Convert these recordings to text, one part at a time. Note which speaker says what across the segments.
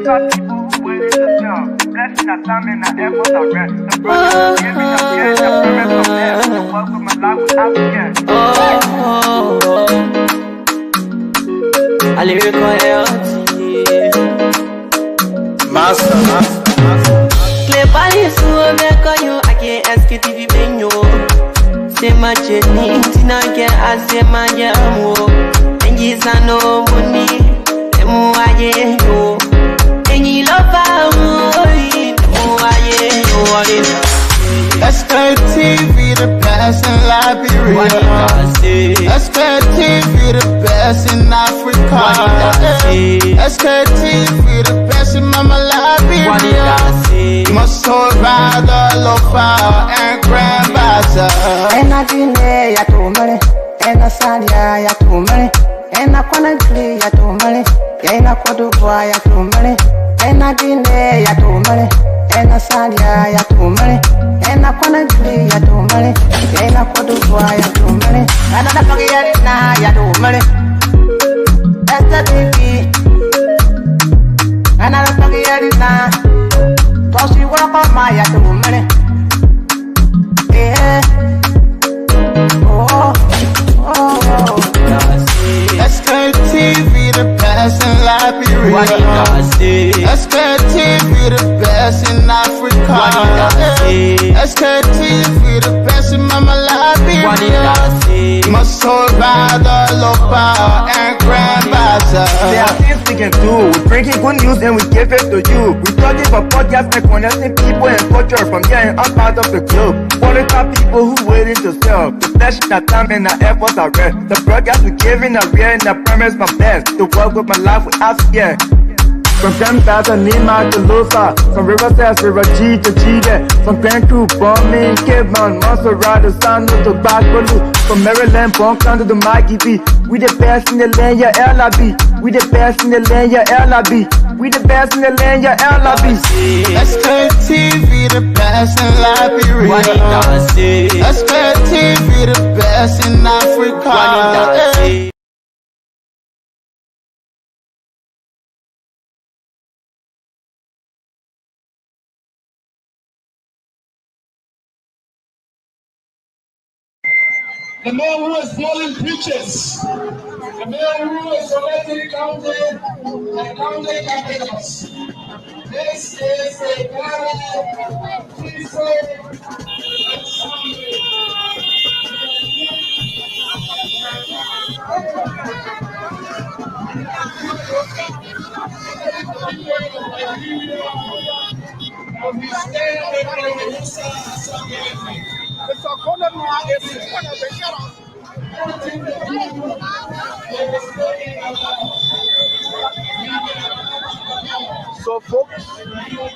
Speaker 1: got people who waiting to sell. Blessing that time and the efforts are rest. The brothers give me the years, the promise of death. The work with my life without fear.
Speaker 2: I lyrical
Speaker 3: Master.
Speaker 2: Play body so make you I can't Sktv benyo. Say my journey, tina get I say my jamo. And yes I know money, emu aye yo. And you love me, emu aye yo.
Speaker 3: Sktv, the best in Liberia. Sktv, the best in Africa. Sktv, the best in Mama Liberia. Must hold by the lofa and grandmaster.
Speaker 4: And I didn't ya to money, and I said ya to money, and I can't play ya to money, and I could do ya to money, and I didn't ya to money, and I said ya to money, and I can't play ya to money, and I could do ya to money, and I don't get it now ya to money. That's the TV, and I don't get it now. Cause you work on my ya to money. Yeah.
Speaker 3: Sktv, the best in Liberia. Sktv, the best in Africa. Sktv, the best in Mama Liberia. Must hold by the lofa and grandmaster.
Speaker 1: There are things we can do. We bring in good news and we give it to you. We talking about podcasts and connecting people and culture from here and out part of the globe. Qualified people who waiting to sell. The flesh, the time and the efforts are rest. The broadcast we giving are real and the promise my best. To work with my life without fear. From Grandfather Nima to Lufa, from Riverside to Raji to Chile, from Grand Crew, Bombing, Kidman, Montserrat, to San to Bacalu, from Maryland, Bonkan to the Maggie B. We the best in the land, yeah, LIB. We the best in the land, yeah, LIB. We the best in the land, yeah, LIB.
Speaker 3: Sktv, the best in Liberia. Sktv, the best in Africa.
Speaker 5: The man who is falling preachers, the man who is already counted and counted capitals. This is a very peaceful we stand with the Musa.
Speaker 6: So folks,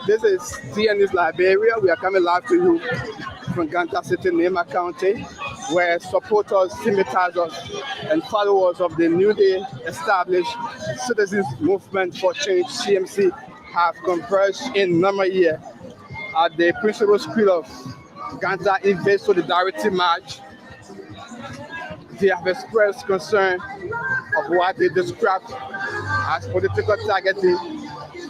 Speaker 6: this is TN's Liberia. We are coming live to you from Ganta City, Nema County, where supporters, sympathizers, and followers of the newly established Citizens Movement for Change, CMC, have converged in memory here at the principal school of Ganta in Bay Solidarity March. They have expressed concern of what they describe as political targeting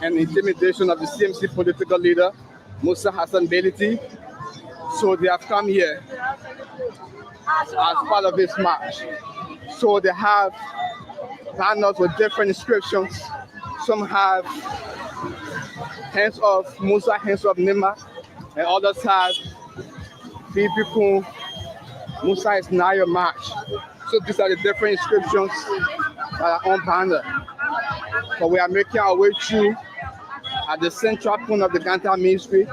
Speaker 6: and intimidation of the CMC political leader, Musa Hassan Beliti. So they have come here as part of this march. So they have banners with different inscriptions. Some have hands off Musa, hands off Nima, and others have People Musa is now your march. So these are the different inscriptions that are on banner. But we are making our way through at the central point of the Ganta Main Street,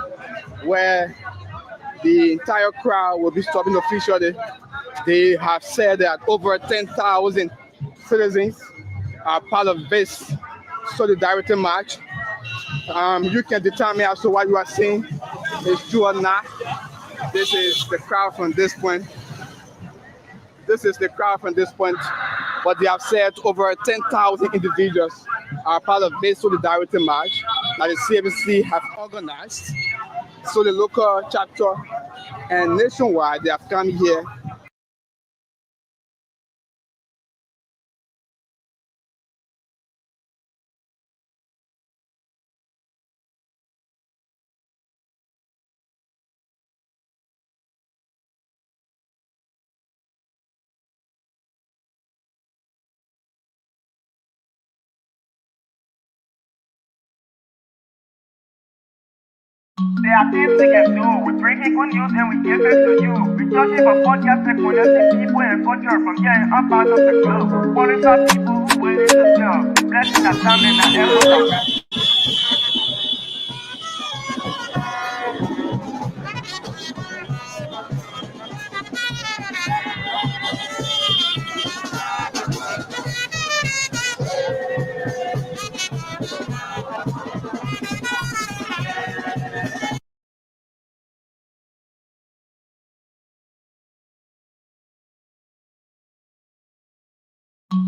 Speaker 6: where the entire crowd will be stopping officially. They have said that over 10,000 citizens are part of this solidarity march. You can determine as to what you are saying is true or not. This is the crowd from this point. But they have said over 10,000 individuals are part of this solidarity march that the CMC have organized. So the local chapter and nationwide, they have come here
Speaker 1: There are things we can do. We bring in good news and we give it to you. We searching for podcasts and connecting people and culture from here and up out of the club. Qualified people who willing to sell. Blessing that time and that effort of rest.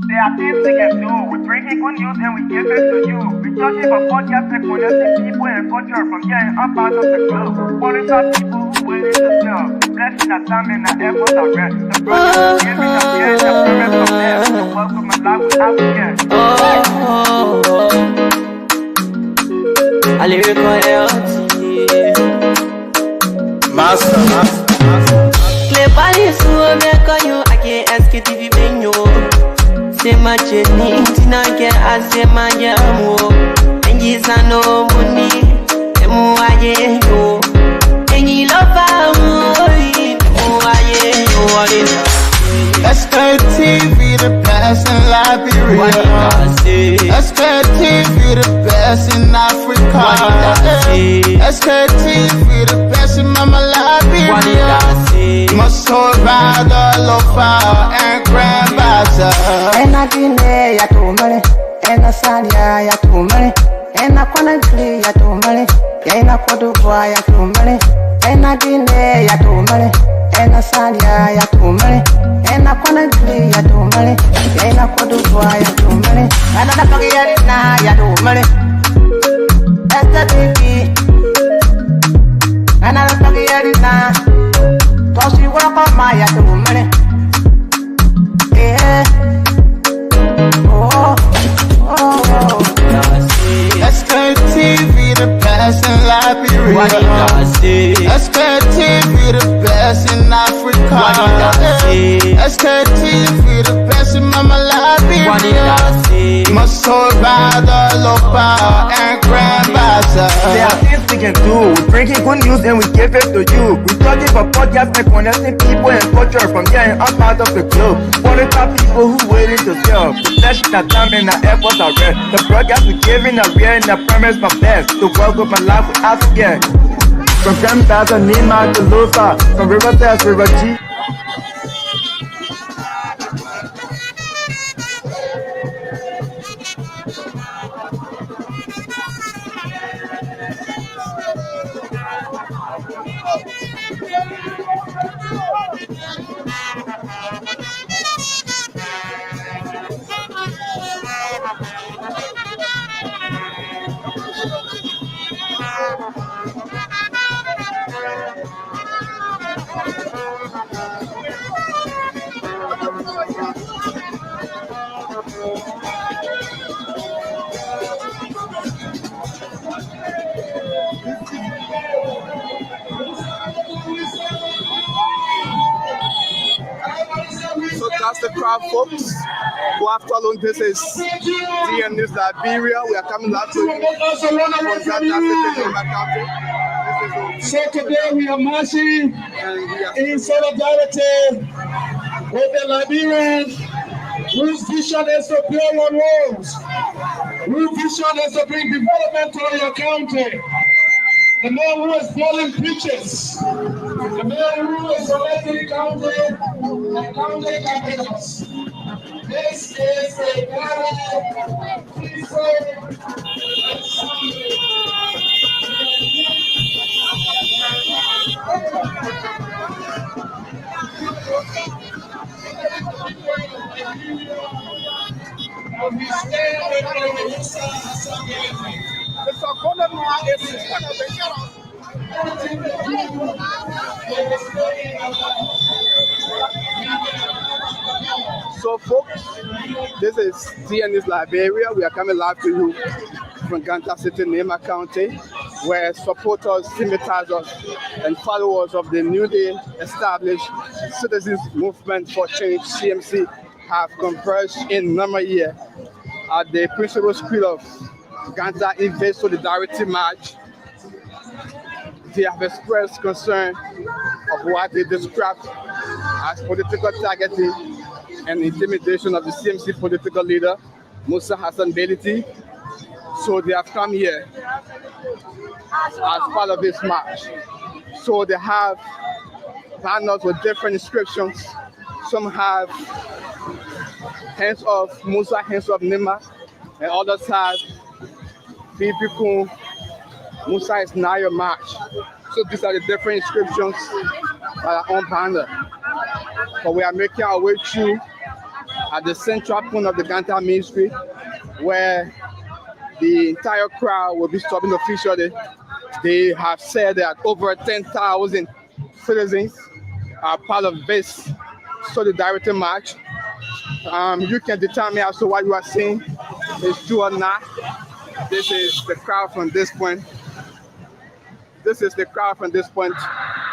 Speaker 1: There are things we can do. We bring in good news and we give it to you. We searching for podcasts and connecting people and culture from here and up out of the club. Qualified people who willing to sell. Blessing that time and that effort of rest. The brothers giving us here and the promise of them. The welcome my life without fear.
Speaker 2: I lyrical health.
Speaker 6: Master.
Speaker 2: Play body so make you I can't ask it if you been you. Say my journey, tina get I say my jamu. And yes I know money, emu aye yo. And you love emu aye yo.
Speaker 3: Sktv, the best in Liberia. Sktv, the best in Africa. Sktv, the best in Mama Liberia. Must hold by the lofa and grandbaza.
Speaker 4: Ena Guinea ya tumale, ena Salia ya tumale, ena Conakry ya tumale, ena Cote d'Ivoire ya tumale, ena Guinea ya tumale, ena Salia ya tumale, ena Conakry ya tumale, ena Cote d'Ivoire ya tumale, ena Nigeria ya tumale, Sktv, ena Nigeria, tosi wako maya tumale.
Speaker 3: Sktv, the best in Liberia. Sktv, the best in Africa. Sktv, the best in Mama Liberia. Must hold by the lofa and grandbaza.
Speaker 1: There are things we can do. We bring in good news and we give it to you. We searching for podcasts and connecting people and culture from here and up out of the club. Qualified people who willing to sell. The blessing that time and that effort of rest. The broadcast we giving are real and the promise my best. The world with my life without fear. From Grandfather Nima to Lufa, from River Test, River G.
Speaker 6: So that's the crowd, folks. Good afternoon. This is DN News Liberia. We are coming live to you from Ganta City, County.
Speaker 5: So today we are marching in solidarity with the Liberians whose vision is to build on walls, whose vision is to bring development to your county. The man who is building bridges, the man who is selecting county and county capitals. This is a very peaceful and we stand with the Assembly.
Speaker 6: So, folks, this is DN News Liberia. We are coming live to you from Ganta City, Nema County, where supporters, sympathizers, and followers of the newly established Citizens Movement for Change (CMC) have converged in number here at the principal school of Ganta in Solidarity March. they have expressed concern of what they described as political targeting and intimidation of the CMC political leader, Musa Hassan Beliti. So they have come here as part of this march. So they have banners with different inscriptions. Some have hands of Musa, hands of Nima, and others have Bibikun, Musa is now your march. So these are the different inscriptions that are on banner. But we are making our way through at the central point of the Ganta Main Street, where the entire crowd will be stopping officially. They have said that over 10,000 citizens are part of this solidarity march. You can determine as to what you are seeing is true or not. This is the crowd from this point. This is the crowd from this point.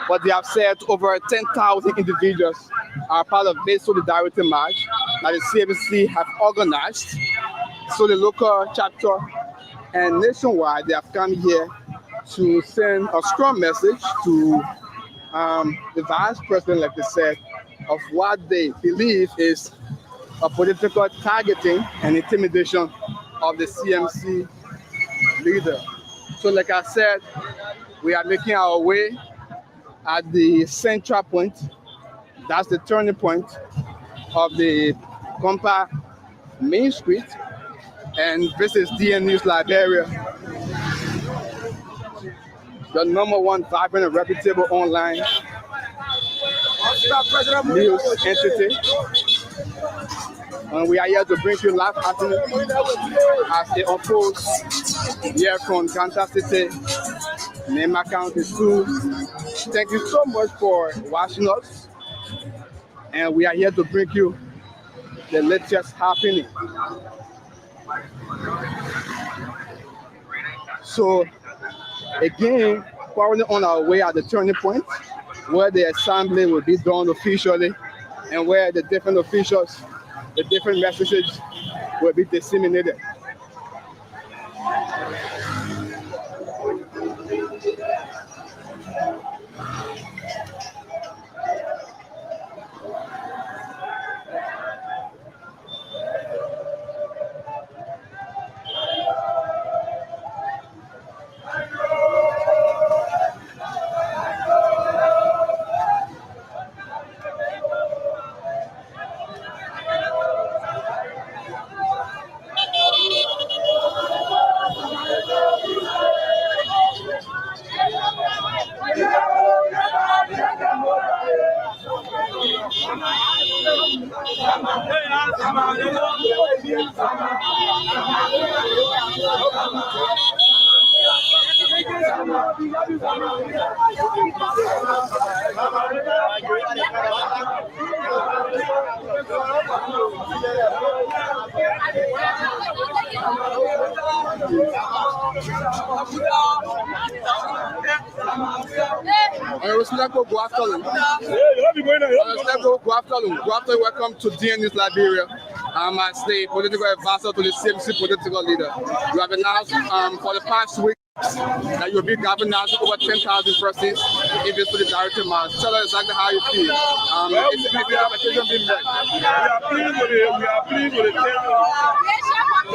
Speaker 6: But they have said over 10,000 individuals are part of this solidarity march that the CMC have organized. So the local chapter and nationwide, they have come here to send a strong message to the vice president, like they said, of what they believe is a political targeting and intimidation of the CMC leader. So like I said, we are making our way at the central point. That's the turning point of the Compa Main Street. And this is DN News Liberia, the #1 vibrant and reputable online news entity. And we are here to bring you live happening as it unfolds here from Kansas City, Nema County 2. Thank you so much for watching us. And we are here to bring you the latest happening. So again, currently on our way at the turning point where the assembly will be done officially and where the different officials, the different messages will be disseminated. Good afternoon. Welcome to DN News Liberia. I'm as the political advisor to the CMC political leader. You have announced for the past week that you'll be galvanizing over 10,000 persons in this solidarity march. Tell us exactly how you feel. Is the expectation being met?
Speaker 5: We are pleased with it. We are pleased with the turnout.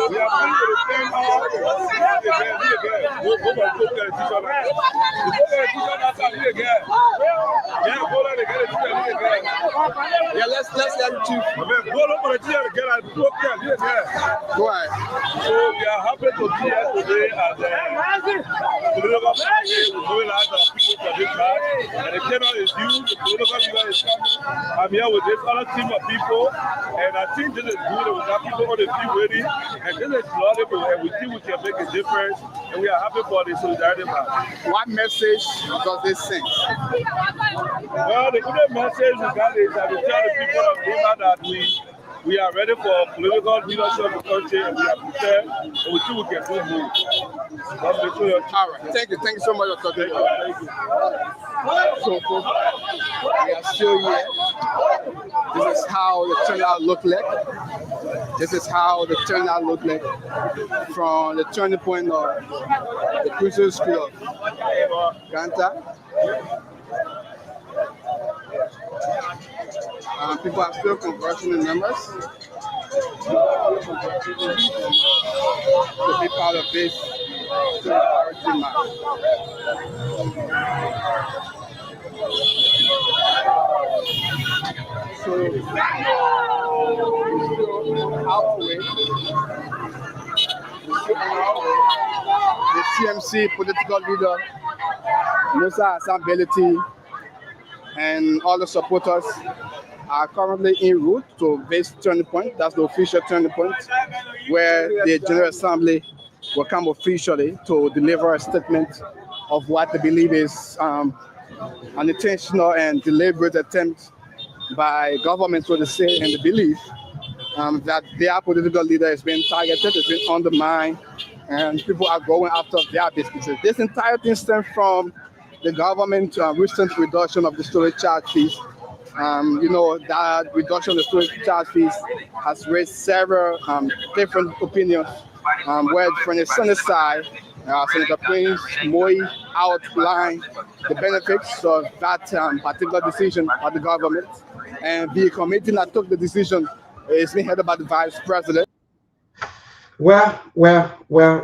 Speaker 5: We are pleased with the turnout.
Speaker 6: Yeah, let's let you chief. Go ahead.
Speaker 5: So we are happy to be here today at the political party. We mobilize our people for this match. And the turnout is huge. The political leader is coming. I'm here with this other team of people. And I think this is good. We have people on the field ready. And this is laudable. And we think we can make a difference. And we are happy for the solidarity march.
Speaker 6: What message does this send?
Speaker 5: Well, the good message we got is that we tell the people of Lima that we are ready for political leadership of the country and we are prepared and we think we can do more.
Speaker 6: All right. Thank you so much for talking. Thank you. So folks, we are still here. This is how the turnout look like. This is how the turnout looked like from the turning point of the Christian School of Ganta. People are still conversing in numbers to be part of this solidarity march. So, we're still on our way. The CMC political leader, Musa Hassan Beliti, and all the supporters are currently en route to this turning point. That's the official turning point where the General Assembly will come officially to deliver a statement of what they believe is an intentional and deliberate attempt by government, so to say, and the belief that their political leader is being targeted, is being undermined, and people are going after their businesses. This entire thing stems from the government recent reduction of the storage charge fees. That reduction of the storage charge fees has raised several different opinions. Where from the Senate side, Senator Prince Moy outlined the benefits of that particular decision of the government, and the committee that took the decision is being headed by the Vice President.
Speaker 7: Well,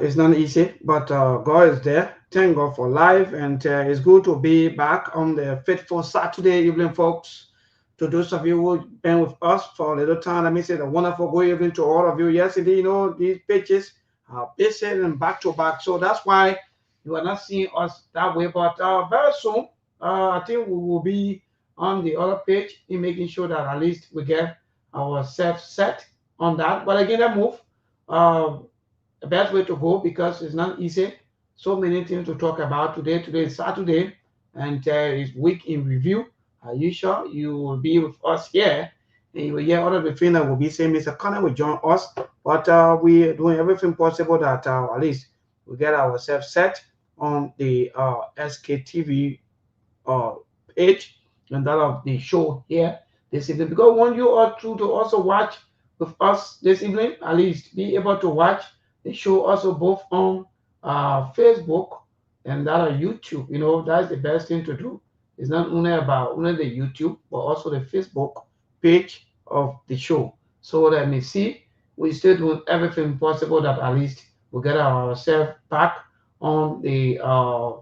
Speaker 7: it's not easy, but God is there. Thank God for life, and it's good to be back on the faithful Saturday evening, folks. To those of you who've been with us for a little time, let me say the wonderful good evening to all of you. Yesterday, these pages are busy and back to back, so that's why you are not seeing us that way. But very soon, I think we will be on the other page in making sure that at least we get ourselves set on that. But again, that move. The best way to go, because it's not easy. So many things to talk about today. Today is Saturday, and it's week in review. As usual, you will be with us here, and you will hear all of the things that will be saying. Mr. Connor will join us, but we are doing everything possible that at least we get ourselves set on the Sktv page and that of the show here this evening. Because we want you all to also watch with us this evening, at least be able to watch the show also both on Facebook and that on YouTube. That's the best thing to do. It's not only about the YouTube, but also the Facebook page of the show. So let me see. We still doing everything possible that at least we get ourselves back on the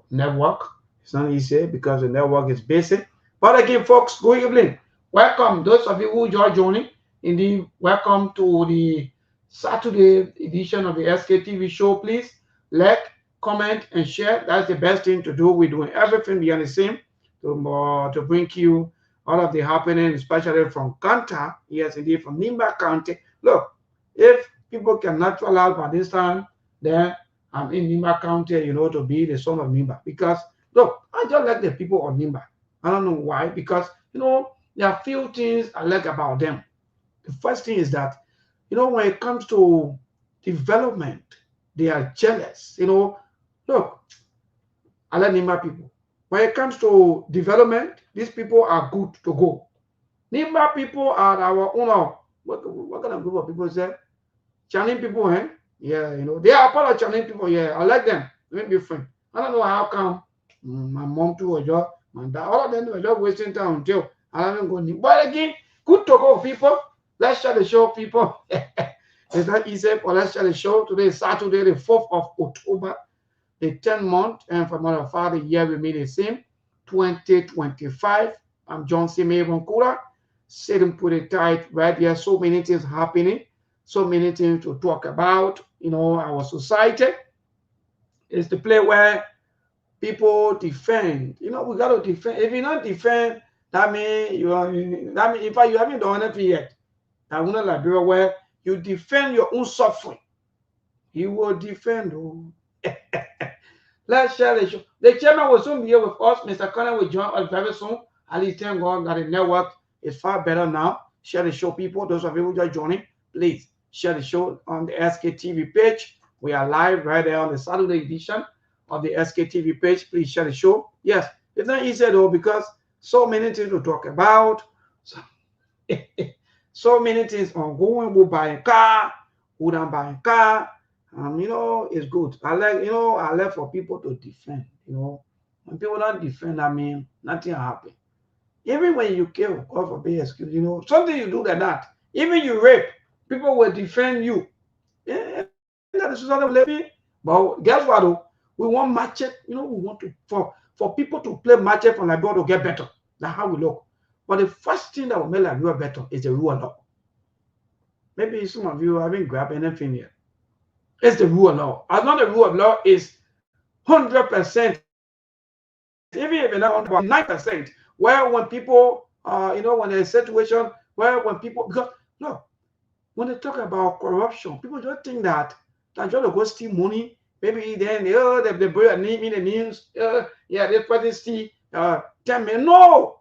Speaker 7: network. It's not easy because the network is busy. But again, folks, good evening. Welcome. Those of you who are joining, indeed, welcome to the Saturday edition of the Sktv show. Please like, comment, and share. That's the best thing to do. We're doing everything behind the scene to bring you all of the happening, especially from Ganta, yes, indeed, from Nimba County. Look, if people cannot travel out by this time, then I'm in Nimba County, to be the son of Nimba. Because, look, I just like the people of Nimba. I don't know why, because, there are few things I like about them. The first thing is that, when it comes to development, they are jealous. Look, I like Nimba people. When it comes to development, these people are good to go. Nimba people are our own. What kind of group of people say? Channing people, eh? Yeah, they are part of Channing people. Yeah, I like them. Let me be friend. I don't know how come my mom too was just, my dad, all of them were just wasting time until I don't go. But again, good to go, people. Let's share the show, people. It's not easy, but let's share the show. Today is Saturday, the 4th of October, the 10th month, and for matter of fact, the year we made the same, 2025. I'm John Sime Vancouver, sitting pretty tight right here. So many things happening, so many things to talk about. Our society is the place where people defend. We got to defend. If you not defend, that means in fact, you haven't done anything yet. I want to Liberia where you defend your own suffering. You will defend. Let's share the show. The chairman will soon be here with us. Mr. Connor will join us very soon. At least thank God that the network is far better now. Share the show, people. Those of you who are joining, please share the show on the Sktv page. We are live right there on the Saturday edition of the Sktv page. Please share the show. Yes, it's not easy though, because so many things to talk about. So, So many things ongoing. We're buying car, we're not buying car. You know, it's good. I like, you know, I like for people to defend. You know, when people don't defend, I mean, nothing happen. Even when you kill, God forbid, excuse, you know, something you do like that. Even you rape, people will defend you. Yeah, that is what I'm living. But guess what? Though? We want match. You know, we want to for people to play match from Liberia to get better. That's how we look. But the first thing that will make Liberia better is the rule of law. Maybe some of you haven't grabbed anything yet. It's the rule of law. As long as the rule of law is 100%, even if it's not 9%, where when people, you know, when there's a situation where when people, because look, when they talk about corruption, people just think that just to go steal money, maybe then they bring a name in the news, yeah, this person steal 10 million. No,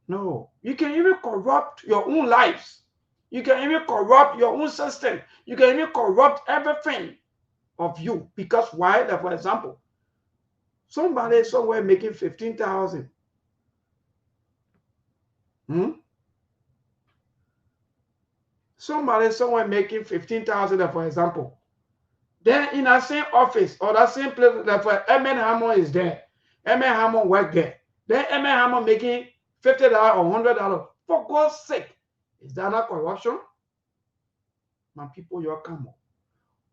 Speaker 7: no, you can even corrupt your own lives. You can even corrupt your own system. You can even corrupt everything of you. Because why? That, for example, somebody somewhere making 15,000. Somebody somewhere making 15,000, for example. Then in that same office or that same place, that for Emin Hammond is there. Emin Hammond work there. Then Emin Hammond making $50 or $100. For God's sake, is that not corruption? My people, you're come on.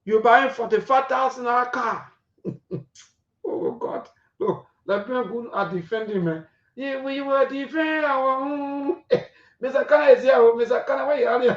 Speaker 7: You're buying $45,000 car. Oh God. Look, the people are defending me. Yeah, we were defending our own. Mr. Kana is here. Mr. Kana, where are you?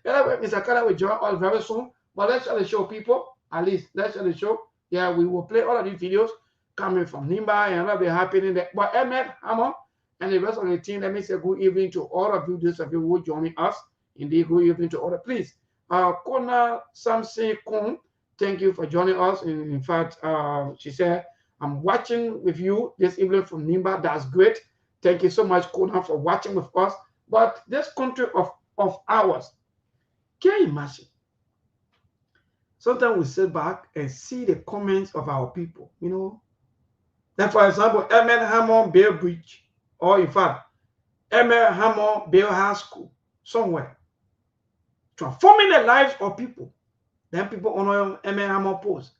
Speaker 7: Mr. Kana will join us very soon. But let's try to show people. At least let's try to show. Yeah, we will play all of these videos coming from Nimba and will be happening there. But Ahmed Hammer and the rest of the team, let me say good evening to all of you, those of you who are joining us. Indeed, good evening to all. Please, Kona Samson Kun, thank you for joining us. In fact, she said, I'm watching with you this evening from Nimba. That's great. Thank you so much, Kona, for watching with us. But this country of ours, can you imagine? Sometimes we sit back and see the comments of our people, you know. Then, for example, Ahmed Hammond Bail Bridge, or in fact, Ahmed Hammond Bail High School, somewhere, transforming the lives of people. Then people honor Ahmed Hammond post.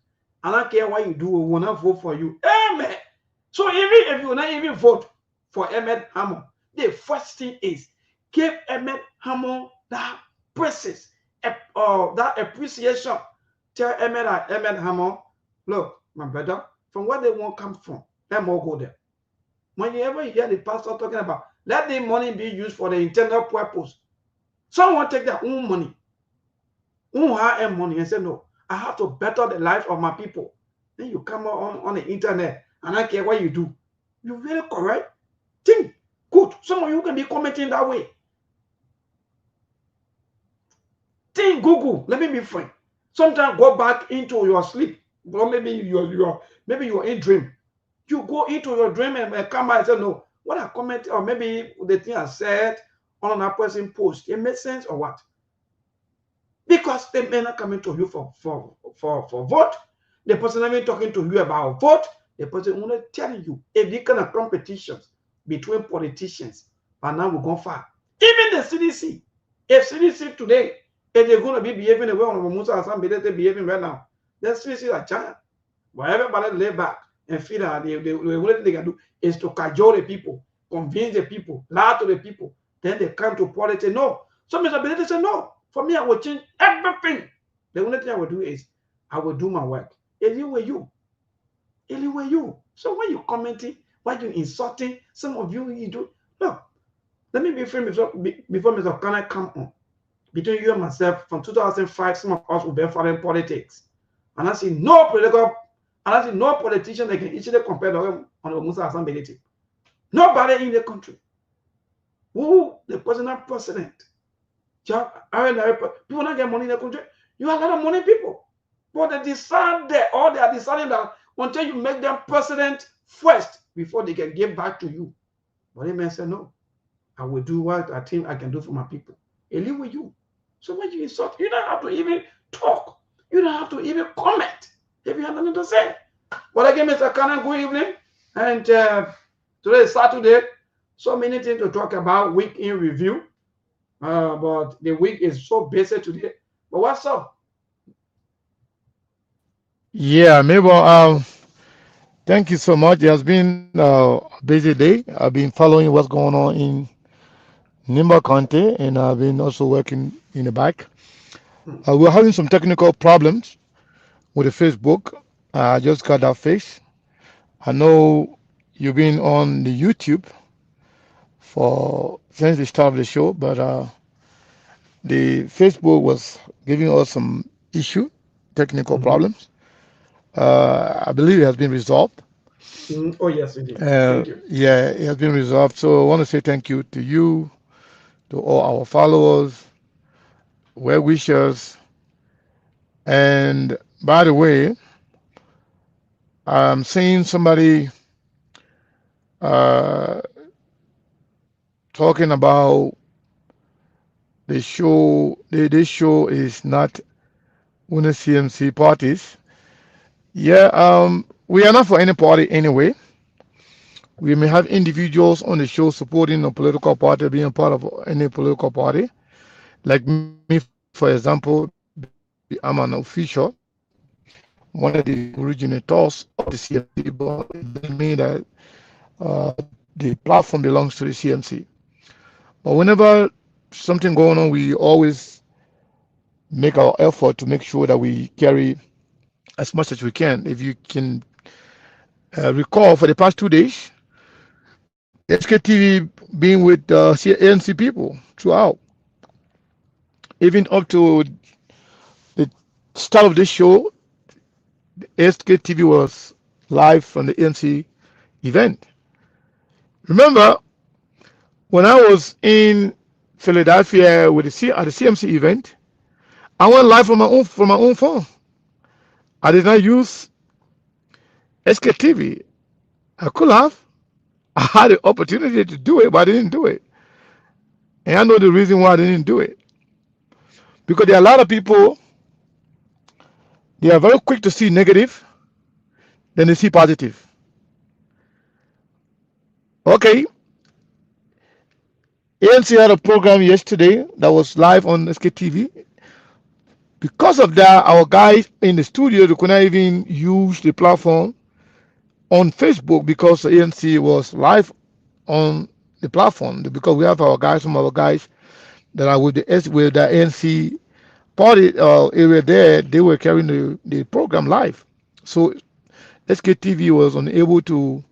Speaker 7: I don't care what you do, we will not vote for you. Amen. So even if you will not even vote for Ahmed Hammond, the first thing is give Ahmed Hammond that praises, that appreciation. Tell Ahmed Hammond, look, my brother, from where they won't come from, let more go there. Whenever you hear the pastor talking about, let the money be used for the intended purpose. Someone take their own money, own money, and say, no, I have to better the life of my people. Then you come on the internet, and I don't care what you do. You're very correct. Think, good. Some of you can be commenting that way. Think, Google, let me be frank. Sometimes go back into your sleep. Or maybe you're in dream. You go into your dream and come back and say, no, what I comment, or maybe the thing I said on that person post, it makes sense or what? Because they may not come into you for vote. The person not even talking to you about vote. The person only telling you if these kind of competitions between politicians, and now we're going far. Even the CDC, if CDC today, if they're going to be behaving the way on Musa Hassan they're behaving right now, the CDC are giant. But everybody lay back and feel that the only thing they can do is to cajole the people, convince the people, lie to the people. Then they come to politics. No. So Mr. Benedict said, no. For me, I will change everything. The only thing I will do is I will do my work. Anyway, you. Anyway, you. So when you commenting, when you insulting, some of you do. Look, let me be frank before Mr. Kana come on. Between you and myself, from 2005, some of us will be following politics. And I see no politician that can easily compare to him on the Musa Hassan Benedict. Nobody in the country. Who the president? People not get money in the country. You have a lot of money, people. But they decide that, or they are deciding that until you make them president first before they can give back to you. But they may say, no, I will do what I think I can do for my people. I live with you. So when you insult, you don't have to even talk. You don't have to even comment if you have nothing to say. But again, Mr. Cannon, good evening. And today is Saturday. So many things to talk about. Week in review, but the week is so busy today. But what's up?
Speaker 8: Yeah, maybe. Thank you so much. It has been a busy day. I've been following what's going on in Nimba County, and I've been also working in the back. We're having some technical problems with the Facebook. I just got that fixed. I know you've been on the YouTube for since the start of the show, but the Facebook was giving us some issue, technical
Speaker 7: Mhm.
Speaker 8: problems. I believe it has been resolved.
Speaker 7: Oh, yes, indeed. Thank you.
Speaker 8: Yeah, it has been resolved. So I want to say thank you to you, to all our followers, well wishers. And by the way, I'm seeing somebody uh, talking about the show. This show is not one of CMC parties. Yeah, we are not for any party anyway. We may have individuals on the show supporting a political party, being part of any political party. Like me, for example, I'm an official, one of the originators of the CMC, but it doesn't mean that the platform belongs to the CMC. But whenever something going on, we always make our effort to make sure that we carry as much as we can. If you can recall, for the past 2 days, SKTV being with ANC people throughout, even up to the start of this show, SKTV was live from the ANC event. Remember, when I was in Philadelphia with at the CMC event, I went live from my own phone. I did not use SKTV. I could have. I had the opportunity to do it, but I didn't do it. And I know the reason why I didn't do it. Because there are a lot of people, they are very quick to see negative, then they see positive. Okay, ANC had a program yesterday that was live on SKTV. Because of that, our guys in the studio they could not even use the platform on Facebook because the ANC was live on the platform. Because we have our guys, some of our guys that are with the ANC party area there, they were carrying the program live. So SKTV was unable to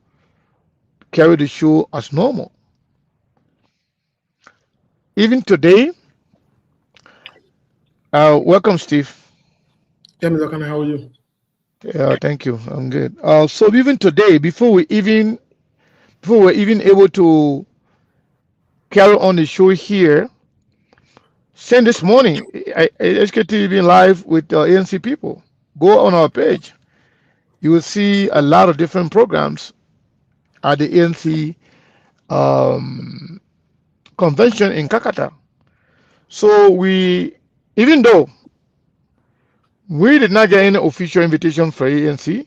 Speaker 8: carry the show as normal. Even today, welcome, Steve.
Speaker 5: Yeah, Mr. Kana, how are you?
Speaker 8: Thank you. I'm good. So even today, before we're even able to carry on the show here, send this morning, SKTV been live with ANC people. Go on our page. You will see a lot of different programs at the ANC um, convention in Kakata. So even though we did not get any official invitation for ANC,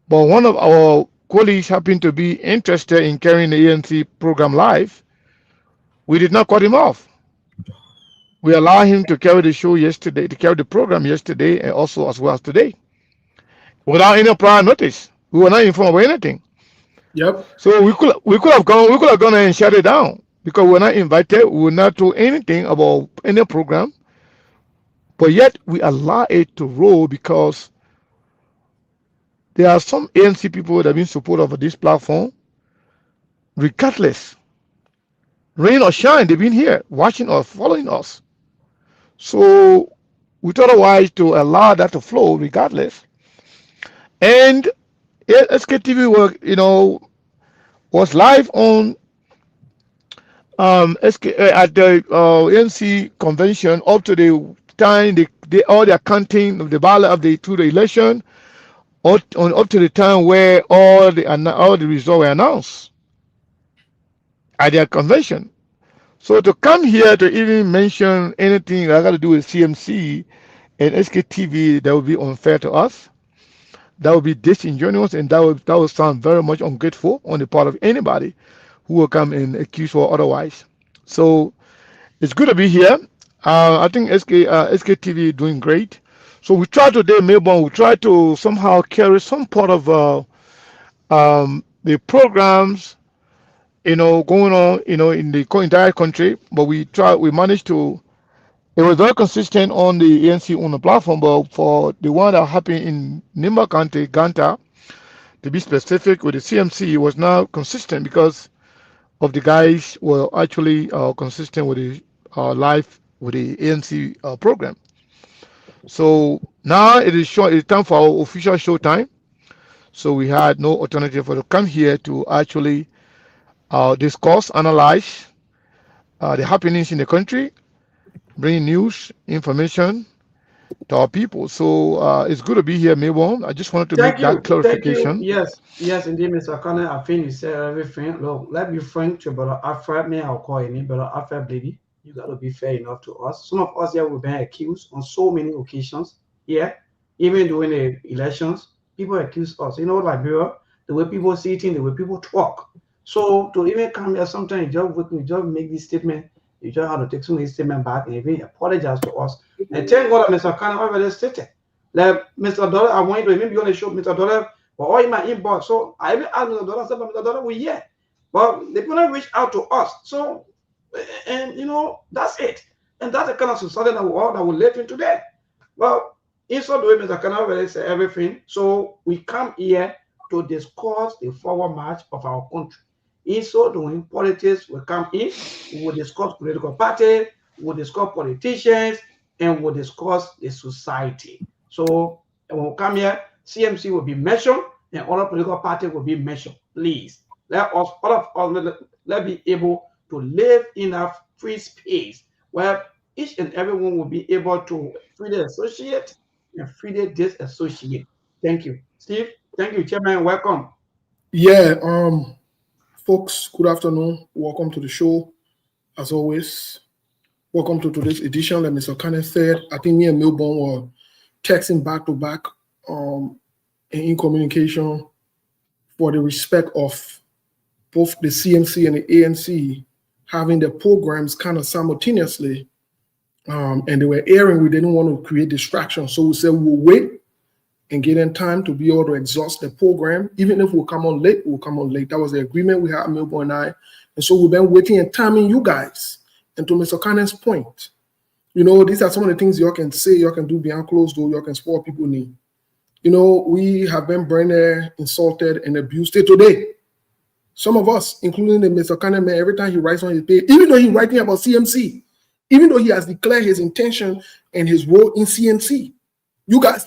Speaker 8: but one of our colleagues happened to be interested in carrying the ANC program live, we did not cut him off. We allowed him to carry the show yesterday, to carry the program yesterday, and also as well as today, without any prior notice. We were not informed of anything.
Speaker 5: Yep.
Speaker 8: So we could have gone and shut it down because we were not invited. We were not told anything about any program. But yet we allow it to roll because there are some ANC people that have been supportive of this platform, regardless, rain or shine, they've been here watching us, following us. So we thought it wise to allow that to flow regardless. And SKTV was live on at the ANC convention up to the time all the accounting of the ballot to the election, up to the time where all the results were announced at their convention. So to come here to even mention anything that got to do with CMC and SKTV, that would be unfair to us. That would be disingenuous, and that would sound very much ungrateful on the part of anybody who will come and accuse or otherwise. So it's good to be here. I think SKTV is doing great. So we try today, Melbourne, we try to somehow carry some part of the programs, going on, in the entire country. But we managed to, it was very consistent on the ANC on the platform, but for the one that happened in Nimba County, Ganta, to be specific, with the CMC, it was not consistent because of the guys were actually consistent with the live with the ANC program. So now it's time for our official show time. So we had no alternative but to come here to actually discuss, analyze the happenings in the country, bring news, information to our people. So it's good to be here, Mayborn. I just wanted to make that
Speaker 7: Thank you.
Speaker 8: clarification.
Speaker 7: Yes, indeed, Mr. Connor. I think you said everything. Look, let me frank to Brother Alfred. Me, I'll call you Brother Alfred, baby. You got to be fair enough to us. Some of us here we've been accused on so many occasions. Yeah, even during the elections, people accuse us. Liberia, the way people see things, the way people talk. So to even come here, sometimes you just make this statement. You just have to take some of this statement back and even apologize to us. And thank God that Mr. Connor already stated. Like Mr. Dollar, I want you to even be on the show, Mr. Dollar, but all in my inbox. So I even asked Mr. Dollar, said, Mr. Dollar, we're here. But they couldn't reach out to us. So, and that's it. And that's the kind of society that we live in today. Well, instead of the way Mr. Connor already said everything, so we come here to discuss the forward march of our country. In so doing, politics will come in, we will discuss political party, we will discuss politicians, and we'll discuss the society. So when we come here, CMC will be mentioned, and other political parties will be mentioned. Please, let us, all of us, let be able to live in a free space where each and everyone will be able to freely associate and freely disassociate. Thank you. Steve, thank you, Chairman. Welcome.
Speaker 5: Yeah, folks, good afternoon. Welcome to the show. As always, welcome to today's edition. Like Mr. Kenneth said, I think me and Melbourne were texting back to back in communication for the respect of both the CMC and the ANC having their programs kind of simultaneously. And they were airing, we didn't want to create distractions. So we said we'll wait and get in time to be able to exhaust the program. Even if we'll come on late, we'll come on late. That was the agreement we had, Melbourne and I. And so we've been waiting and timing you guys. And to Mr. Cannon's point, these are some of the things y'all can say, y'all can do behind closed door, y'all can spoil people need. We have been branded, insulted, and abused till today. Some of us, including the Mr. Cannon man, every time he writes on his page, even though he's writing about CMC, even though he has declared his intention and his role in CMC, you guys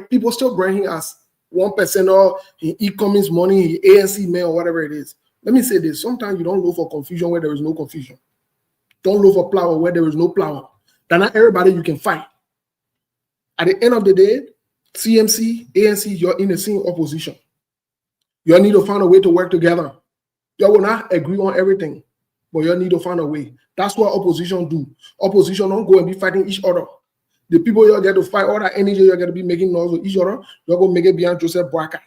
Speaker 5: people still bring him as 1% or in e-commerce money, ANC man, or whatever it is. Let me say this. Sometimes you don't look for confusion where there is no confusion. Don't look for power where there is no power. That not everybody you can fight. At the end of the day, CMC, ANC, you're in the same opposition. You need to find a way to work together. You will not agree on everything, but you need to find a way. That's what opposition do. Opposition don't go and be fighting each other. The people you get to fight, all that energy you're going to be making noise with each other, you're going to make it behind Joseph Boakai.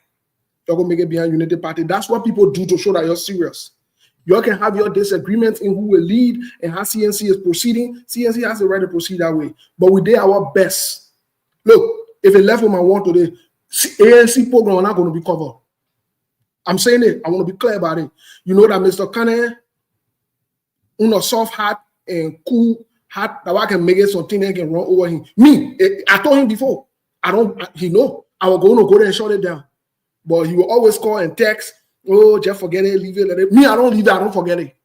Speaker 5: You're going to make it behind Unity Party. That's what people do to show that you're serious. You can have your disagreements in who will lead and how CNC is proceeding. CNC has the right to proceed that way. But we did our best. Look, if it left with my one today, ANC program are not going to be covered. I'm saying it. I want to be clear about it. You know that Mr. Kane, a soft heart and cool heart, that I can make it something that can run over him. Me, I told him before. He know. I was going to go there and shut it down. But he will always call and text, oh, just forget it, leave it, let it. Me, I don't leave it, I don't forget it.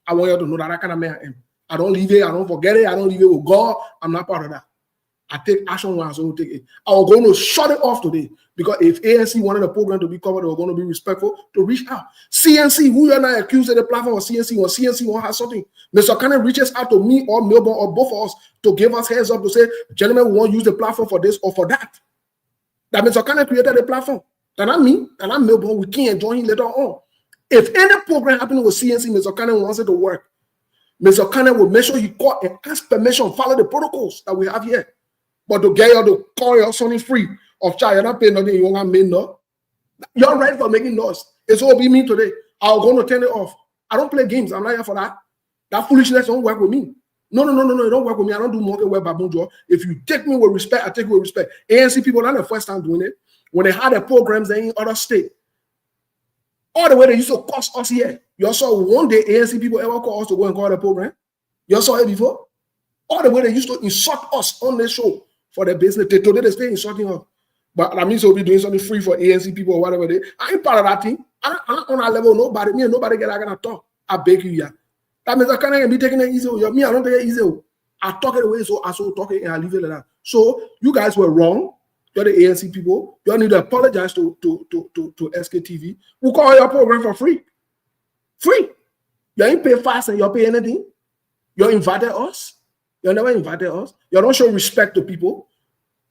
Speaker 5: I want you to know that kind of man I am. I don't leave it, I don't forget it, I don't leave it with God. I'm not part of that. I take action when I so take it. I was going to shut it off today because if ANC wanted the program to be covered, they were going to be respectful to reach out. CNC, who are not accused of the platform of CNC, or CNC won't have something. Mr. Cannon reaches out to me or Melbourne or both of us to give us heads up to say, gentlemen, we won't use the platform for this or for that. That Mr. Cannon created the platform. And I'm me, and I'm Melbourne. We can't join him later on. If any program happening with CNC, Mr. Cannon wants it to work. Mr. Cannon will make sure he call and ask permission, follow the protocols that we have here. But to get you to call your son free of charge, you're not paying nothing, you won't make no. You're right for making noise. It's all be me today. I'm going to turn it off. I don't play games. I'm not here for that. That foolishness don't work with me. No, it don't work with me. I don't do monkey web babunjo. If you take me with respect, I take you with respect. ANC people, not the first time doing it. When they had their programs in other state, all the way they used to cost us here. You saw one day ANC people ever call us to go and call the program. You saw it before? All the way they used to insult us on the show for their business. Today they stay insulting us. But that means they'll be doing something free for ANC people or whatever they. I ain't part of that thing. I'm on that level. Nobody, me and nobody get gonna talk. I beg you, yeah. That means I can't be taking it easy. Me, I don't take it easy. I talk it away, so I so talk it and I leave it like that. So you guys were wrong. You're the ANC people. You need to apologize to SKTV. We'll call your program for free. Free. You ain't pay fast and you pay anything. You invited us. You never invited us. You don't show respect to people.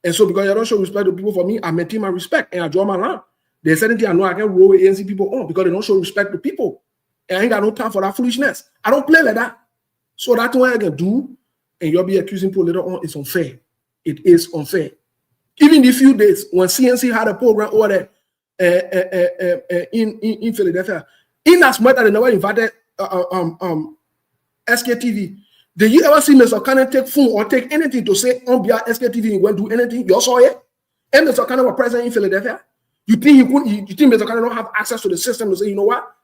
Speaker 5: And so because you don't show respect to people, for me, I maintain my respect and I draw my line. There's certain things I know I can roll with ANC people on because they don't show respect to people. And I ain't got no time for that foolishness. I don't play like that. So that's what I can do. And you'll be accusing people later on. It's unfair. It is unfair. Even the few days when CNC had a program over there in Philadelphia, in as much as they never invited SKTV, did you ever see Mr. Cannon take phone or take anything to say on behalf of SKTV and won't do anything? You saw it? And Mr. Cannon was present in Philadelphia. You think he couldn't? You think Mr. Cannon don't have access to the system to say, you know what?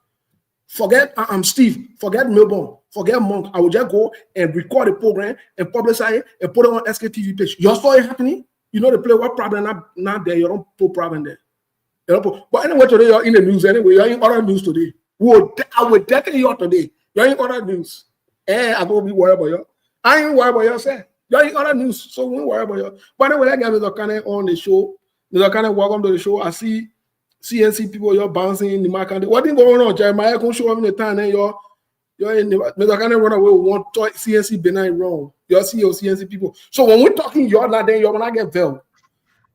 Speaker 5: Forget Steve, forget Melbourne, forget Monk. I will just go and record the program and publicize it and put it on SKTV page. You saw it happening? You know the play what problem not there. You don't put problem there. You don't put, but anyway, today you're in the news anyway. You're in other news today. I will definitely you today. You're in other news. And I will be worried about you. I ain't worried about yourself. You're in other news, so we won't worry about you. But anyway, that guy Mr. Cannon on the show. Mr. Cannon, welcome to the show. I see CNC people, you're bouncing in the market. What is going on, Jeremiah? Can show up in the time and you're in the Mr. Cannon run away with one CNC benign wrong. You're CEO CNC people. So when we're talking, you're not there, you're not get veiled.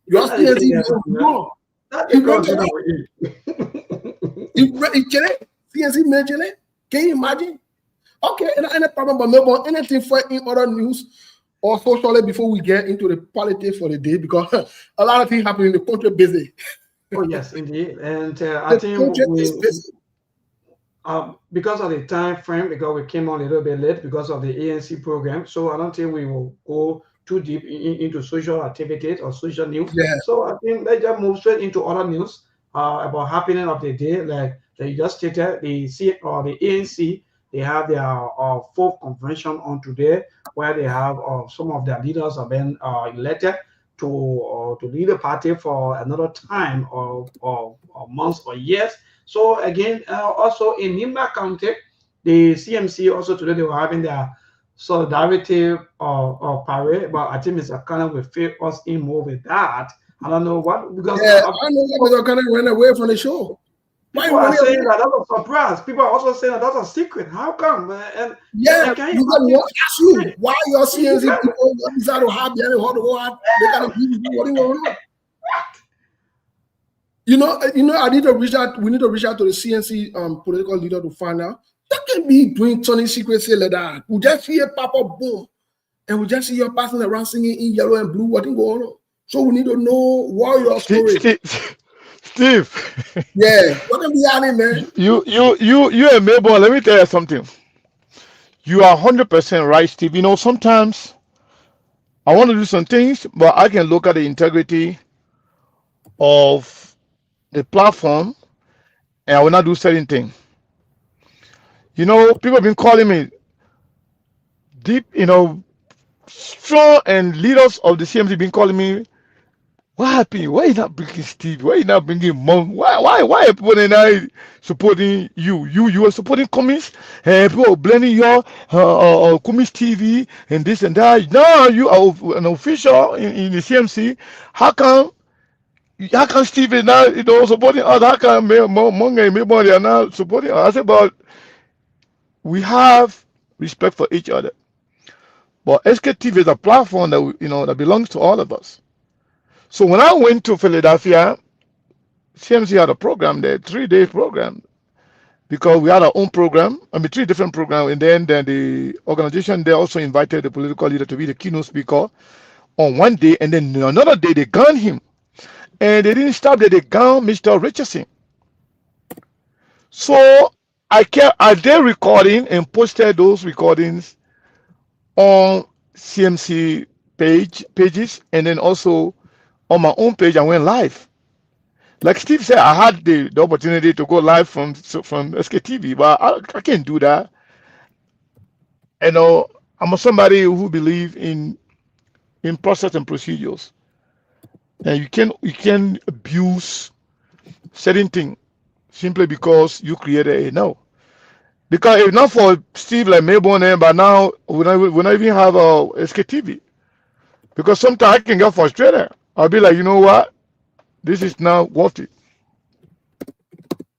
Speaker 5: You're CNC people. No. CNC mentioned it. Can you imagine? Okay, and any problem, but Melbourne, anything for in other news or socially before we get into the politics for the day, because a lot of things happen in the country busy.
Speaker 7: Oh, yes, indeed. And I think because of the time frame, because we came on a little bit late because of the ANC program, so I don't think we will go too deep into social activities or social news.
Speaker 5: Yeah.
Speaker 7: So I think let's just move straight into other news about happening of the day. Like you just stated, the ANC, they have their fourth convention on today, where they have some of their leaders have been elected to lead the party for another time or months or years. So again, also in Nimba County, the CMC also today they were having their solidarity parade, but I think Mr. Cannon will fit us in more with that. I don't know what, because
Speaker 5: I know Mr. Cannon ran away from the show.
Speaker 7: People are saying that that's a surprise. People are also saying that that's a secret. How come? And
Speaker 5: yeah, you ask you why your CNC people decide to have the hard to go out. They gotta be what do you want? You know, I need to reach out. We need to reach out to the CNC political leader to find out. That can be doing Tony secret like that. We just hear pop up boom, and we just see your passing around singing in yellow and blue. What is going on? So we need to know what your story.
Speaker 8: Steve.
Speaker 5: Yeah, what can be happening, man?
Speaker 8: You and Melbourne, let me tell you something. You are 100% right, Steve. You know, sometimes I want to do some things, but I can look at the integrity of the platform and I will not do certain things. You know, people have been calling me deep, strong and leaders of the CMC been calling me. What happened? Why you not bringing Steve? Why you not bringing Monk? Why are people not supporting you? You are supporting Cummins, and people are blaming your Cummins TV and this and that. Now you are an official in the CMC. How come Steve is not supporting us? How come Monk and Melbourne are not supporting us? I said, but we have respect for each other. But Sktv is a platform that that belongs to all of us. So when I went to Philadelphia, CMC had a program there, 3-day program, because we had our own program, 3 different programs, and then the organization there also invited the political leader to be the keynote speaker on one day, and then another day they gunned him. And they didn't stop there, they gunned Mr. Richardson. So are they recording and posted those recordings on CMC pages, and then also on my own page. I went live. Like Steve said, I had the opportunity to go live from Sktv, but I can't do that. You know, I'm somebody who believe in process and procedures, and you can abuse certain things simply because you created a no. Because if not for Steve like Melbourne, but now we don't even have a Sktv. Because sometimes I can get frustrated. I'll be like, you know what? This is not worth it.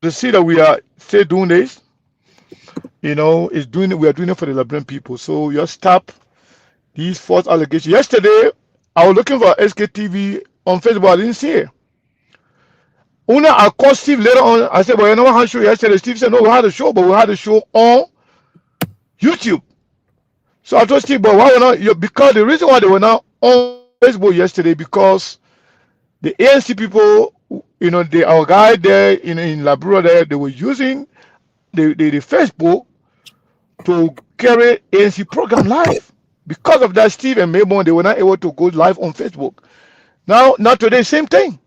Speaker 8: To see that we are still doing this, we are doing it for the Liberian people. So you stop these false allegations. Yesterday, I was looking for Sktv on Facebook. I didn't see it. I called Steve later on. I said, well, you know what, show yesterday? Steve said, no, we had a show, but we had a show on YouTube. So I told Steve, but why were not? Because the reason why they were not on Facebook yesterday, because the ANC people, our guy there in Labrador there, they were using the Facebook to carry ANC program live. Because of that, Steve and Melbourne, they were not able to go live on Facebook. Now today, same thing.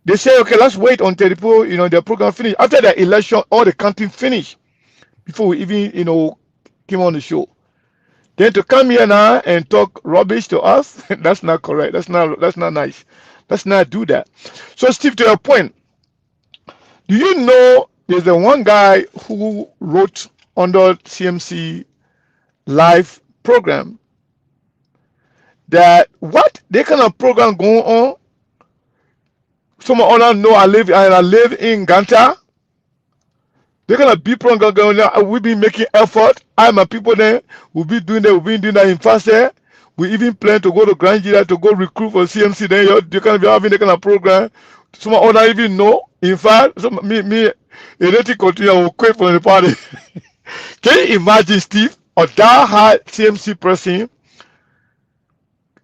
Speaker 8: They say, okay, let's wait until the people, their program finish. After the election, all the counting finished before we even, came on the show. Then to come here now and talk rubbish to us, that's not correct. That's not nice. Let's not do that. So, Steve, to your point, do you know there's the one guy who wrote under CMC live program that what they kind of program going on? Some other know I live in Ganta. They're gonna be program going on. We'll be making effort. I my people there will be doing that. We'll be doing that in Fast. We even plan to go to Grand Nigeria to go recruit for CMC. Then you can be having that kind of program. Some other even know. In fact, me, anything continue. I will quit from the party. Can you imagine, Steve, or that hard CMC person?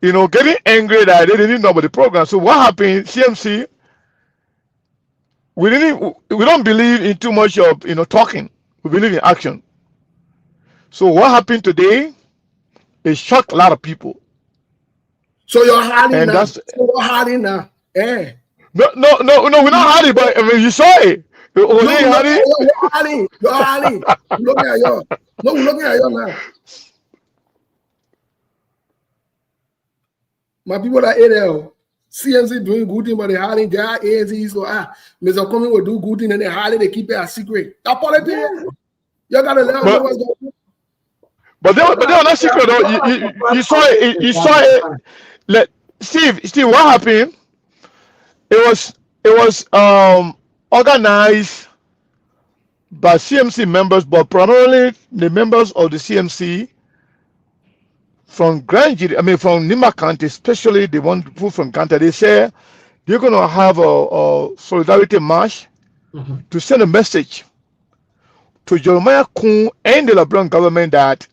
Speaker 8: Getting angry that they didn't know about the program. So what happened? CMC. We don't believe in too much of talking. We believe in action. So what happened today? It shocked a lot of people.
Speaker 5: So you're hiding now. So you're hiding now. Eh?
Speaker 8: No, we're not hiding, but I mean, you saw it. You're
Speaker 5: hiding. You're hiding. Looking at you. No, we're looking at you now. My people are here. CMC doing good thing, but they hiding their ANC. So Mr. Coming will do good thing and they hiding, they keep it a secret. That politics, you gotta let them know what's going on.
Speaker 8: But they were not secret though. You saw it. You saw it. Steve, what happened? It was organized by CMC members, but primarily the members of the CMC from from Nima County, especially the one people from Ganta. They say they're going to have a solidarity march to send a message to Jeremiah Kun and the Liberian government that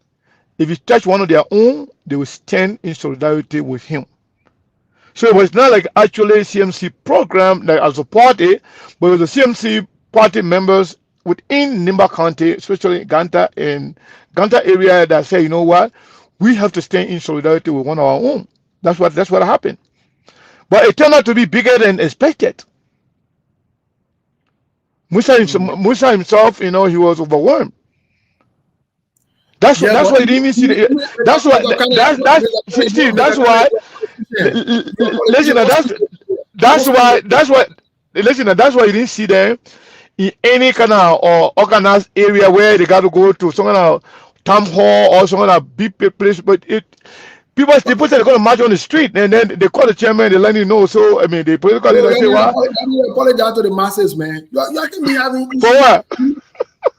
Speaker 8: if he touch one of their own, they will stand in solidarity with him. So it was not like actually CMC program like as a party, but it was the CMC party members within Nimba County, especially Ganta and Ganta area, that say, you know what, we have to stand in solidarity with one of our own. That's what happened. But it turned out to be bigger than expected. Musa himself, he was overwhelmed. That's why he didn't even see that's why Steve, that's why that's why you didn't see them in any kind of organized area where they got to go to some kind of town hall or some kind of big place. But people say they're going to march on the street, and then they call the chairman, they let you know. So I mean, the political leaders say, "What?"
Speaker 5: I apologize to the masses, man. You can be having
Speaker 8: for what?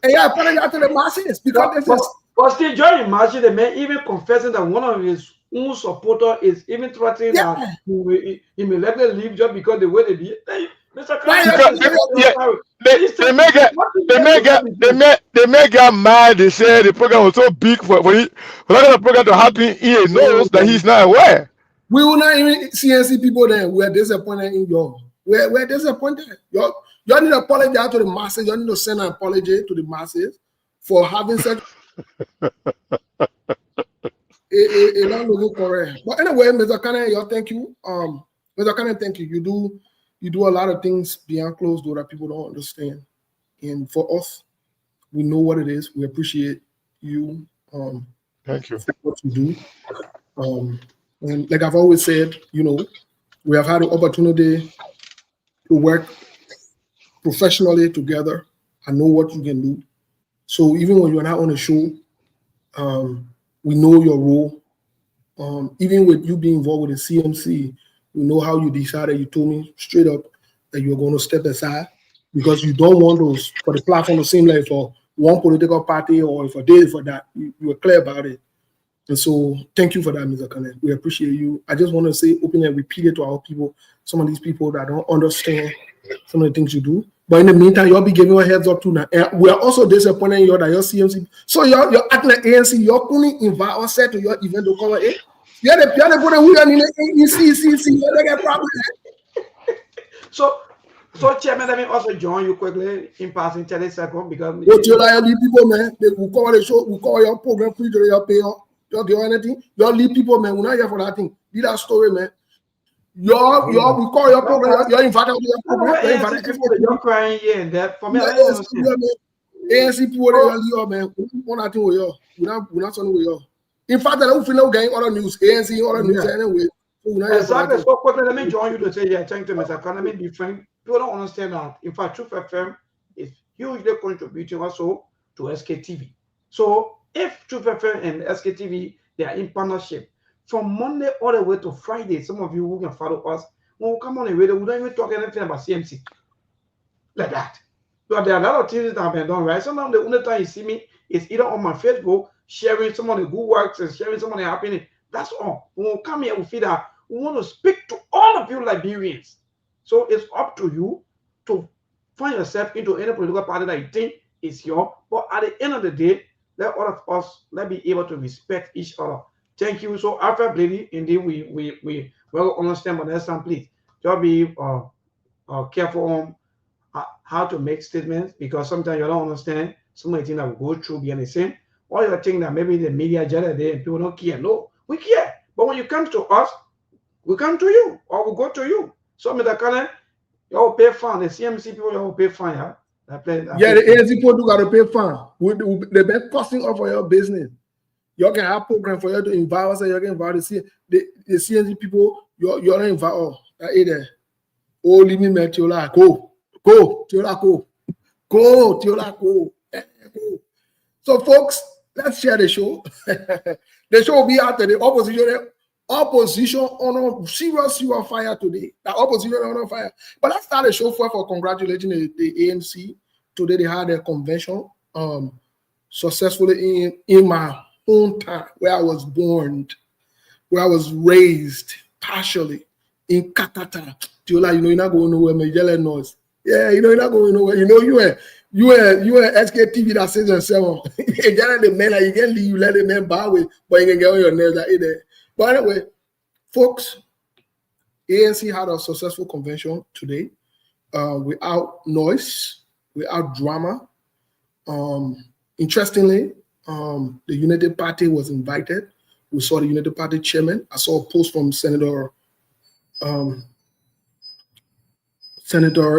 Speaker 5: I apologize to the masses because this is.
Speaker 7: But still, John imagine the man even confessing that one of his own supporter is even threatening that he may let them leave just because the way they did. Hey, Mr.
Speaker 8: They may get mad. They say the program was so big for that program to happen. He knows that he's not aware.
Speaker 5: We will not even CNC people then. We are disappointed in you. We're disappointed. You need to apologize to the masses. You need to send an apology to the masses for having such a not looking correct. But anyway, Mr. Cannon, thank you. Mr. Cannon, thank you. You do a lot of things beyond closed door that people don't understand. And for us, we know what it is. We appreciate you.
Speaker 8: Thank you.
Speaker 5: For what you do. And like I've always said, we have had the opportunity to work professionally together. I know what you can do. So even when you're not on the show, we know your role. Even with you being involved with the CMC, we know how you decided. You told me straight up that you're going to step aside because you don't want those for the platform to seem like for one political party or for this, for that. You were clear about it. And so thank you for that, Mr. Cannon. We appreciate you. I just want to say openly and repeat it to our people, some of these people that don't understand some of the things you do. But in the meantime, you'll be giving a heads up too now. And we are also disappointed in you that your CMC. So you're acting like ANC, you're couldn't invite us to your event to cover it. Yeah, the piano put a wheel in the you get problem.
Speaker 7: So Chairman, let me also join you quickly in passing 30 seconds because
Speaker 5: you leave people, man. They will cover the show, we call your program free to your pay. You do anything. You leave people, man. We're not here for that thing. Be that story, man. We call your program. You're invited to your program.
Speaker 7: You're crying here and that. For me, I
Speaker 5: don't understand. ANC people, man. We're not with you. We're not with you. In fact, I don't feel no getting other news. ANC, other news anyway.
Speaker 7: Exactly. So quickly, let me join you to say, thank you, Mr. Cannon. Let me be frank. People don't understand that. In fact, Truth FM is hugely contributing also to Sktv. So if Truth FM and Sktv, they are in partnership from Monday all the way to Friday. Some of you who can follow us, when we come on the radio, we don't even talk anything about CMC like that. But there are a lot of things that have been done right. Sometimes the only time you see me is either on my Facebook, sharing some of the good works and sharing some of the happening. That's all. When we come here, we feel that we want to speak to all of you Liberians. So it's up to you to find yourself into any political party that you think is yours. But at the end of the day, let all of us be able to respect each other. Thank you. So after Blady, indeed, we will understand, but next time, please, just be careful on how to make statements because sometimes you don't understand some of the things that we go through behind the scene. Or you think that maybe the media just there and people don't care. No, we care. But when you come to us, we come to you or we go to you. So, Mr. Cannon, you all pay fine. The CMC people, you all pay fine. Yeah,
Speaker 5: the ANC people do got to pay fine. They've been costing off for your business. You can have program for you to invite us. You can invite the CMC people. You're not invite all. Either. Oh, leave me, man. Tiola, go. Tiola, go. So, folks, let's share the show. The show will be after the opposition. Opposition on a serious fire today. The opposition on fire. But let's start the show for congratulating the ANC. Today they had a convention successfully in my hometown where I was born, where I was raised partially in Katata. You're not going nowhere, my yellow noise. Yeah, you're not going nowhere. You are Sktv that says and so on. The man, you can leave, you let the man bow with, but you can get on your nerves either. But anyway, folks, ANC had a successful convention today without noise, without drama. Interestingly, the United Party was invited. We saw the United Party chairman. I saw a post from Senator,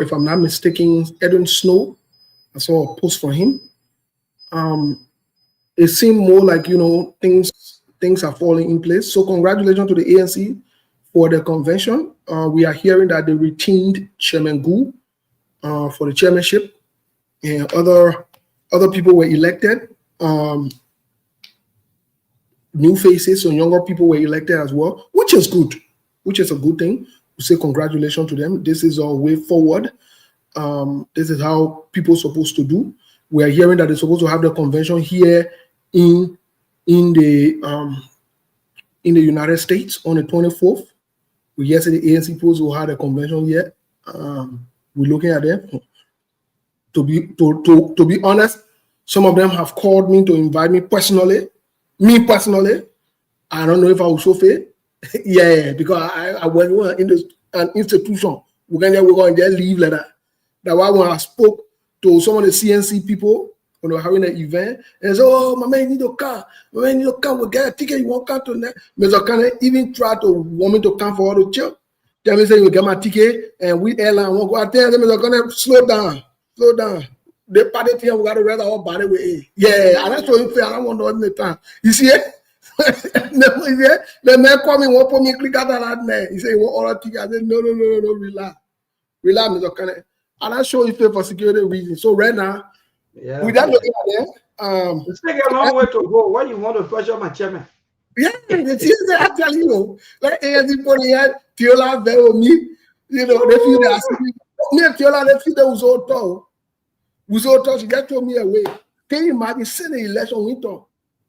Speaker 5: if I'm not mistaken, Edwin Snow. I saw a post from him. It seemed more like, things are falling in place. So congratulations to the ANC for the convention. We are hearing that they retained Chairman Gu for the chairmanship, and other people were elected. New faces, so younger people were elected as well, which is good, which is a good thing. We say congratulations to them. This is our way forward. This is how people are supposed to do. We are hearing that they're supposed to have the convention here in the United States on the 24th. We yesterday ANC people who had a convention here. We're looking at them. To be honest, some of them have called me to invite me personally. Me personally, I don't know if I will show faith. Yeah, because I was in an institution we're going to just leave like that. That's why when I spoke to some of the CNC people when they were having an event, and they said, oh, my man, you need a car. My man, you need to come. We get a ticket. You won't come to that. Mr. Kane even try to want me to come for all the chill. Tell me, say, you get my ticket, and we airline won't go out there. Mr. Kane, slow down. They party here, we got to rest our body with it. Yeah, and that's what you feel. I don't want to know the time. You see it? The man call me, won't put me click out that man. He said, you want all the ticket? I said, no, relax, Mr. Kane. And I show you pay for security reasons. So right now, without looking at them,
Speaker 7: it's taking a long way to go. Why you want to pressure my chairman?
Speaker 5: Yeah, I tell you, like ANC for the head, Tiola there with me, you know, they feel that me and Tiola, they feel that was all tall. She just threw me away. Can you imagine seeing the election winter?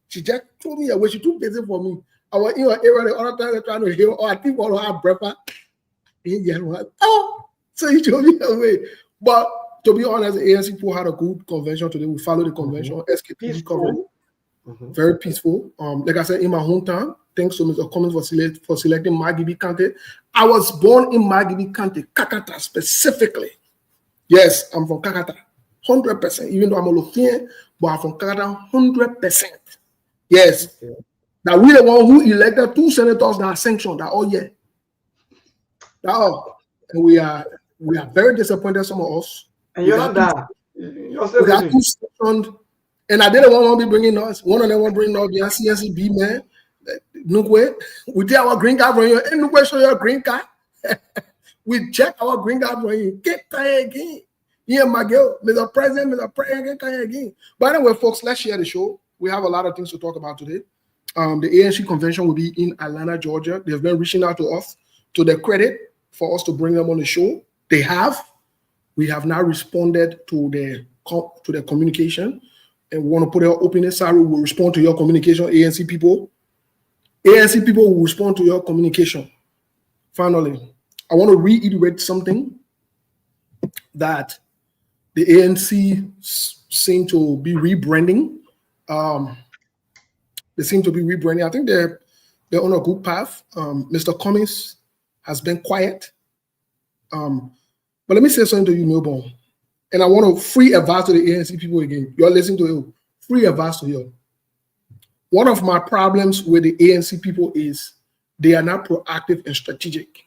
Speaker 5: She just threw me away. She too busy for me. I was in her area the other time they're trying to hear, oh, I think all have breakfast. So he threw me away. But to be honest, the ANC people had a good convention today. We followed the convention, Sktv convention. Very peaceful. Like I said, in my hometown, thanks to Mr. Cummins for selecting Magibi Kante. I was born in Magibi Kante, Kakata specifically. Yes, I'm from Kakata, 100%. Even though I'm a Lothian, but I'm from Kakata, 100%. Yes. Now we're the one who elected 2 senators that are sanctioned that all year. And we are very disappointed, some of us.
Speaker 7: And you're not that. You're still
Speaker 5: we got 2 sanctioned. And I didn't want to be bringing us. One of them want to bring us the CNCB man. We did our green card for you. And no show your green card. We check our green card for you. Get tired again. Yeah, my girl, Mr. President, get tired again. But anyway, folks, let's share the show. We have a lot of things to talk about today. The ANC convention will be in Atlanta, Georgia. They've been reaching out to us to their credit for us to bring them on the show. They have. We have now responded to their communication. And we want to put our opening salary. Will respond to your communication, ANC people. ANC people will respond to your communication. Finally, I want to reiterate something that the ANC seem to be rebranding. They seem to be rebranding. I think they're on a good path. Mr. Cummins has been quiet. But let me say something to you, Milborn. And I want to free advice to the ANC people again. You're listening to you. Free advice to you. One of my problems with the ANC people is they are not proactive and strategic.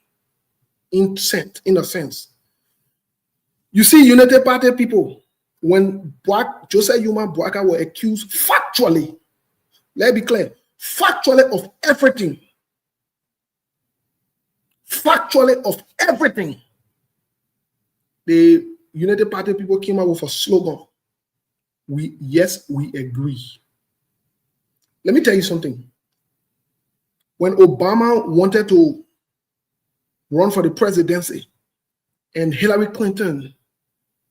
Speaker 5: In a sense. You see, United Party people, when Joseph Yuma Boaka were accused factually, let's be clear, factually of everything. Factually of everything. The United Party people came up with a slogan. Yes, we agree. Let me tell you something. When Obama wanted to run for the presidency and Hillary Clinton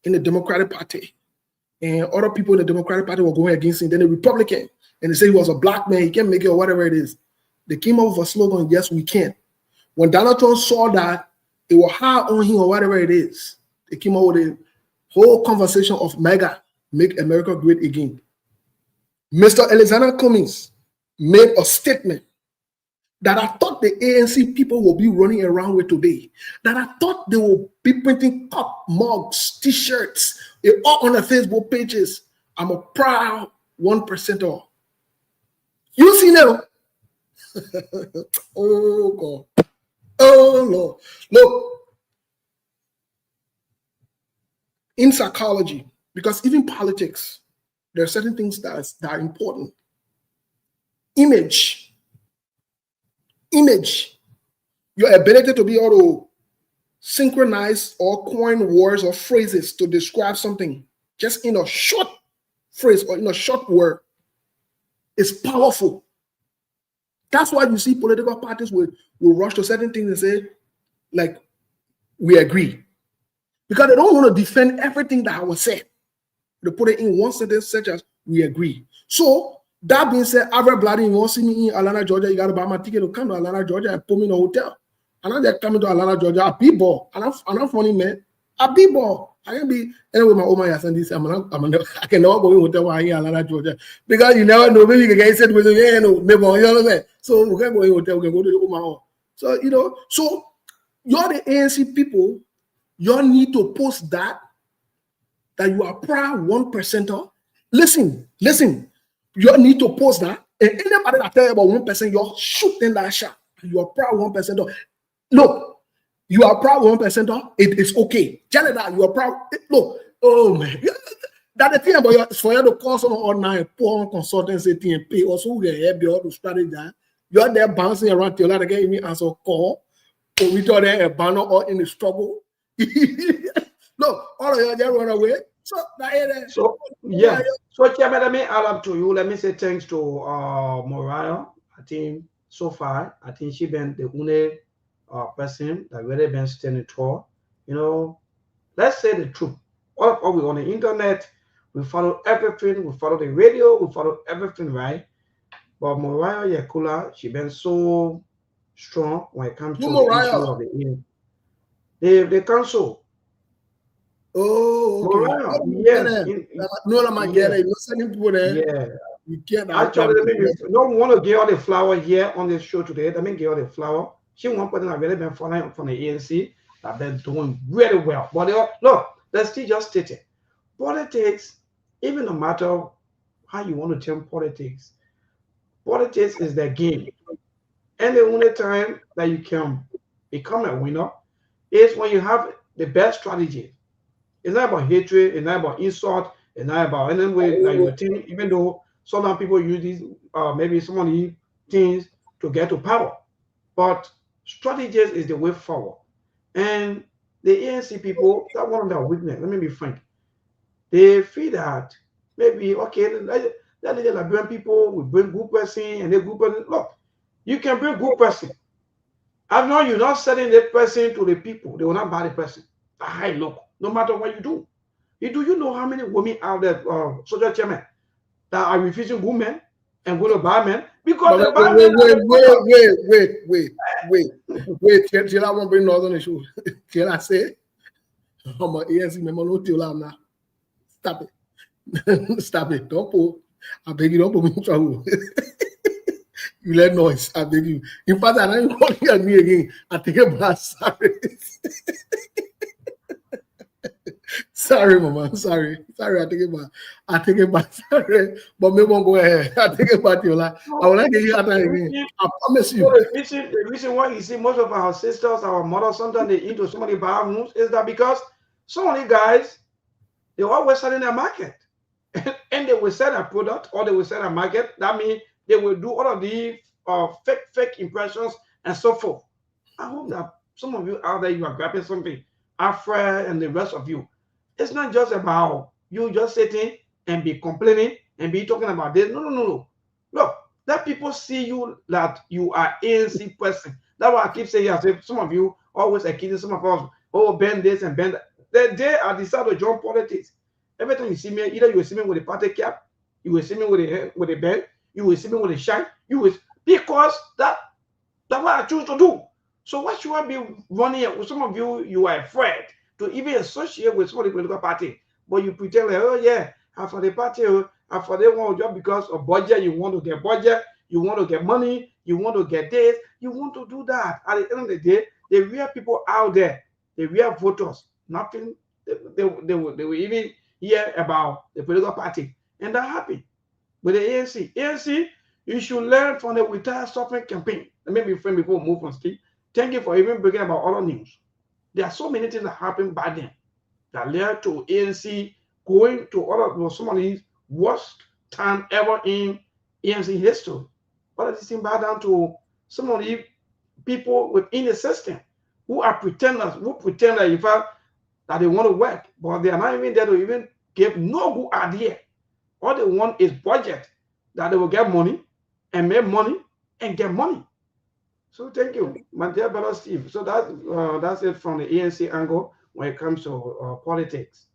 Speaker 5: in the Democratic Party and other people in the Democratic Party were going against him, then the Republican, and they said he was a black man, he can't make it or whatever it is. They came up with a slogan, yes, we can. When Donald Trump saw that it was hard on him or whatever it is, they came up with a whole conversation of MAGA, Make America Great Again. Mr. Alexander Cummins made a statement that I thought the ANC people will be running around with today, that I thought they will be printing cup, mugs, t-shirts, all on the Facebook pages. I'm a proud 1%er. You see now? Oh, God. Oh, Lord. Look, in psychology, because even politics, there are certain things that are important. Image, your ability to be able to synchronize or coin words or phrases to describe something just in a short phrase or in a short word is powerful. That's why you see political parties will rush to certain things and say, like, we agree. Because they don't want to defend everything that was said. They put it in one sentence such as, we agree. So, that being said, average bloody, you want to see me in Atlanta, Georgia, you got to buy my ticket to come to Atlanta, Georgia and put me in a hotel. And I'm just coming to Atlanta, Georgia, a people. And I'm funny, man. A people. I can be, anyway, my own man, this, I can never go in hotel while I'm in Atlanta, Georgia. Because you never know, maybe you can get said with you know, maybe, you know what I'm saying? So we can go in hotel, we can go to the Omaha. So, you know, so you're the ANC people You all need to post that you are proud 1%er. Listen. You all need to post that. And anybody that tell you about 1%, you all shoot in that shot. You are proud 1%er. Look, you are proud 1%er. It is okay. Tell it that you are proud. Look, oh man. That the thing about for you to call someone online, pour on consultancy thing and pay also the help you to strategy. You're there bouncing around till that again me answer call. Or we thought there a banner or in the struggle. Look, all of you just run away. So
Speaker 7: yeah. So Chairman, let me add up to you. Let me say thanks to Mariah. I think so far, I think she been the only person that really been standing tall. You know, let's say the truth. All we on the internet, we follow everything, we follow the radio, we follow everything, right? But Mariah Yakula, she been so strong when it comes to the issue of the council.
Speaker 5: Oh, okay.
Speaker 7: Mariah, yes.
Speaker 5: No, I'm not getting it. You're sending people there.
Speaker 7: Yeah.
Speaker 5: You can't
Speaker 7: Actually, don't want to get all the flower here on this show today. Let me get all the flower. She one person that really been following from the ANC that been doing really well. But look, let's still just state it. Politics, even no matter how you want to term politics is the game. And the only time that you can become a winner is when you have the best strategy. It's not about hatred, it's not about insult, it's not about any way that you think, even though some people use these, maybe some of these things to get to power. But strategies is the way forward. And the ANC people, that's one of their weakness. Let me be frank. They feel that maybe, okay, that the Liberian people will bring good person and they good person. Look, you can bring good person. I know you're not selling that person to the people. They will not buy the person. High look, no matter what you do. Do you know how many women out there, soldier chairman, that are refusing women and going to buy men? Because they buy men.
Speaker 5: Wait, till I won't bring Northern issue. Till I say, I'm an ANC member, no till I'm not. Stop it. Stop it. Don't pull. I beg you, don't put me in trouble. You let noise. I beg you. In fact, I'm not calling at me again. I think about sorry. Sorry, Mama. Sorry. I take it back. Sorry. But maybe won't go ahead. I take it back to your life. I will not get you out again. I promise you.
Speaker 7: The reason why you see most of our sisters, our mothers, sometimes they into so many bathrooms is that because some of the guys, they always selling their market. And they will sell a product or they will sell a market. That means they will do all of the fake impressions and so forth. I hope that some of you out there, you are grabbing something. Afra and the rest of you. It's not just about you just sitting and be complaining and be talking about this. No. Look, let people see you that you are ANC person. That's why I keep saying, I say, some of you always accusing some of us, oh, bend this and bend that. The day I decided to join politics, every time you see me, either you will see me with a party cap, you will see me with a band, you will see me with a shine, because that's what I choose to do. So what should I be running with? Some of you, you are afraid to even associate with some of the political party, but you pretend like, oh yeah, I'm for the party, I'm for the one job because of budget. You want to get budget, you want to get money, you want to get this, you want to do that. At the end of the day, the real people out there, the real voters, nothing. They will even hear about the political party, and they're happy with the ANC. ANC, you should learn from the Retire Suffering campaign. Let me be friend before we move on, Steve. Thank you for even bringing about other news. There are so many things that happened by then that led to ANC going to other some of these worst time ever in ANC history. All of these things bow down to some of the people within the system who are pretenders, who pretend that in fact that they want to work, but they are not even there to even give no good idea. All they want is budget, that they will get money and make money and get money. So thank you, my dear brother Steve. So that's it from the ANC angle when it comes to politics.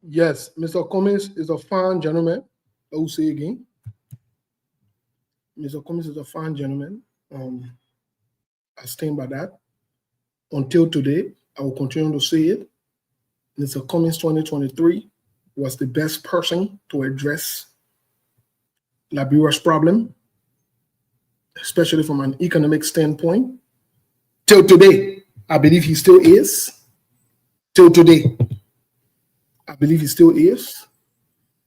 Speaker 5: Yes, Mr. Cummings is a fine gentleman. I will say again. Mr. Cummings is a fine gentleman. I stand by that. Until today, I will continue to say it. Mr. Cummings 2023 was the best person to address Liberia's problem, especially from an economic standpoint. Till today, I believe he still is. till today. I believe it still is.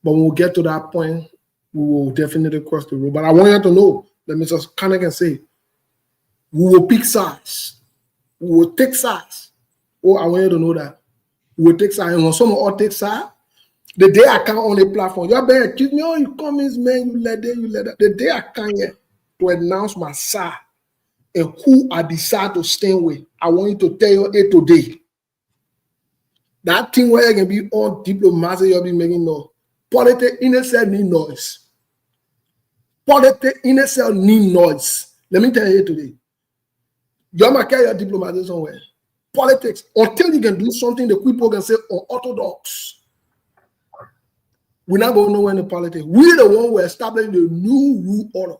Speaker 5: But when we get to that point, we will definitely cross the road. But I want you to know that Mr. Carnegie say, we will pick sides. We will take sides. Oh, I want you to know that. We will take sides. And when someone all take sides, the day I come on the platform, you better accuse me, oh, you comments, man, you let that. The day I come here to announce my side and who I decide to stand with, I want you to tell you it today. That thing where you can be all diplomacy, you'll be making noise. Politics in itself need noise. Politics in itself need noise. Let me tell you today. You might carry your diplomacy somewhere. Politics, until you can do something the people can say unorthodox. We're not going nowhere in the politics. We're the one who establishing the new rule order.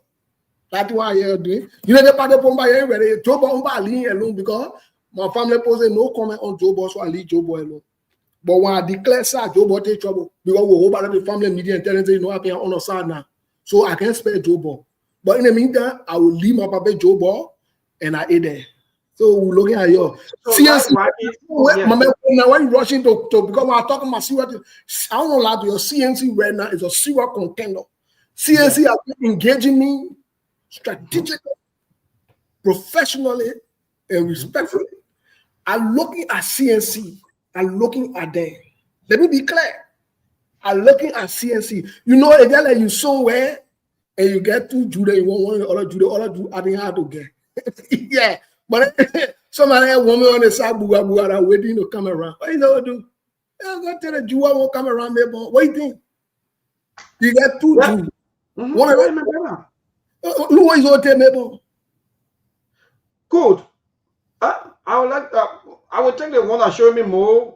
Speaker 5: That's why you're doing. You know the party Pomba ready. Joe Bomba leave alone because my family poses no comment on Joe Boy, so I leave Joe Boy alone. But when I declare that, Joe Boy take trouble because we hope about the family media and telling you know I'm on the side now. So I can't spare Joe Boy. But in the meantime, I will leave my papa Joe Boy and I ate there. So we're looking at you. CNC, now when you rushing to because when I'm talking about serious, I don't lie to your CNC right now is a serious contender. CNC has been engaging me strategically, professionally, and respectfully. I'm looking at CNC. I'm looking at them. Let me be clear. I'm looking at CNC. You know, a guy like you somewhere and you get two Judah, you want one other Judah, I think how to get. Yeah. But somebody had woman on the side, buga, waiting to come around. What you know do? I'm going to tell the Jew won't come around there, but what do you think? You got two Jews. One of them. Who is going to tell me?
Speaker 7: Good. I would like. I would think they want to show me more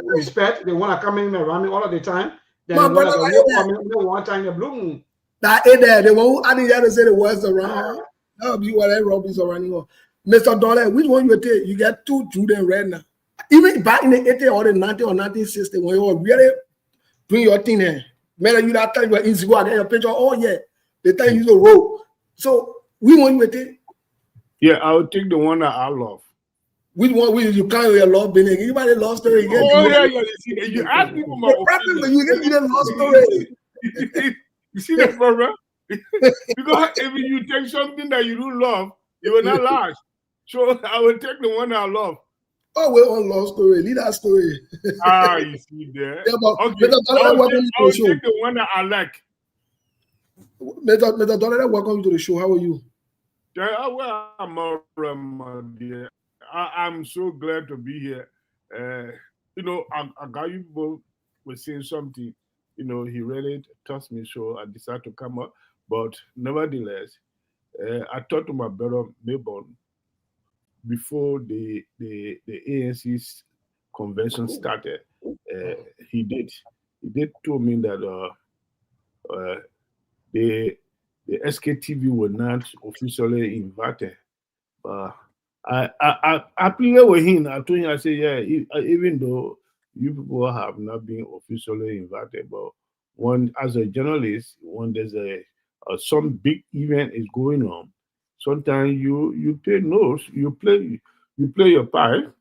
Speaker 7: respect. They want to come in around me all of the time. Then they want to come in one time. The blue.
Speaker 5: That is there. They won't. I didn't have to say the words around. That'll be whatever rubbish around you. Mr. Dollar, which one you take? You got two Judah right now. Even back in the 80s or the 90s or 1960s, when you were really doing your thing there, man, you that time you were easy, go get your picture. Oh, yeah. The time you the road. So, which one you take?
Speaker 9: Yeah, I would take the one that I love.
Speaker 5: Which one you can't your love being? Anybody lost story again?
Speaker 9: Oh, yeah. You ask me for my
Speaker 5: opinion. You get me the lost story.
Speaker 9: You see the problem? Because if you take something that you don't love, you will not last. So I will take the one I love.
Speaker 5: Oh, we're on love story. Lead that story.
Speaker 9: You see there.
Speaker 5: Yeah, but
Speaker 9: okay. I will take the one that I like.
Speaker 5: Mr. Dollar, welcome to the show. How are you?
Speaker 9: Yeah, well, I'm all right, my dear. I'm so glad to be here. You know, I got you both were saying something. You know, he really touched me, so I decided to come up. But nevertheless, I talked to my brother Mayborn before the ANC's convention started. He did told me that the Sktv were not officially invited. I played with him. I told him, I said, yeah, even though you people have not been officially invited, but when as a journalist, when there's some big event is going on, sometimes you play notes, you play your part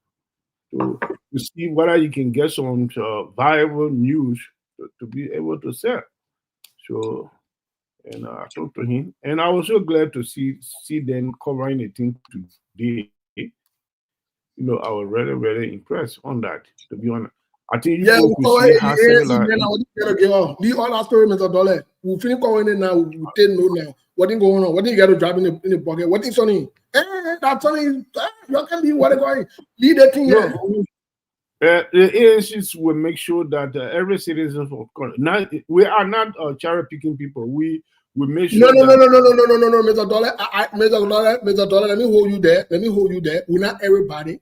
Speaker 9: to see whether you can get some viable news to be able to sell. So, and I talked to him, and I was so glad to see them covering the thing today. You know, I was really, really impressed on that, to be honest. I think you
Speaker 5: could see how similar. Leave all that story, Mr. Dollar. We'll finish covering it now. We take note now. What is going on? What do you got to drop in the pocket? What is Sonny? That's Sonny. You can leave what is going. Leave that thing here.
Speaker 9: The agencies will make sure that every citizen of now we are not cherry picking people. We make sure.
Speaker 5: No, Mr. Dollar. Mr. Dollar. Let me hold you there. We're not everybody.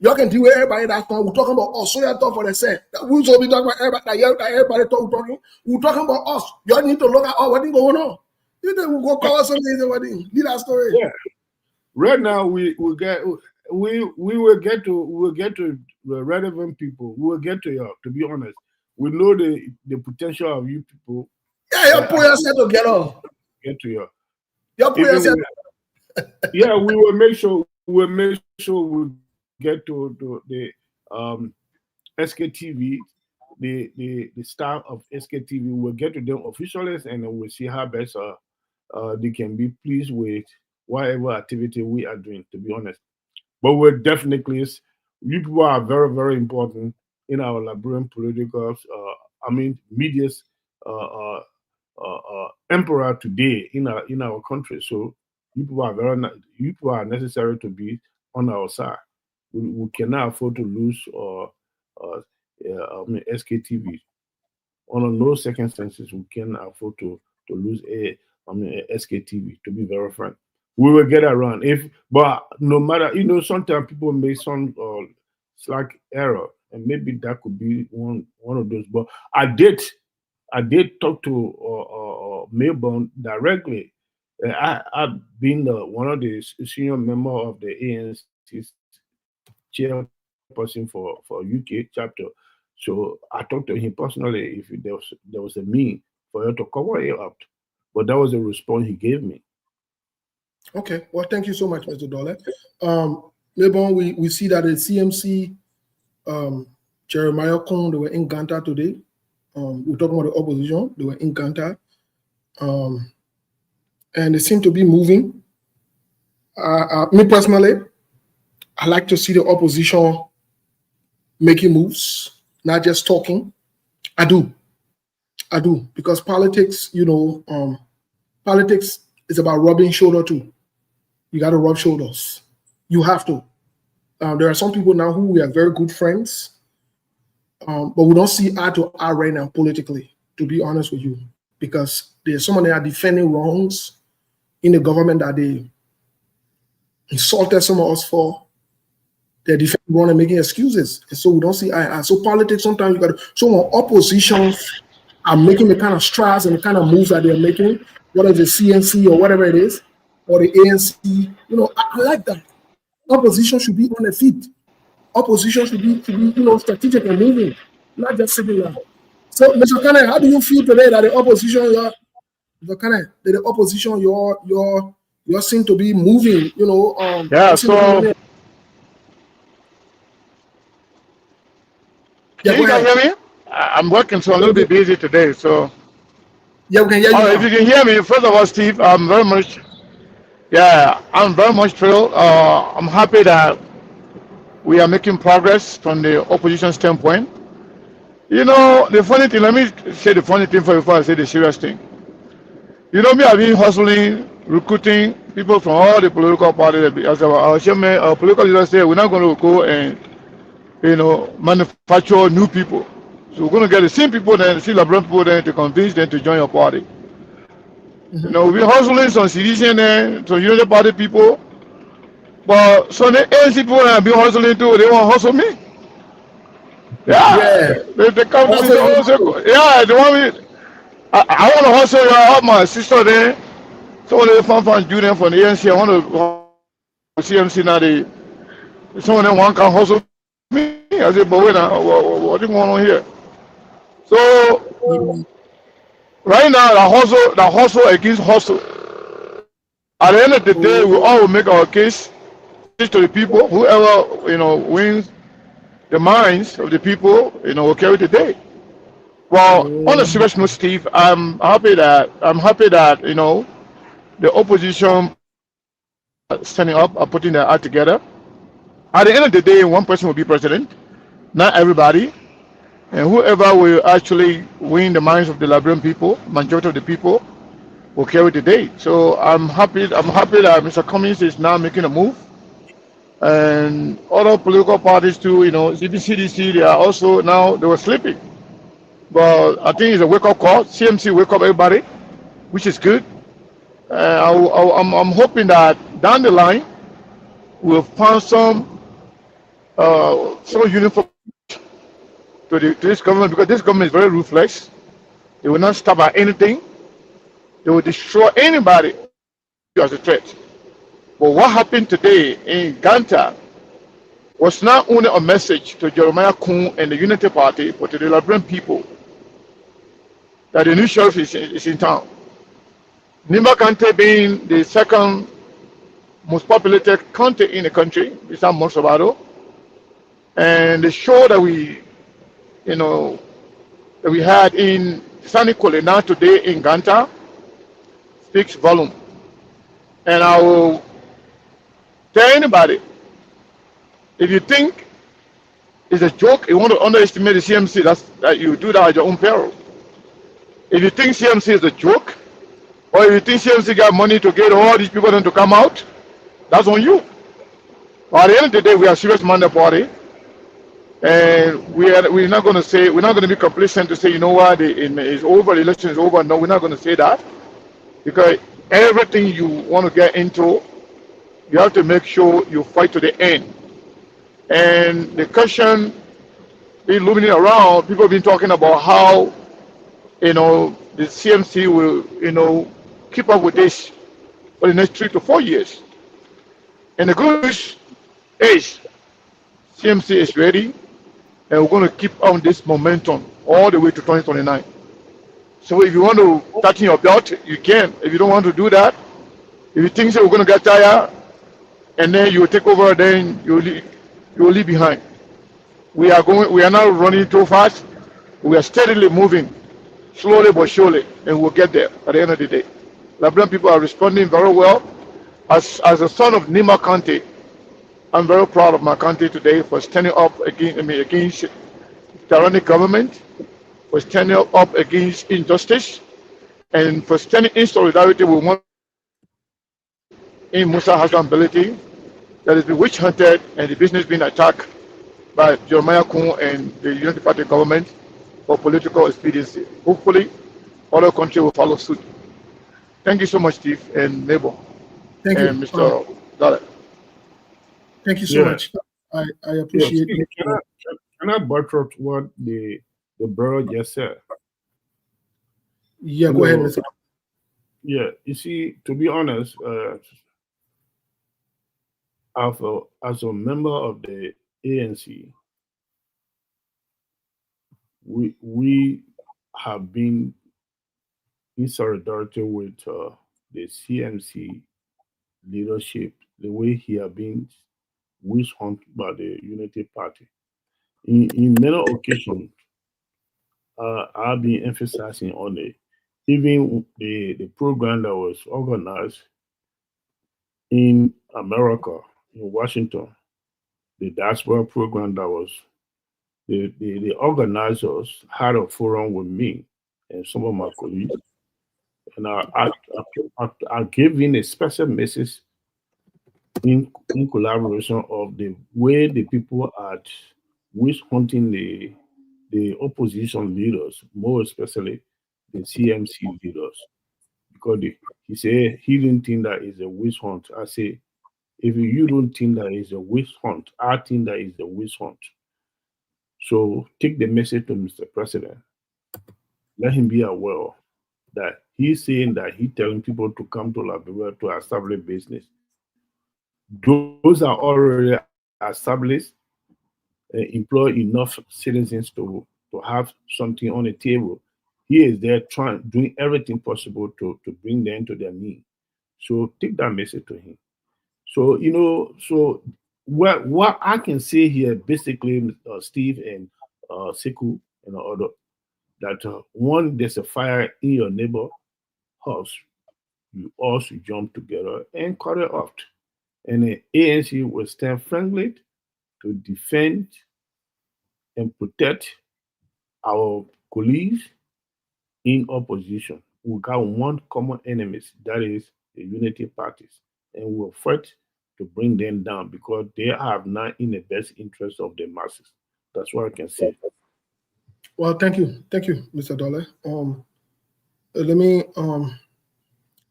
Speaker 5: Y'all can deal with everybody that's talking. We're talking about us. So you talk for the same. We should be talking about everybody. Everybody talking. We're talking about us. Y'all need to look at what's going on. You know, we'll go cover some things. Lead that story.
Speaker 9: Yeah. Right now, we will get to the relevant people. We will get to you. To be honest, we know the potential of you people.
Speaker 5: Yeah, you put yourself together.
Speaker 9: Get to you.
Speaker 5: You put yourself.
Speaker 9: Yeah, we will make sure. We get to the SKTV, the staff of SKTV will get to them officially, and then we'll see how best they can be pleased with whatever activity we are doing, to be honest. But we're definitely, you people are very, very important in our Liberian political, media's emperor today in our country. So you people are necessary to be on our side. We cannot afford to lose SKTV. Under no circumstances we can afford to lose SKTV, to be very frank. We will get around but no matter, sometimes people make some slight error, and maybe that could be one of those. But I did talk to Melbourne directly. I've been one of the senior member of the ANC's chairperson for UK chapter. So I talked to him personally if there was a mean for her to cover it up. But that was the response he gave me.
Speaker 5: Okay, well, thank you so much, Mr. Dole. Melbourne, we see that the CMC, Jeremiah Kong, they were in Ganta today. We're talking about the opposition. They were in Ganta. And they seem to be moving. Me personally, I like to see the opposition making moves, not just talking. I do, because politics, politics is about rubbing shoulder too. You got to rub shoulders. You have to. There are some people now who we are very good friends, but we don't see eye to eye right now politically, to be honest with you, because there's someone that are defending wrongs in the government that they insulted some of us for. They're defending wrong and making excuses. And so we don't see eye to eye. So politics, sometimes you got to, so when oppositions are making the kind of strides and the kind of moves that they're making, whether it's the CNC or whatever it is, or the ANC, I like that. Opposition should be on the feet. Opposition should be strategic and moving, not just sitting there. So, Mr. Kane, how do you feel today that the opposition, you seem to be moving,
Speaker 8: Yeah, so...
Speaker 5: Yeah,
Speaker 8: can you guys hear me? I'm working, so I'm a little bit busy today, so...
Speaker 5: Yeah, we can hear you.
Speaker 8: If you can hear me, first of all, Steve, I'm very much thrilled. I'm happy that we are making progress from the opposition standpoint. The funny thing, let me say the funny thing before I say the serious thing. Me, I've been hustling, recruiting people from all the political parties. As our chairman, our political leaders say, we're not going to go and, manufacture new people. So we're going to get the same people then, the Liberian people then, to convince them to join your party. We're hustling some citizens there, some United Party people. But some the ANC people have been hustling too, they want to hustle me. Yeah. They come to me, they want me. I want to hustle you. I have my sister there. Some of the fan junior from the ANC, I want to CMC now. Some of them want to hustle me. I said, but wait now, what is going on here? So right now, the hustle against hustle. At the end of the day, we all will make our case to the people. Whoever wins the minds of the people, will carry the day. Well, on a serious note, Steve, I'm happy that the opposition standing up are putting their act together. At the end of the day, one person will be president, not everybody. And whoever will actually win the minds of the Liberian people, majority of the people, will carry the day. So I'm happy that Mr. Cummings is now making a move. And other political parties too, CDC, they are also now, they were sleeping. But I think it's a wake-up call. CMC wake up everybody, which is good. I'm hoping that down the line, we'll find some uniform to this government, because this government is very ruthless. They will not stop at anything. They will destroy anybody as a threat. But what happened today in Ganta was not only a message to Jeremiah Kun and the Unity Party, but to the Liberian people that the new sheriff is in town. Nimba Kante being the second most populated county in the country, beside Monsabado, And the show that we, you know, that we had in Sunny Colina today in Ganta speaks volume. And I will tell anybody, if you think it's a joke, you want to underestimate the CMC, that you do that at your own peril. If you think CMC is a joke, or if you think CMC got money to get all these people to come out, that's on you. But at the end of the day, we are serious minded party, and we're not going to be complacent to say, you know what, it's over, the election is over. No, we're not going to say that, because everything you want to get into, you have to make sure you fight to the end. And the question been looming around, people have been talking about how, the CMC will, keep up with this for the next 3 to 4 years. And the good news is CMC is ready, and we're going to keep on this momentum all the way to 2029. So if you want to tighten your belt, you can. If you don't want to do that, if you think that we're going to get tired, and then you will take over, then you will leave behind. We are not running too fast. We are steadily moving, slowly but surely, and we'll get there at the end of the day. Liberian people are responding very well. As a son of Nima County, I'm very proud of my country today for standing up against tyrannic government, for standing up against injustice, and for standing in solidarity with one in Musa Hassan ability that has been witch hunted and the business being attacked by Jeremiah Kun and the Unity Party government for political expediency. Hopefully, other countries will follow suit. Thank you so much, Steve and Neighbor.
Speaker 5: Thank
Speaker 8: and
Speaker 5: you.
Speaker 8: Mr. Dalet.
Speaker 5: Thank you so much. I appreciate
Speaker 9: Steve,
Speaker 5: it.
Speaker 9: can I buttress what the brother just said?
Speaker 5: Yeah, go ahead, Mr.
Speaker 9: Yeah, you see, to be honest, as a member of the ANC, we have been in solidarity with the CMC leadership, the way he has been witch hunted by the Unity Party. In many occasions, I've been emphasizing on even the program that was organized in America, in Washington, the diaspora program that was, the organizers had a forum with me and some of my colleagues, and I gave in a special message in collaboration of the way the people are witch hunting the opposition leaders, more especially the CMC leaders, because he said he didn't think that is a witch hunt. I say, if you don't think that is a witch hunt, I think that is a witch hunt. So take the message to Mr. President. Let him be aware that he's saying that he's telling people to come to Liberia to establish business. Those are already established, employ enough citizens to have something on the table. He is there doing everything possible to bring them to their knee. So take that message to him. So, so what I can say here, basically, Steve and Sekou and other, that one, there's a fire in your neighbor house, you all should jump together and cut it off. And the ANC will stand friendly to defend and protect our colleagues in opposition. We got one common enemy, that is the Unity parties, and we'll fight to bring them down because they have not in the best interest of the masses. That's what I can say.
Speaker 5: Well, thank you, Mr. Dole. Let me.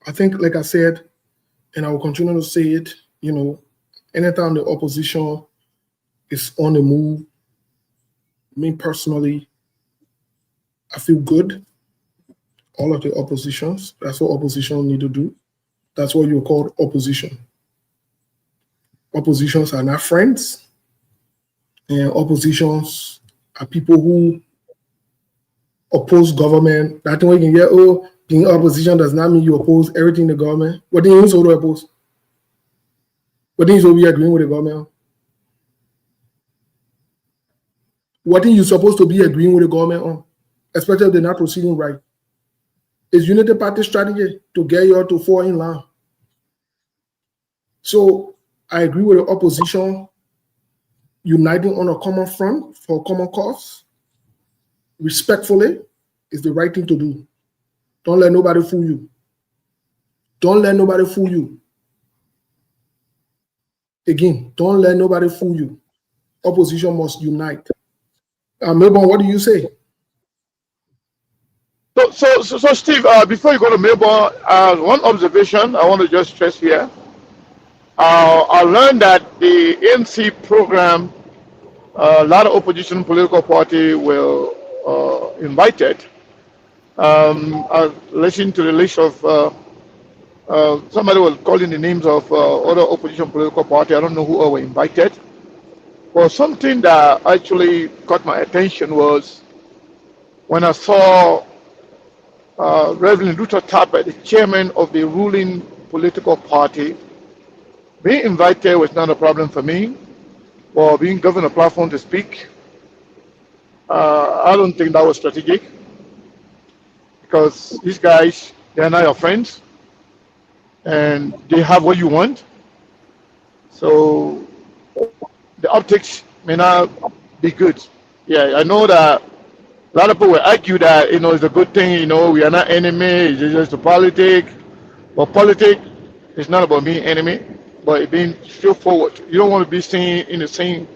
Speaker 5: I think, like I said, and I will continue to say it. Anytime the opposition is on the move, me personally, I feel good. All of the oppositions, that's what opposition need to do. That's what you call opposition. Oppositions are not friends, and oppositions are people who oppose government. That's why you can get, being opposition does not mean you oppose everything the government. What do you also oppose? What do you be agreeing with the government? what thing you're supposed to be agreeing with the government on, especially if they're not proceeding right. It's unity party strategy to get you all to fall in line. So I agree with the opposition uniting on a common front for a common cause, respectfully, is the right thing to do. Don't let nobody fool you. Don't let nobody fool you. Again, don't let nobody fool you. Opposition must unite. Melbourne, what do you say?
Speaker 8: So Steve, before you go to Melbourne, one observation I want to just stress here. I learned that the ANC program, a lot of opposition political party were invited. I listened to the list of somebody was calling the names of other opposition political party. I don't know who all were invited. But something that actually caught my attention was when I saw Reverend Luther Tapper, the chairman of the ruling political party. Being invited was not a problem for me, or being given a platform to speak. I don't think that was strategic, because these guys, they're not your friends, and they have what you want. So the optics may not be good. Yeah, I know that a lot of people will argue that it's a good thing. We are not enemies. It's just a politics. But politics is not about being enemy, but being straightforward. You don't want to be seen in the same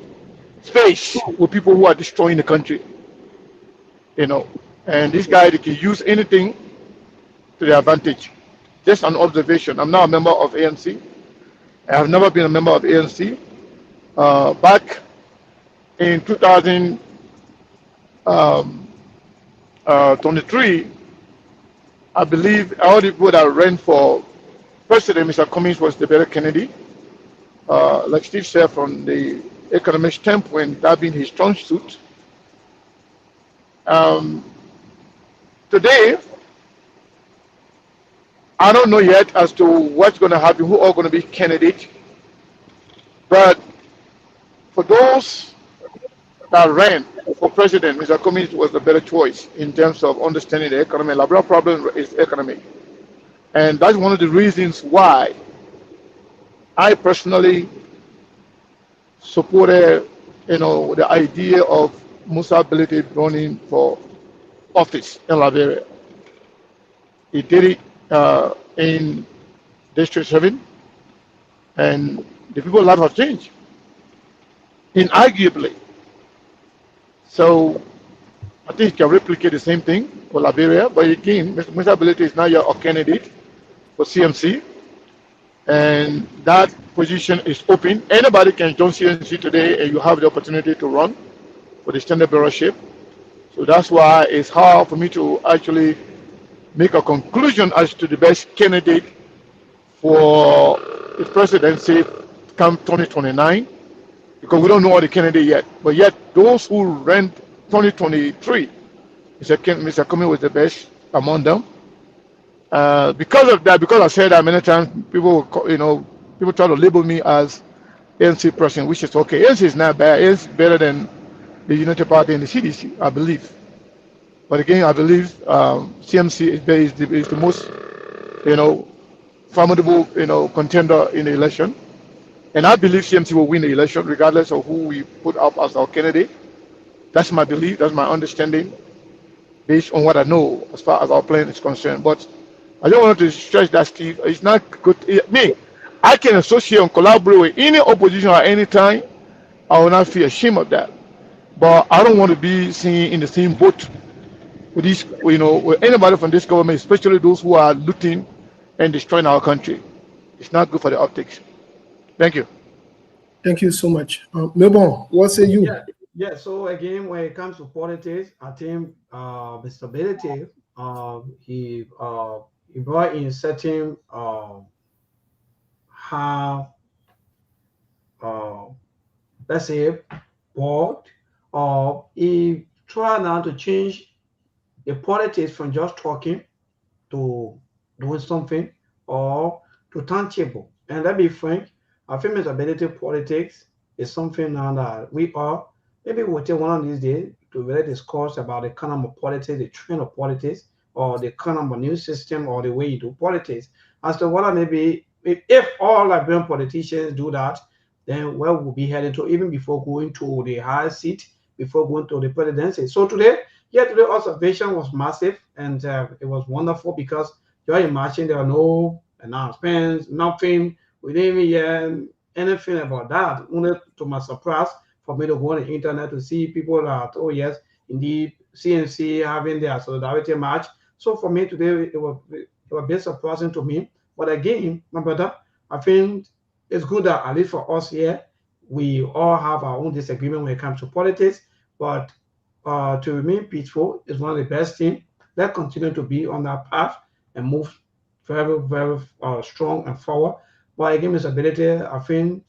Speaker 8: space with people who are destroying the country. And these guys, they can use anything to their advantage. Just an observation. I'm now a member of ANC. I have never been a member of ANC. Back in 2023, I believe all the people that ran for president, Mr. Cummings was the better candidate. Like Steve said, from the economic standpoint, that being his strong suit. Today, I don't know yet as to what's going to happen, who are going to be candidates. But for those that ran for president, Mr. Cummings was the better choice in terms of understanding the economy. The real problem is economic. And that's one of the reasons why I personally supported, the idea of Musa Bility running for office in Liberia. He did it in District 7, and the people's life have changed, inarguably. So I think he can replicate the same thing for Liberia, but again, Mr. Bility is now your candidate for CMC, and that position is open. Anybody can join CMC today, and you have the opportunity to run for the standard bearership. So that's why it's hard for me to actually make a conclusion as to the best candidate for the presidency come 2029, because we don't know the candidate yet. But yet, those who ran 2023, Mr. Cummings was the best among them. Because of that, because I said that many times, people try to label me as ANC person, which is okay. ANC is not bad. ANC is better than the United Party and the CDC, I believe. But again, I believe CMC is the most, formidable, contender in the election. And I believe CMC will win the election regardless of who we put up as our candidate. That's my belief. That's my understanding based on what I know as far as our plan is concerned. But I don't want to stress that, Steve. It's not good. I can associate and collaborate with any opposition at any time. I will not feel ashamed of that. But I don't want to be seen in the same boat with these, with anybody from this government, especially those who are looting and destroying our country. It's not good for the optics. Thank you.
Speaker 5: Thank you so much. Melbourne, what say you?
Speaker 7: Yeah. So again, when it comes to politics, I think Mr. Bility, he brought in certain let's say board, or he try now to change the politics from just talking to doing something, or to tangible. And let's be frank, I think Mr. Bility politics is something now that we are maybe we'll take one of these days to really discuss about the kind of politics, the trend of politics, or the kind of new system, or the way you do politics. As to whether maybe if all Liberian politicians do that, then where we'll be heading to, even before going to the higher seat, before going to the presidency. So today, yeah, today observation was massive, and it was wonderful because you imagine there are no announcements, nothing. We didn't even hear anything about that. Only to my surprise, for me to go on the internet to see people that, oh yes, indeed, CNC having their solidarity march. So for me today, it was a bit surprising to me. But again, my brother, I think it's good that at least for us here, we all have our own disagreement when it comes to politics. But to remain peaceful is one of the best things. Let's continue to be on that path and move very, very strong and forward. But again, Mr. Benete, I think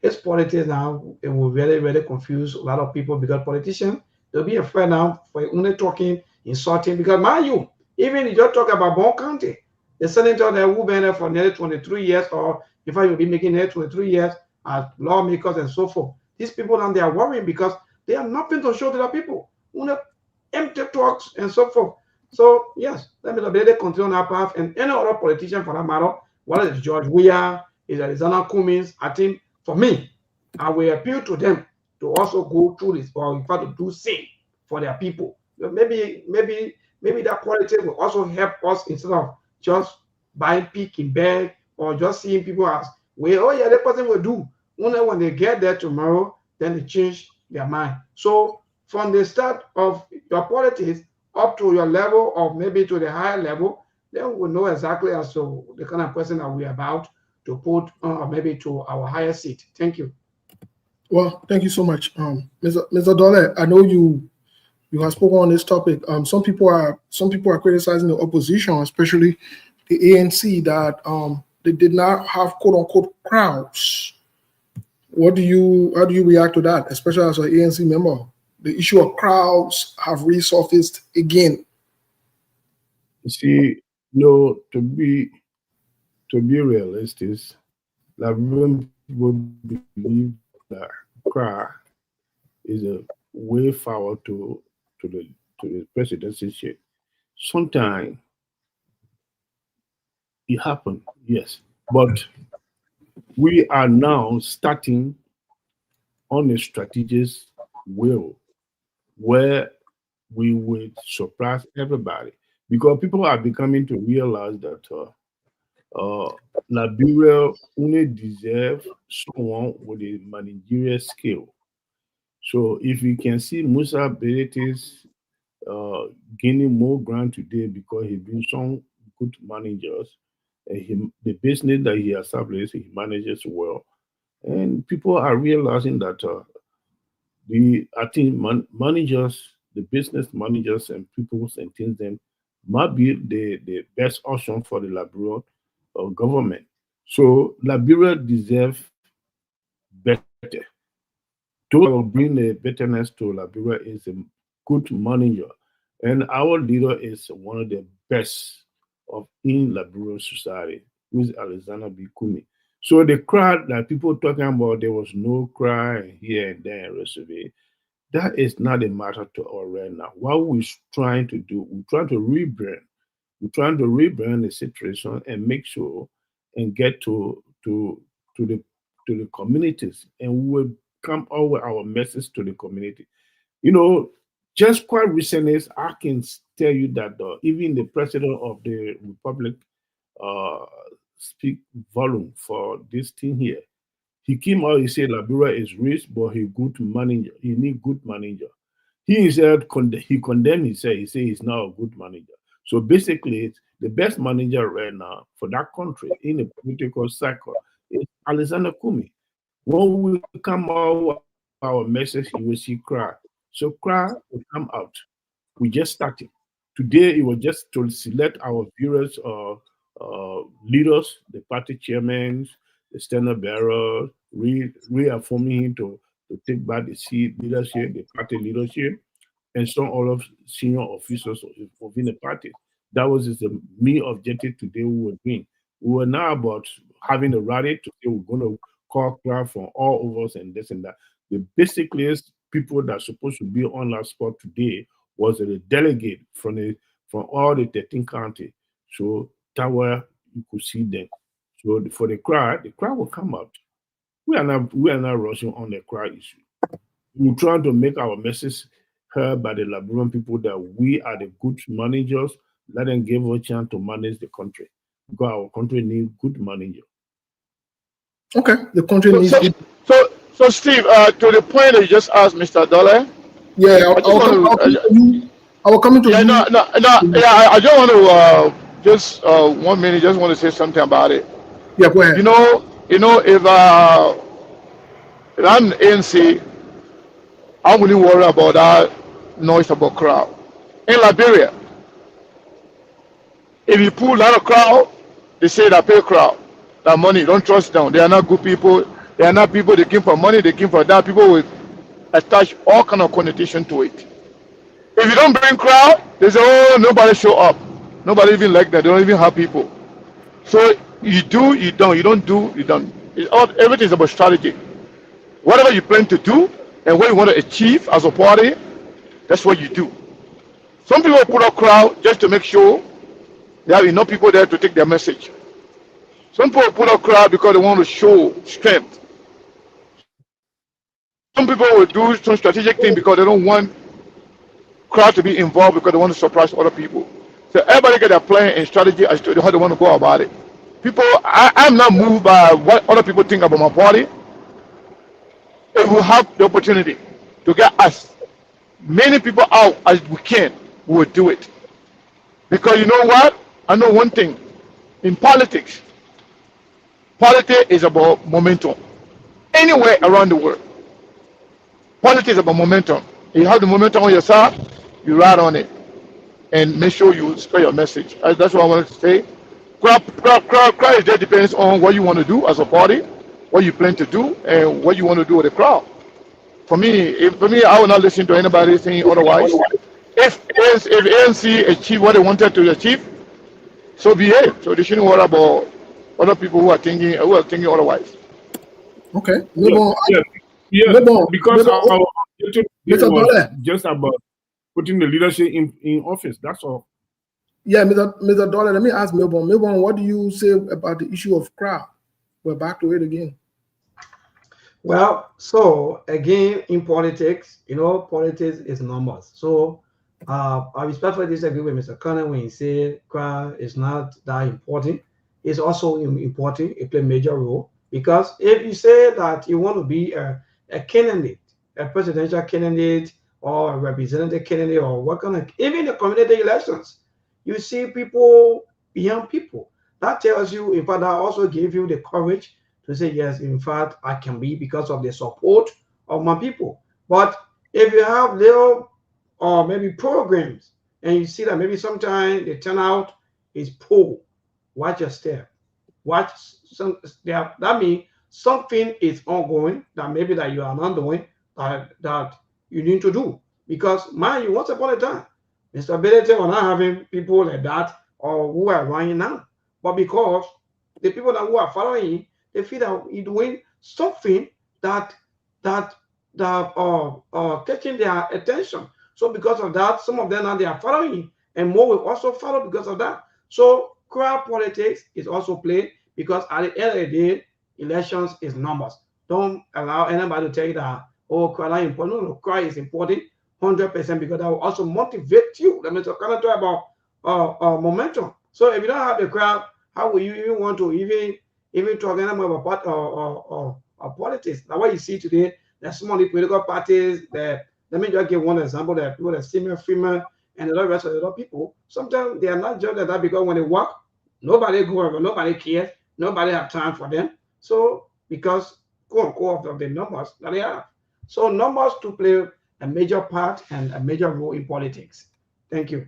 Speaker 7: it's politics now. It will really, really confuse a lot of people because politicians, they'll be afraid now for only talking, insulting. Because mind you, even if you just talk about Bon County, the senator there who been there for nearly 23 years, or in fact, you'll be making nearly 23 years as lawmakers and so forth. These people now they are worrying because they have nothing to show to the people. Only empty talks and so forth. So yes, let me really continue on our path, and any other politician for that matter, whether it's George Weah, is Alexander Cummings, I think for me, I will appeal to them to also go through this, or in fact to do same for their people. Maybe that quality will also help us instead of just buying peak in bed or just seeing people as well, oh yeah, that person will do. Only when they get there tomorrow, then they change their mind. So from the start of your politics up to your level, or maybe to the higher level, then we'll know exactly as to the kind of person that we're about to put or maybe to our higher seat. Thank you.
Speaker 5: Well, thank you so much, Mr. Dole. I know you have spoken on this topic. Some people are criticizing the opposition, especially the ANC, that they did not have quote unquote crowds. How do you react to that, especially as an ANC member? The issue of crowds have resurfaced again.
Speaker 9: You see, no, to be realistic, Liberian people believe that crowd is a way forward to the presidency. Sometimes it happened, yes, but we are now starting on a strategic will where we will surprise everybody, because people are becoming to realize that Liberia only deserves someone with a managerial skill. So if you can see Musa Berete's gaining more ground today because he's been some good managers, and the business that he established, he manages well, and people are realizing that managers, the business managers and people and things, them might be the best option for the Liberian government. So Liberia deserves better. To bring the betterness to Liberia is a good manager, and our leader is one of the best of in Liberian society, who is Alexander B. Kumi. So the crowd that people talking about, there was no cry here and there and rest of it, that is not a matter to us right now. What we're trying to do, we're trying to rebrand. We're trying to rebrand the situation and make sure and get to the communities, and we will come out with our message to the community. You know, just quite recently, I can tell you that even the president of the republic uh, speak volume for this thing here. He came out, he said Liberia is rich, but he good manager. He need good manager. He said he condemned himself. He said he's not a good manager. So basically, the best manager right now for that country in the political cycle is Alexander Kumi. When we come out with our message, you will see cry. So cry will come out. We just started. Today, it was just to select our viewers, leaders, the party chairmen, the standard bearer, reaffirming him to take back the seat leadership, the party leadership, and some other senior officers within the party. That was the main objective today we were doing. We were now about having a rally to say we're going to call crowd from all over us and this and that. The basically is people that are supposed to be on that spot today was the delegate from all the 13 counties. So that where you could see them. So for the crowd will come out. We are not rushing on the crowd issue. We're trying to make our message heard by the Liberian people that we are the good managers. Let them give us a chance to manage the country, because our country needs good manager.
Speaker 5: Okay, the country needs good.
Speaker 8: So Steve, to the point that you just asked Mr. Dollar.
Speaker 5: Yeah, I will come to you.
Speaker 8: Yeah, I just want to just 1 minute. Just want to say something about it.
Speaker 5: Yeah, go ahead.
Speaker 8: You know, if I'm ANC, I wouldn't worry about that noise about crowd. In Liberia, if you pull a lot of crowd, they say that pay crowd, that money, don't trust them. They are not good people. They are not people. They came for money. They came for that. People will attach all kind of connotation to it. If you don't bring crowd, they say, oh, nobody show up. Nobody even like that. They don't even have people. So you do, you don't. You don't do, you don't. Everything is about strategy. Whatever you plan to do and what you want to achieve as a party, that's what you do. Some people put a crowd just to make sure there are enough people there to take their message. Some people put a crowd because they want to show strength. Some people will do some strategic thing because they don't want crowd to be involved, because they want to surprise other people. So everybody get their plan and strategy as to how they want to go about it. People, I'm not moved by what other people think about my party. If we have the opportunity to get as many people out as we can, we will do it. Because you know what? I know one thing. In politics is about momentum. Anywhere around the world, politics is about momentum. You have the momentum on your side, you ride on it, and make sure you spread your message. That's what I wanted to say. Crowd just depends on what you want to do as a party, what you plan to do, and what you want to do with the crowd. For me, I will not listen to anybody saying otherwise. If ANC achieve what they wanted to achieve, so be it. So they shouldn't worry about other people who are thinking otherwise.
Speaker 5: Okay.
Speaker 9: Because Mr. was just about putting the leadership in office. That's all.
Speaker 5: Yeah, Mr. Dollar, let me ask Milburn. Milburn, what do you say about the issue of crowd? We're back to it again.
Speaker 7: Well, so again, in politics, politics is numbers. So I respectfully disagree with Mr. Connor when he said crowd is not that important. It's also important. It plays a major role, because if you say that you want to be a candidate, a presidential candidate or a representative candidate, or what kind of, even the community elections, you see people beyond people. That tells you, in fact, that also gives you the courage to say, yes, in fact, I can be, because of the support of my people. But if you have little or maybe programs, and you see that maybe sometimes the turnout is poor, watch your step. Watch that means something is ongoing that maybe that you are not doing that you need to do. Because mind you, once upon a time, Mr. Ability was not having people like that or who are running now. But because the people that who are following him, they feel that he's doing something that catching their attention. So because of that, some of them now they are following him, and more will also follow because of that. So crowd politics is also played, because at the end of the day, elections is numbers. Don't allow anybody to tell you that, oh, crowd is important. No, crowd is important 100%, because that will also motivate you. Let me talk about momentum. So if you don't have the crowd, how will you even want to even talk anymore about politics? Now what you see today, there's some of the political parties that, let me just give one example, that people that Stephen Freeman and the rest of the other people, sometimes they are not just that, because when they work, nobody go over, nobody cares, nobody have time for them. So because quote unquote of the numbers that they have. So numbers to play a major part and a major role in politics. Thank you.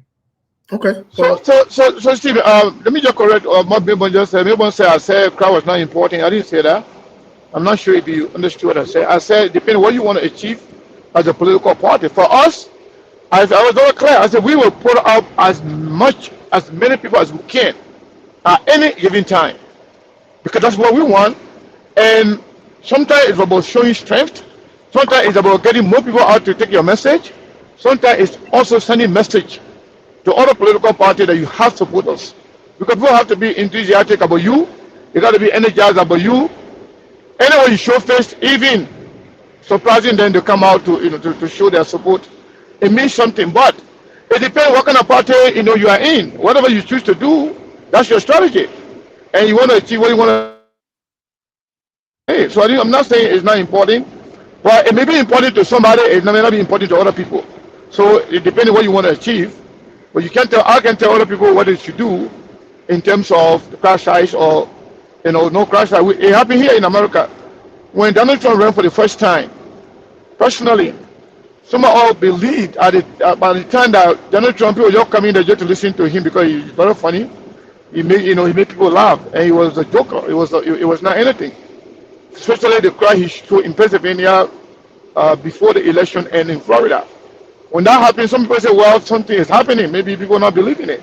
Speaker 5: Okay.
Speaker 8: So Steve, let me just correct what Milburn just said. Milburn said I said crowd was not important. I didn't say that. I'm not sure if you understood what I said. I said depending on what you want to achieve as a political party. For us, I was very clear. I said we will put up as many people as we can at any given time, because that's what we want. And sometimes it's about showing strength. Sometimes it's about getting more people out to take your message. Sometimes it's also sending message to other political parties that you have supporters. Because people have to be enthusiastic about you. You got to be energized about you. Anyway, you show face, even surprising them to come out to to show their support. It means something, but it depends what kind of party you are in. Whatever you choose to do, that's your strategy, and you want to achieve what you want to. Hey, so I'm not saying it's not important, but it may be important to somebody. It may not be important to other people. So it depends on what you want to achieve. But you can't tell. I can tell other people what they should do in terms of the crash size or no crash size. It happened here in America when Donald Trump ran for the first time. Personally, some of all believed by the time that Donald Trump, people just coming there just to listen to him because he's very funny. He made people laugh, and he was a joker. It was not anything. Especially the crowd he showed in Pennsylvania before the election and in Florida. When that happened, some people say, "Well, something is happening. Maybe people not believing it."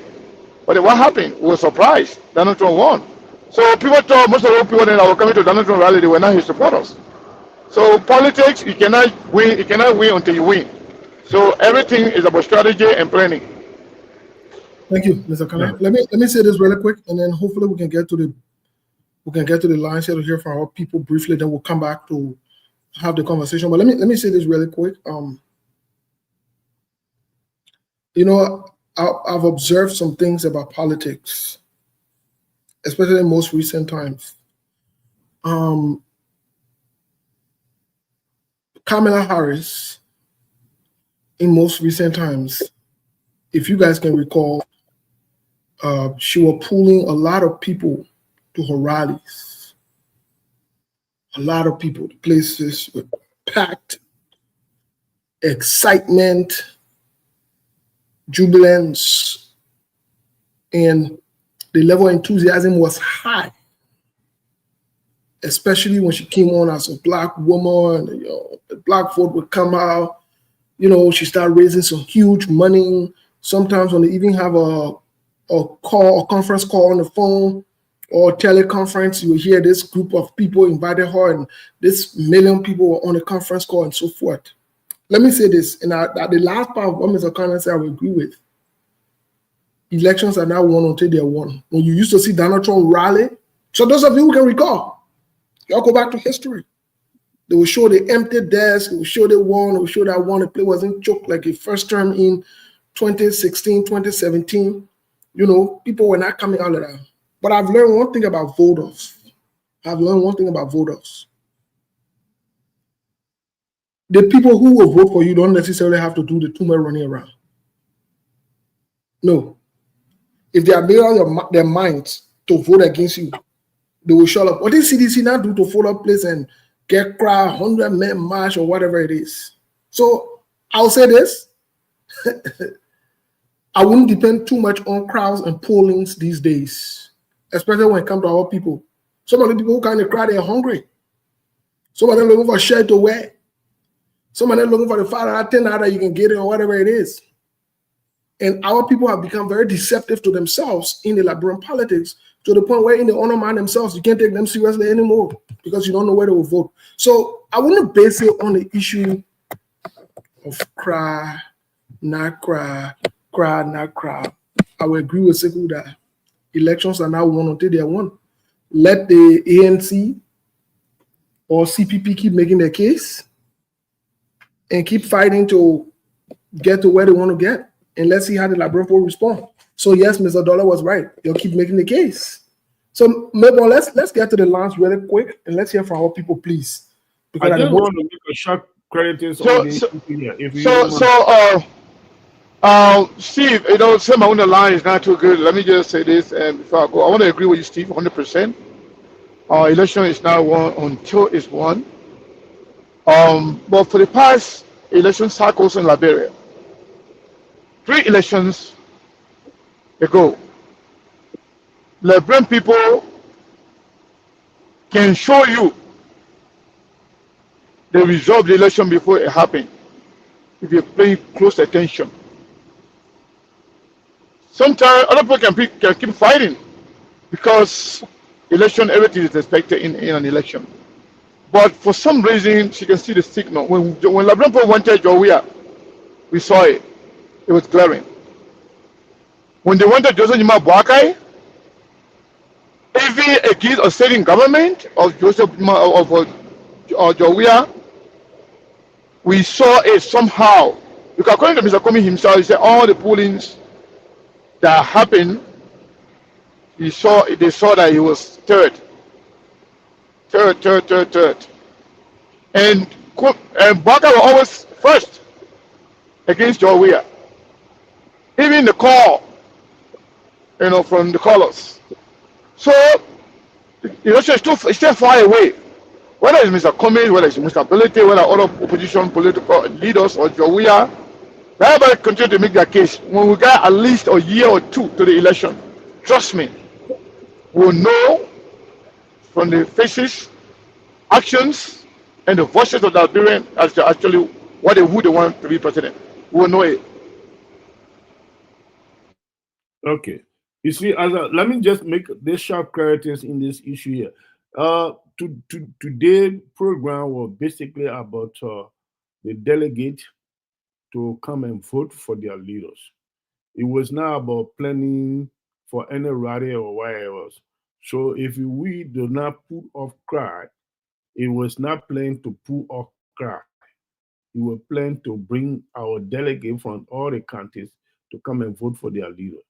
Speaker 8: But what happened? We were surprised. Donald Trump won. So people thought most of the people that were coming to Donald Trump rally, they were not his supporters. So politics, you cannot win until you win. So everything is about strategy and planning.
Speaker 5: Thank you, Mr. Kana. Let me say this really quick, and then hopefully we can get to the lines here to hear from our people briefly. Then we'll come back to have the conversation. But let me say this really quick. I've observed some things about politics, especially in most recent times. Kamala Harris, in most recent times, if you guys can recall, she was pulling a lot of people to her rallies. A lot of people, the places were packed, excitement, jubilance, and the level of enthusiasm was high, especially when she came on as a Black woman. The Black vote would come out. She started raising some huge money. Sometimes when they even have a conference call on the phone or teleconference, you will hear this group of people invited her, and this million people were on a conference call and so forth. Let me say this, and the last part of what Mr. Conner said, I will agree with. Elections are now won until they're won. When you used to see Donald Trump rally, so those of you who can recall, y'all go back to history. They will show the empty desk, they will show they won, they will show that one, the play wasn't choked like a first term in 2016, 2017. People were not coming out of that. But I've learned one thing about voters. The people who will vote for you don't necessarily have to do the too much running around. No. If they are made up their minds to vote against you, they will show up. What did CDC not do to follow up place and get crowd, 100-man march or whatever it is? So I'll say this. I wouldn't depend too much on crowds and pollings these days, especially when it comes to our people. Some of the people who kind of cry, they're hungry. Some of them looking for a shirt to wear. Some of them looking for the $5, $10 you can get it or whatever it is. And our people have become very deceptive to themselves in the Liberian politics to the point where in the honor man themselves, you can't take them seriously anymore because you don't know where they will vote. So I wouldn't base it on the issue of cry, not cry, cry, not cry. I will agree with Sekou that elections are now won until they are won. Let the ANC or CPP keep making their case and keep fighting to get to where they want to get. And let's see how the Liberian people respond. So yes, Mr. Dollar was right. They'll keep making the case. So maybe let's get to the lines really quick and let's hear from our people, please. Because
Speaker 9: I just want to make a short credit on
Speaker 8: Steve, some on the line is not too good. Let me just say this, and before I go, I want to agree with you, Steve, 100%. Our election is now won until it's won. But for the past election cycles in Liberia, 3 elections ago, Liberian people can show you the result of the election before it happened if you pay close attention. Sometimes other people can keep fighting because election, everything is expected in an election. But for some reason, she can see the signal. When Labrampo wanted Jowia, we saw it. It was glaring. When they wanted Joseph Nima Boakai, even against a sitting government of Joseph of Jowia, we saw it somehow. Because according to Mr. Comey himself, he said all the pollings that happened, they saw that he was third. And Boakai was always first against Jowia. Even the call, from the callers. So, it's still far away. Whether it's Mr. Cummings, whether it's Mr. Ability, whether other opposition political leaders or Jowia, everybody continue to make their case. When we get at least a year or two to the election, trust me, we'll know from the faces, actions, and the voices of the Liberian as to actually who they want to be president. We'll know it.
Speaker 9: Okay. You see, let me just make this sharp clarities in this issue here. Today's program was basically about the delegate to come and vote for their leaders. It was not about planning for any rally or whatever. So if we do not put off cry, it was not planned to put off cry. We were planning to bring our delegate from all the counties to come and vote for their leader.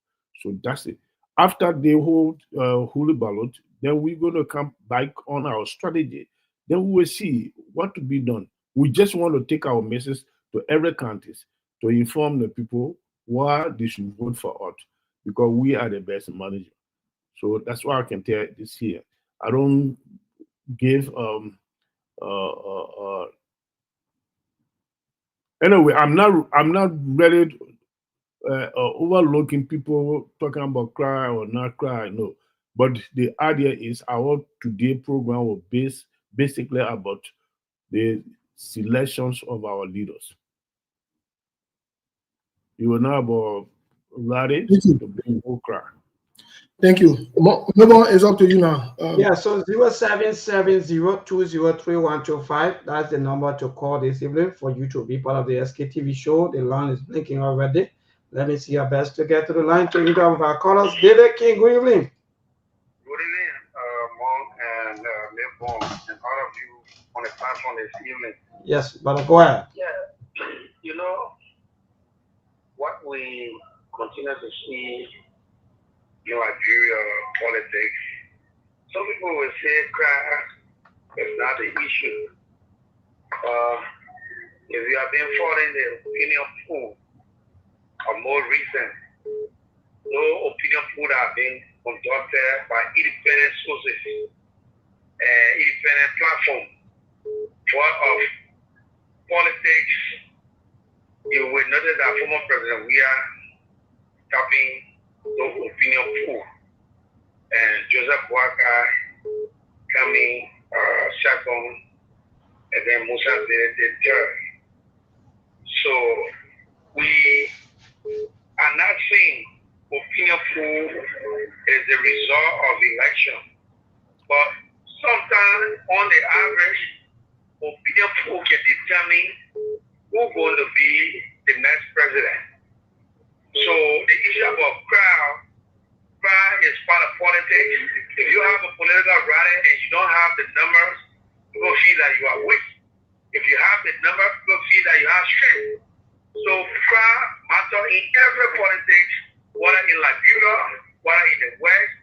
Speaker 9: So that's it. After they hold holy ballot, then we're going to come back on our strategy. Then we will see what to be done. We just want to take our message to every counties to inform the people why they should vote for us, because we are the best manager. So that's why I can tell this here. I don't give anyway. I'm not ready overlooking people talking about cry or not cry. No, but the idea is our today program will basically about the selections of our leaders. You will know about rally to bring more cry.
Speaker 5: Thank you. Memo is up to you now.
Speaker 7: Yeah, so 0770203125. That's the number to call this evening for you to be part of the SKTV show. The line is blinking already. Let me see our best to get to the line to either of our callers. David King, good evening.
Speaker 10: Good evening, Mom and Mibon, and all of you on the platform this evening.
Speaker 7: Yes, but go ahead.
Speaker 10: Yeah, what we continue to see in Nigeria politics, some people will say cry is not the issue. If you have been following the opinion poll, or more recent, no opinion poll have been conducted by independent sources and independent platform of politics. You will notice that former President we are tapping no opinion poll, and Joseph Boakai coming second, and then Musa the third. So we are not saying opinion poll is the result of election, but sometimes on the average, opinion poll can determine who's going to be the next president. So the issue about crowd is part of politics. If you have a political rally and you don't have the numbers, people feel that you are weak. If you have the numbers, people feel that you have strength. So crowd matter in every politics, whether in Liberia, whether in the West,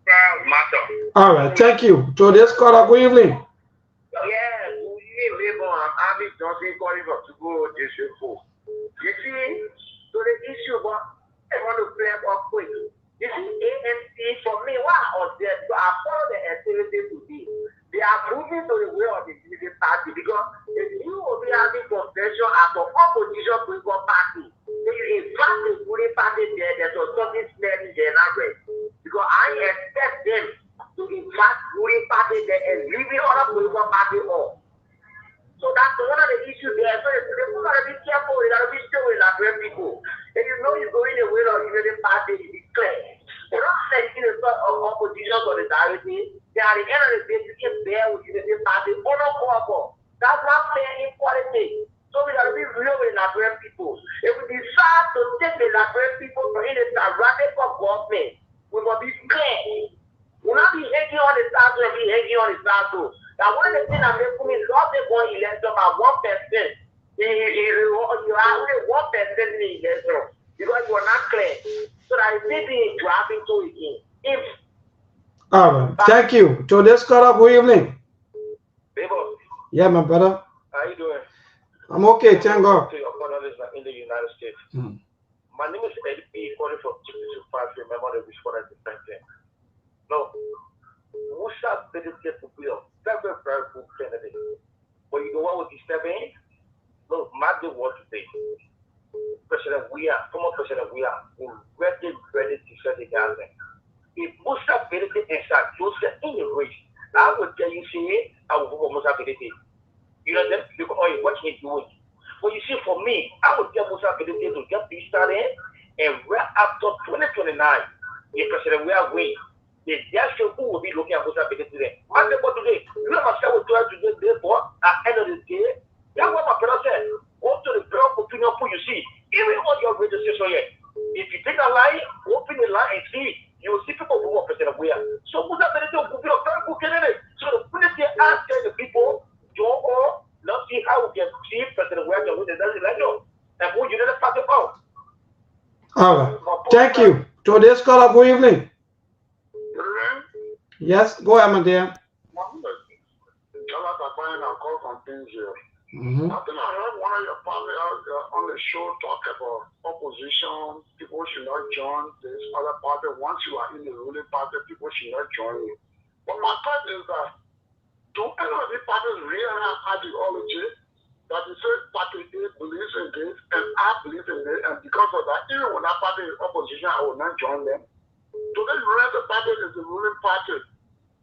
Speaker 10: crowd matter.
Speaker 7: All right, thank you. To this caller, good evening.
Speaker 10: Yeah, good evening, I'm Abby Johnson calling from to go this show. You see, so the issue about I want to play up quick. You see, ANC for me, why are there? So I follow the activity today. They are moving to the way of the Unity Party because if you will be having convention as an opposition political party, in fact, the Unity Party there's something smelling there now, because I expect them to in fact Unity Party there and leaving other political party off. So that's one of the issues there. So people gotta be careful. They gotta be still with Liberian people. And you know you're going away on Unity Party, you declare. You're not sending a sort of opposition solidarity. Then at the end of the day, you can bear with unity party, honor for. That's not fair equality. So we gotta be real with Nigerian people. If we decide to take the Nigerian people to in a radical government, we must be clear. We'll not be hanging on the start and be hanging on the start too. Now one of the things that makes me love the one election by 1%. You are only 1% in the election because you are not clear. So that it's maybe to happen to again. If
Speaker 7: all right, thank you. To this call, good evening.
Speaker 10: People,
Speaker 7: Yeah, my brother.
Speaker 10: how you doing?
Speaker 7: I'm okay, thank God.
Speaker 10: To your panelists in the United States. My name is Eddie P. calling from 225. Remember the response to the same thing. No, Musa Benedict will be a very, very good candidate. But you know what was disturbing? No, Maggie was today. President former President will ready to set the government. If Musa Benedict and Joseph in the race, I would tell you, say, I will vote for Musa Benedict. You know, them look at what he's doing. But you see, for me, I would tell Musa Benedict to get this started, and right after 2029, the President will win. The just who will be looking at Musa Benedict today. What today? You know, myself will try to get there, but at the end of the day, that's what my brother said. Go to the ground opinion pool, you see, even on your registration yet. If you take a line, open the line and see, you will see people who are President Weah. So Musa Benedict will be a very good candidate. So the policy asking the people, don't go, not see how we can see President Weah can win the election. And who you did the party about.
Speaker 7: All right, thank you. To this caller, good evening. Yes, go ahead, my dear.
Speaker 11: I think I heard one of your family on the show talk about opposition. People should not join this other party. Once you are in the ruling party, people should not join you. But my thought is that do any of these parties really have ideology that you say party A believes in this and I believe in this, and because of that, even when that party is opposition, I will not join them. Do they realize the party is the ruling party?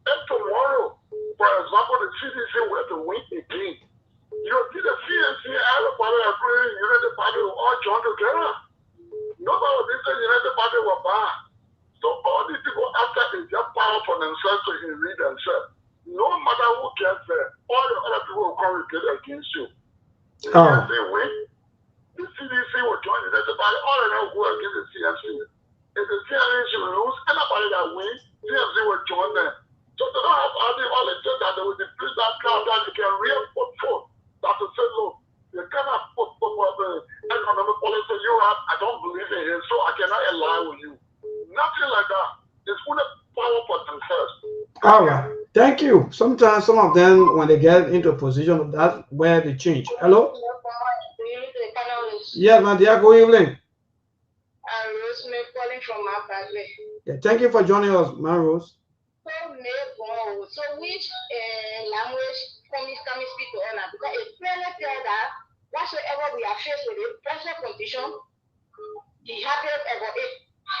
Speaker 11: If tomorrow, for example, the CDC were to win again, you see the CNC, everybody agree, United Party will all join together. Nobody will say United Party will buy. So all these people after they get power for themselves to enrich themselves. No matter who gets there, all the other people will congregate against you. The CNC win, the CDC will join the United Party, all of them will go against the CNC. If the CNC lose, anybody that wins, CNC will join them. So they don't have ideology that they will defeat that crowd that they can real put forth. That to say, look, you cannot put the economic policy you have, I don't believe in it, so I cannot align with you. Nothing like that. It's full of power for themselves.
Speaker 7: All right, thank you. Sometimes some of them, when they get into a position, that's where they change. Hello? Yeah, my dear, good evening.
Speaker 12: I'm Rose calling from my family.
Speaker 7: Yeah, thank you for joining us, my Rose.
Speaker 12: So which language can we speak to honor? Because it's clearly clear that whatsoever we are faced with a pressure condition, the happiest ever is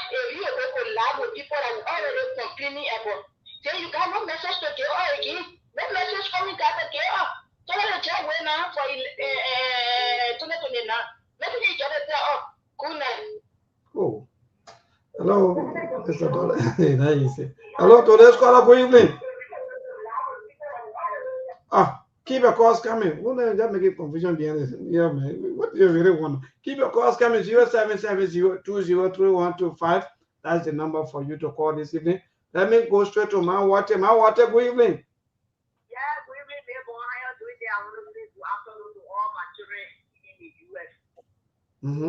Speaker 12: if you go to lab with people that are already complaining about, then you got no message to get again, no message coming back to get up. So let the job went now for 2029. Let me get it up. Good night.
Speaker 7: Oh. Hello, Mr. Dollar. Hello, today's caller, good evening. Keep your calls coming. Won't that make a confusion behind this? Yeah, man. What do you really want? Keep your calls coming. 0770203125. That's the number for you to call this evening. Let me go straight to my water. My water, good evening.
Speaker 10: Yeah, good evening, neighbor. How are you doing there? I want to say good afternoon to all my children in the US.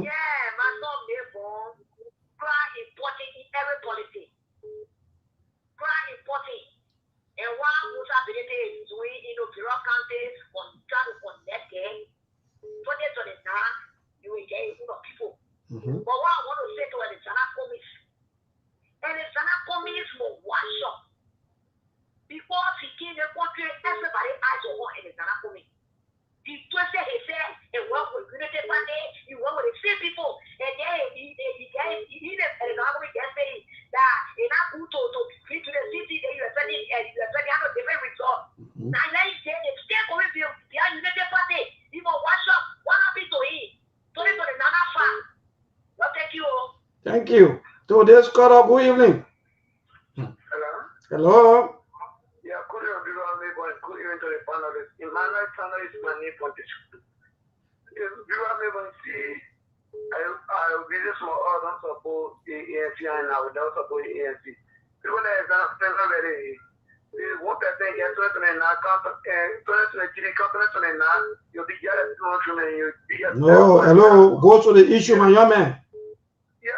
Speaker 10: Yeah, my son, neighbor. Cry important in every policy. Cry important. And what Musa Benedict is doing in the Bureau counties on trying to connect them, 2029, you will get a group of people. But what I want to say to the Sana Commis, and the Sana Commis will wash up. Because he came to the country, everybody eyes on him in the Sana Commis. He twisted his head and worked with Unity Party, he worked with the same people, and then he that in a good to fit to the city that you are studying and you are studying a different result. Now let it stay with you, the Unity Party, he will wash up. What happened to him? To the Nana farm. Well, thank you.
Speaker 7: Thank you. To this caller, good evening.
Speaker 11: Hello?
Speaker 7: Hello?
Speaker 11: Emmanuel Channel is my name for this. If you have ever see, I'll be this more don't support the ANC and I will not support the ANC. People that is not spend already. One person gets 20 and now, 20 you'll be getting 200.
Speaker 7: No, hello, go to the issue, my young man.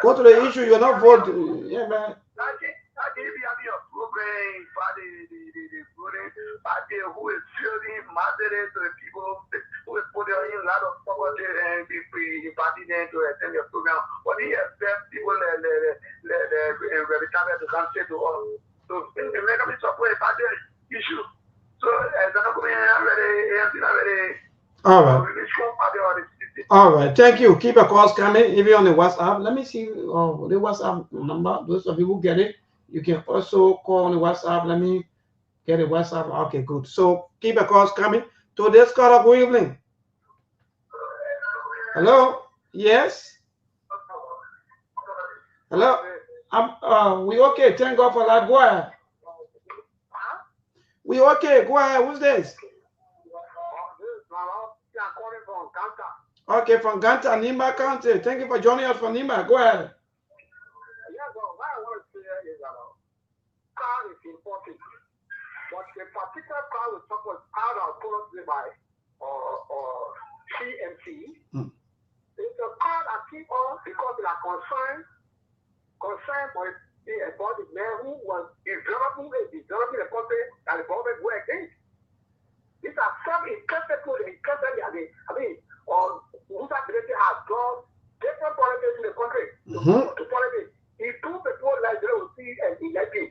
Speaker 7: Go to the issue, you're not voting. Yeah, man.
Speaker 11: I gave you a program for the party who is feeling moderate to the people who is putting in a lot of poverty and the party then to attend the program. What do you expect people to come say to us? So, they make a support about the issue. So, as I'm going ready.
Speaker 7: All right. All right. Thank you. Keep a calls coming, even on the WhatsApp. Let me see the WhatsApp number. Those of you who get it, you can also call on the WhatsApp. Let me get a WhatsApp. Okay, good. So keep a calls coming. Today's caller, good evening. Hello? Yes? Hello? We okay. Thank God for that. Go ahead. We okay. Go ahead. Who's this? Okay, from Ganta, Nimba County. Thank you for joining us from Nimba. Go ahead.
Speaker 11: What I want to say is that car is important, but the particular car we talk about car are currently by or CMC. It's a car that keep on because they are concerned for about the man who was developing the country that the government were against. These are some interested people, or who has drawn different politics in the country to politics. He two people like they will see and elect him.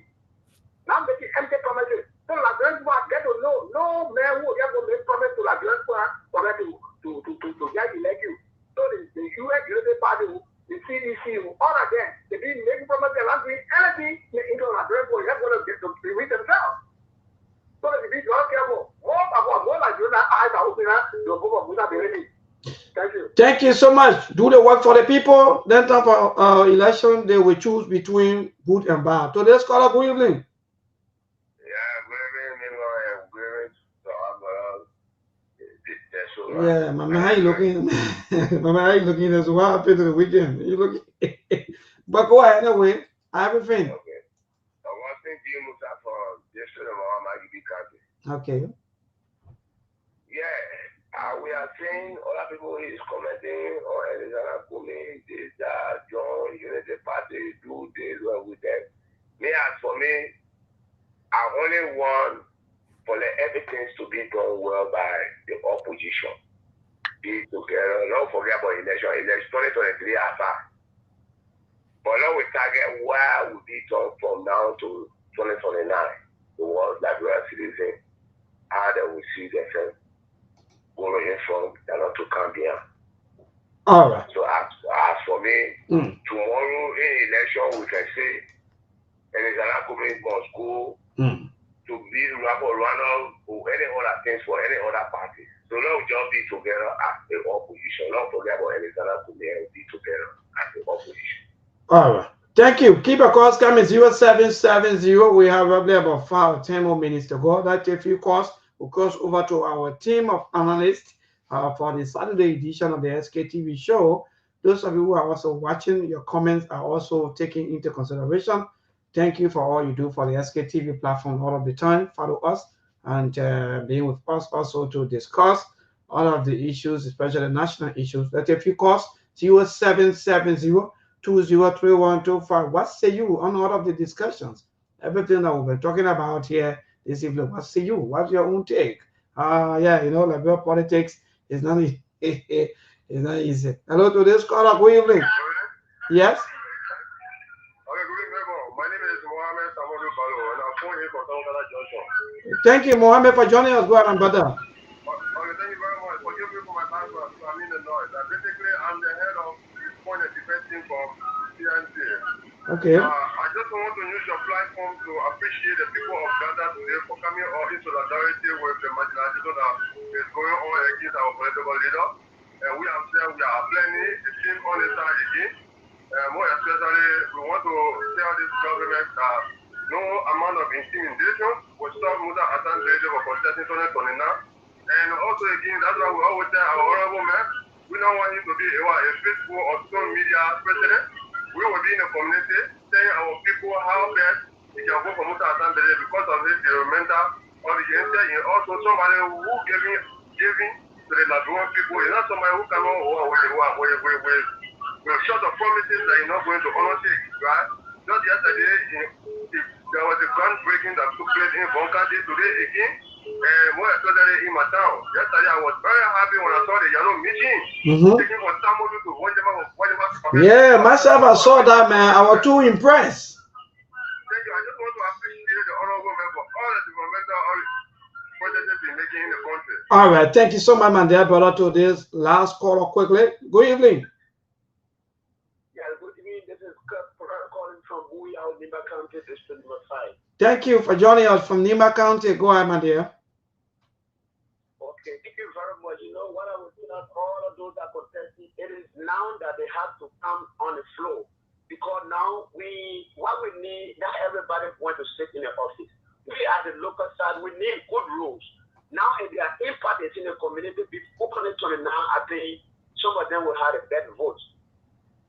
Speaker 11: Now making empty promises. So Nigerians get to know no man who ever make promise to Nigerians for them to get elect you. So the US Unity Party, the CDC, all of them, they didn't make promises and not doing anything into Nigerians for them going to get to be themselves. So if you don't care more like you know, eyes are open, your book will not be ready. Thank you.
Speaker 7: Thank you so much. Do the work for the people. Then time for election, they will choose between good and bad. Today's caller, good evening. Yeah, Mama, how you looking? Mama, how you looking? That's what happened to the weekend. You look, but go ahead anyway. Everything. Okay.
Speaker 10: Yeah, we are saying other people is commenting or Elizabeth Kumi, this, John, Unity Party, do this, well with them. Me, as for me, I only want for everything to be done well by the opposition. Be together, don't forget about election 2023 after. But now we target where will be done from now to 2029. The world that we are citizens, how they will see themselves going from they're not to come here.
Speaker 7: All right.
Speaker 10: So as for me, tomorrow in election we can say Elizabeth Kumi must go to be Runnels or any other things for any other party. So now we just be together as the opposition. Don't forget about Elizabeth Kumi and be together as the opposition.
Speaker 7: All right. Thank you. Keep a calls coming 0770. We have probably about 5 or 10 more minutes to go. That take a few calls. We'll cross over to our team of analysts for the Saturday edition of the SKTV show. Those of you who are also watching, your comments are also taken into consideration. Thank you for all you do for the SKTV platform all of the time. Follow us and being with us also to discuss all of the issues, especially national issues. Let's take a few calls 0770. 203125. What say you on all of the discussions? Everything that we've been talking about here this evening. What say you? What's your own take? Yeah, you know, liberal politics is not easy. It's not easy. Hello to this caller. Good evening. Yes.
Speaker 10: Okay, good evening. My name is Mohammed Samuel Balo, and I'm calling here from Tongala Junction.
Speaker 7: Thank you, Mohammed, for joining us. Go ahead, brother.
Speaker 10: Okay, thank you very much. Forgive me for my background. I mean the noise. Basically, I'm the head of point and defense team from CNC.
Speaker 7: Okay.
Speaker 10: I just want to use your platform to appreciate the people of Ghana today for coming all in solidarity with the marginalization that is going on against our political leader. And we have said we are plenty, the team on the side again. More especially, we want to tell this government that no amount of intimidation will stop Musa Hassan Bede for contesting 2029. And also again, that's why we always tell our honorable man, we don't want him to be a faithful or social media president. We will be in the community telling our people how best we can vote for Musa Assembly because of his environmental orientation. And also somebody who giving to the Labrador people is not somebody who cannot will short of promises that you're not going to honor it, right? Just yesterday, there was a groundbreaking that took place in Bonkadi today again. More especially in my town. Yesterday, I was very happy when I saw the yellow machine taking for Samuel to Wajima.
Speaker 7: Yeah, myself, I saw that, man. I was too impressed.
Speaker 10: Thank you. I just want to appreciate the honorable man for all the developmental projects they've been making in the country.
Speaker 7: All right, thank you so much, my dear brother, to this last caller quickly. Good evening.
Speaker 11: Yeah, good evening. This is Kurt calling from Bowie, Nima County, District Number 5.
Speaker 7: Thank you for joining us from Nima County. Go ahead, my dear.
Speaker 11: Okay, thank you very much. You know, what I was saying, all of those that contesting, it is now that they have to come on the floor. Because now what we need, not everybody wants to sit in the office. We at the local side, we need good rules. Now, if there are impact in the community, before 2029, I think some of them will have a better votes.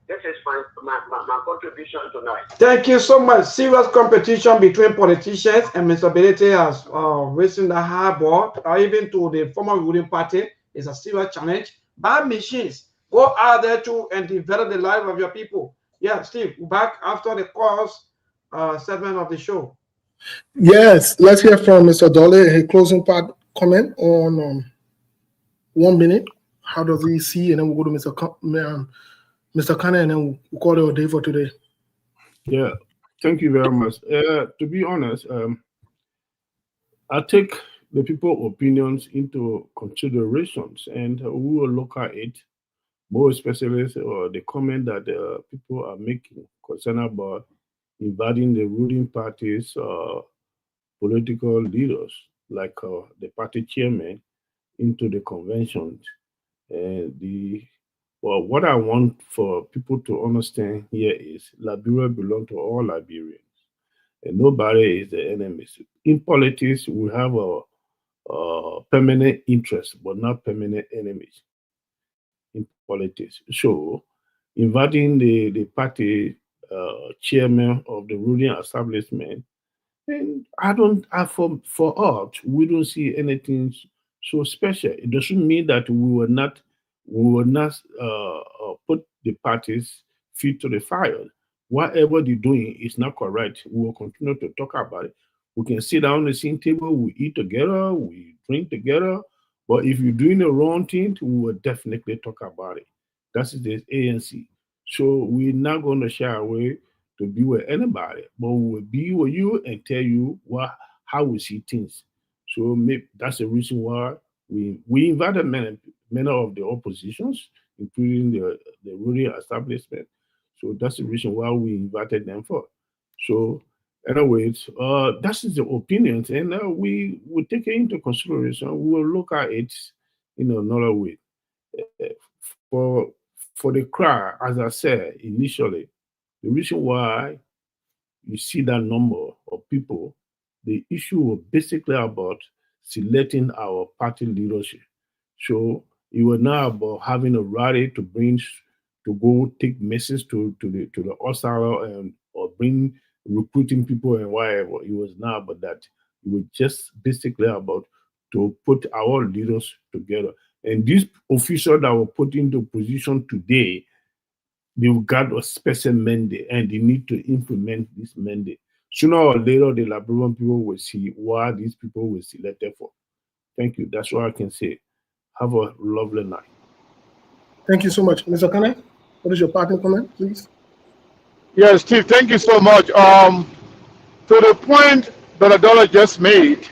Speaker 11: This is my contribution tonight.
Speaker 7: Thank you so much. Serious competition between politicians and Mr. Belete has risen the high board, or even to the former ruling party, is a serious challenge. Bad machines, go out there too and develop the life of your people. Yeah, Steve, back after the course segment of the show.
Speaker 5: Yes, let's hear from Mr. Dole, a closing part comment on 1 minute. How does he see? And then we'll go to Mr. Kane, and then we'll call it a day for today.
Speaker 9: Yeah, thank you very much. To be honest, I take the people's opinions into considerations, and we will look at it more especially the comment that people are making concerning about inviting the ruling party's political leaders, like the party chairman, into the conventions. Well, what I want for people to understand here is Liberia belongs to all Liberians, and nobody is the enemy. In politics, we have a permanent interest, but not permanent enemies in politics. So, inviting the party chairman of the ruling establishment, and for us, we don't see anything so special. It doesn't mean that we will not put the party's feet to the fire. Whatever they're doing is not correct. We will continue to talk about it. We can sit down on the same table, we eat together, we drink together. But if you're doing the wrong thing, we will definitely talk about it. That's the ANC. So we're not going to shy away to be with anybody, but we will be with you and tell you how we see things. So maybe that's the reason why we invited many of the oppositions, including the ruling establishment. So that's the reason why we invited them for. So anyways, that is the opinions, and we will take it into consideration. We will look at it in another way. For the crowd, as I said initially, the reason why you see that number of people, the issue was basically about selecting our party leadership. So it was not about having a rally to go take messages to the hostile or bring recruiting people and whatever. It was not about that. It was just basically about to put our leaders together. And these officials that were put into position today, they've got a special mandate and they need to implement this mandate. Sooner or later, the Liberian people will see why these people were selected for. Thank you. That's what I can say. Have a lovely night.
Speaker 5: Thank you so much. Mr. Kane, what is your partner comment, please?
Speaker 8: Yes, Steve, thank you so much. To the point that Adola just made,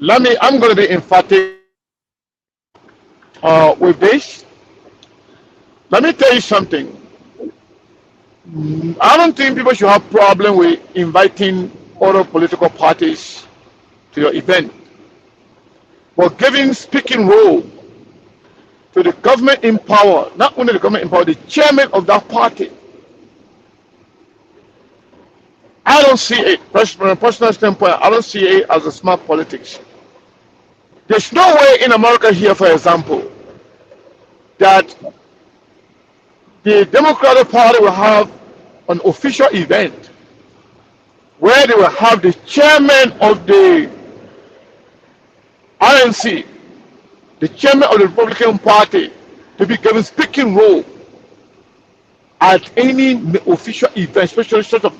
Speaker 8: I'm going to be emphatic with this. Let me tell you something. I don't think people should have problem with inviting other political parties to your event, but giving speaking role to the government in power, not only the government in power, the chairman of that party. I don't see it, from a personal standpoint, I don't see it as a smart politics. There's no way in America here, for example, that the Democratic Party will have an official event where they will have the chairman of the RNC, the chairman of the Republican Party, to be given speaking role at any official event, especially sort of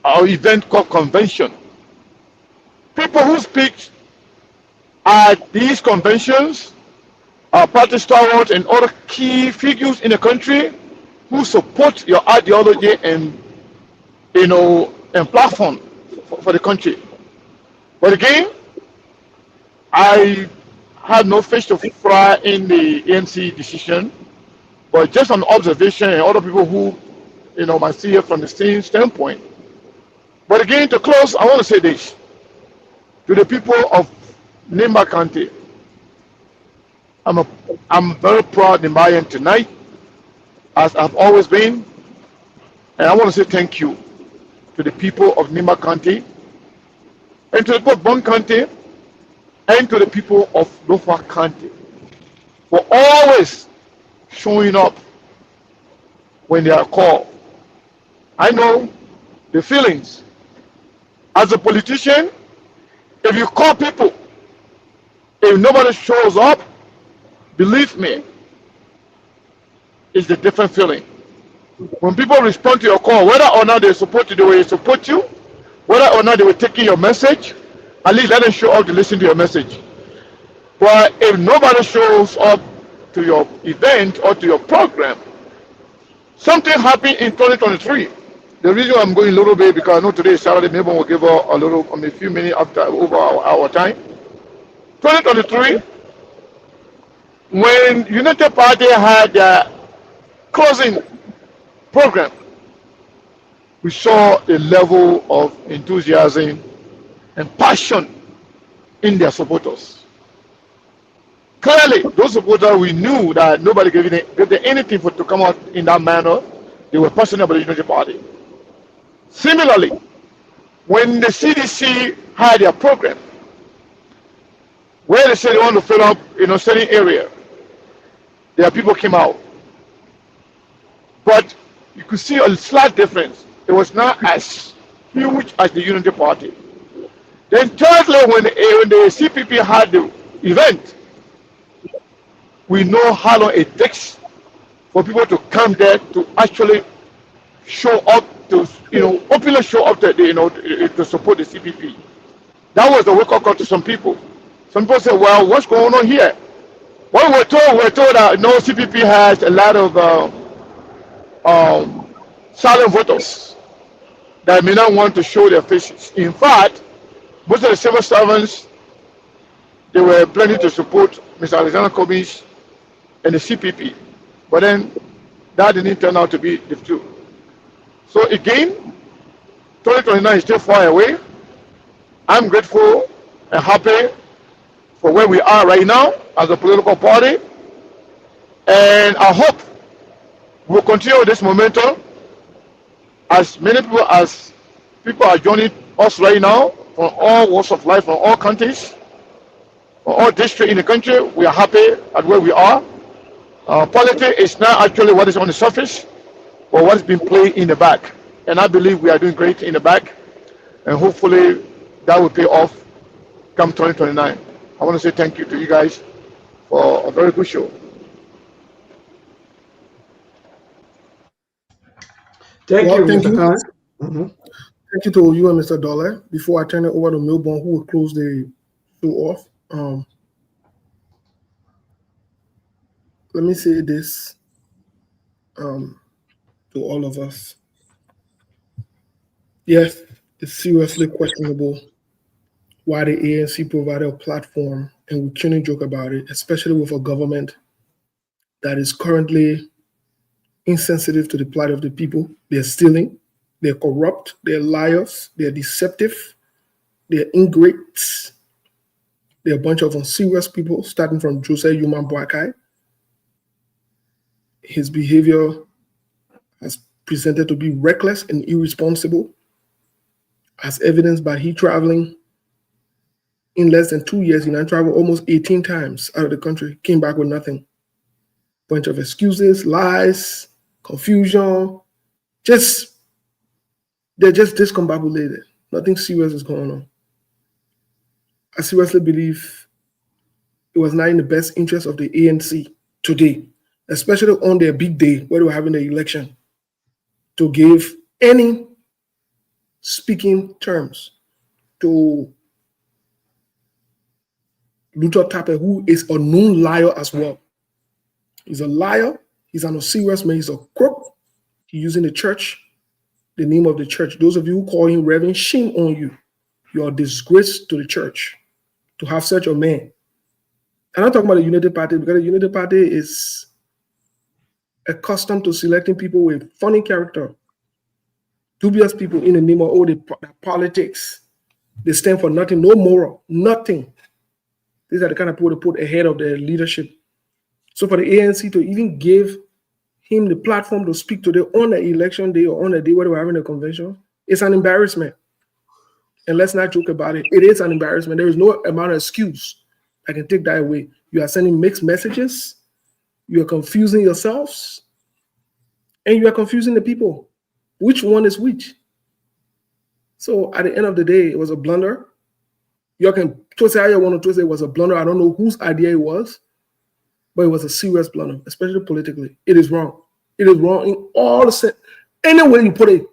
Speaker 8: event called convention. People who speak at these conventions are party stalwarts and other key figures in the country who support your ideology and and platform for the country. But again, I have no fish to fry in the ANC decision, but just on observation and other people who might see it from the same standpoint. But again, to close, I want to say this to the people of Nimba County. I'm very proud Nimbayan tonight, as I've always been, and I want to say thank you to the people of Nimba County, and to the people of Bon County, and to the people of Lofa County for always showing up when they are called. I know the feelings. As a politician, if you call people, if nobody shows up, believe me, it's a different feeling. When people respond to your call, whether or not they support you the way they support you, whether or not they were taking your message, at least let them show up to listen to your message. But if nobody shows up to your event or to your program, something happened in 2023. The reason I'm going a little bit because I know today is Saturday, maybe we'll give her a few minutes after over our time. 2023, when United Party had their closing program, we saw a level of enthusiasm and passion in their supporters. Clearly, those supporters, we knew that nobody gave them anything to come out in that manner. They were passionate about the Unity Party. Similarly, when the CDC had their program, where they said they want to fill up certain area, their people came out. But you could see a slight difference. It was not as huge as the Unity Party. Then thirdly, when the CPP had the event, we know how long it takes for people to come there to actually show up to, openly show up to support the CPP. That was the wake-up call to some people. Some people say, well, what's going on here? Well, we're told that no, CPP has a lot of silent voters that may not want to show their faces. In fact, most of the civil servants, they were planning to support Mr. Alexander Combs and the CPP. But then that didn't turn out to be the truth. So again, 2029 is still far away. I'm grateful and happy for where we are right now as a political party. And I hope we'll continue this momentum as many people are joining us right now from all walks of life, from all countries, from all districts in the country. We are happy at where we are. Politics is not actually what is on the surface, but what is being played in the back. And I believe we are doing great in the back, and hopefully that will pay off come 2029. I want to say thank you to you guys for a very good show.
Speaker 7: Thank you,
Speaker 5: Thank
Speaker 7: Mr.
Speaker 5: you.
Speaker 7: Khan.
Speaker 5: Thank you to you and Mr. Dollar. Before I turn it over to Milburn, who will close the show off, let me say this to all of us. Yes, it's seriously questionable why the ANC provided a platform, and we shouldn't joke about it, especially with a government that is currently insensitive to the plight of the people. They're stealing, they're corrupt, they're liars, they're deceptive, they're ingrates. They're a bunch of unserious people, starting from Jose Yuman Boakai. His behavior has presented to be reckless and irresponsible, as evidenced by he traveling In less than 2 years, traveled almost 18 times out of the country, came back with nothing. Bunch of excuses, lies, confusion. They're just discombobulated. Nothing serious is going on. I seriously believe it was not in the best interest of the ANC today, especially on their big day where they were having the election, to give any speaking terms to Luther Tappe, who is a known liar as well. He's a liar. He's an serious man. He's a crook. He's using the church, the name of the church. Those of you who call him Reverend, shame on you. You are a disgrace to the church to have such a man. I'm not talking about the Unity Party, because the Unity Party is accustomed to selecting people with funny character, dubious people in the name of the politics. They stand for nothing, no moral, nothing. These are the kind of people to put ahead of their leadership. So for the ANC to even give him the platform to speak to them on the election day or on the day where they were having a convention, it's an embarrassment. And let's not joke about it. It is an embarrassment. There is no amount of excuse I can take that away. You are sending mixed messages. You are confusing yourselves. And you are confusing the people. Which one is which? So at the end of the day, it was a blunder. You can twist it how you want to twist it. It was a blunder. I don't know whose idea it was, but it was a serious blunder, especially politically. It is wrong. It is wrong in all the sense. Any way you put it,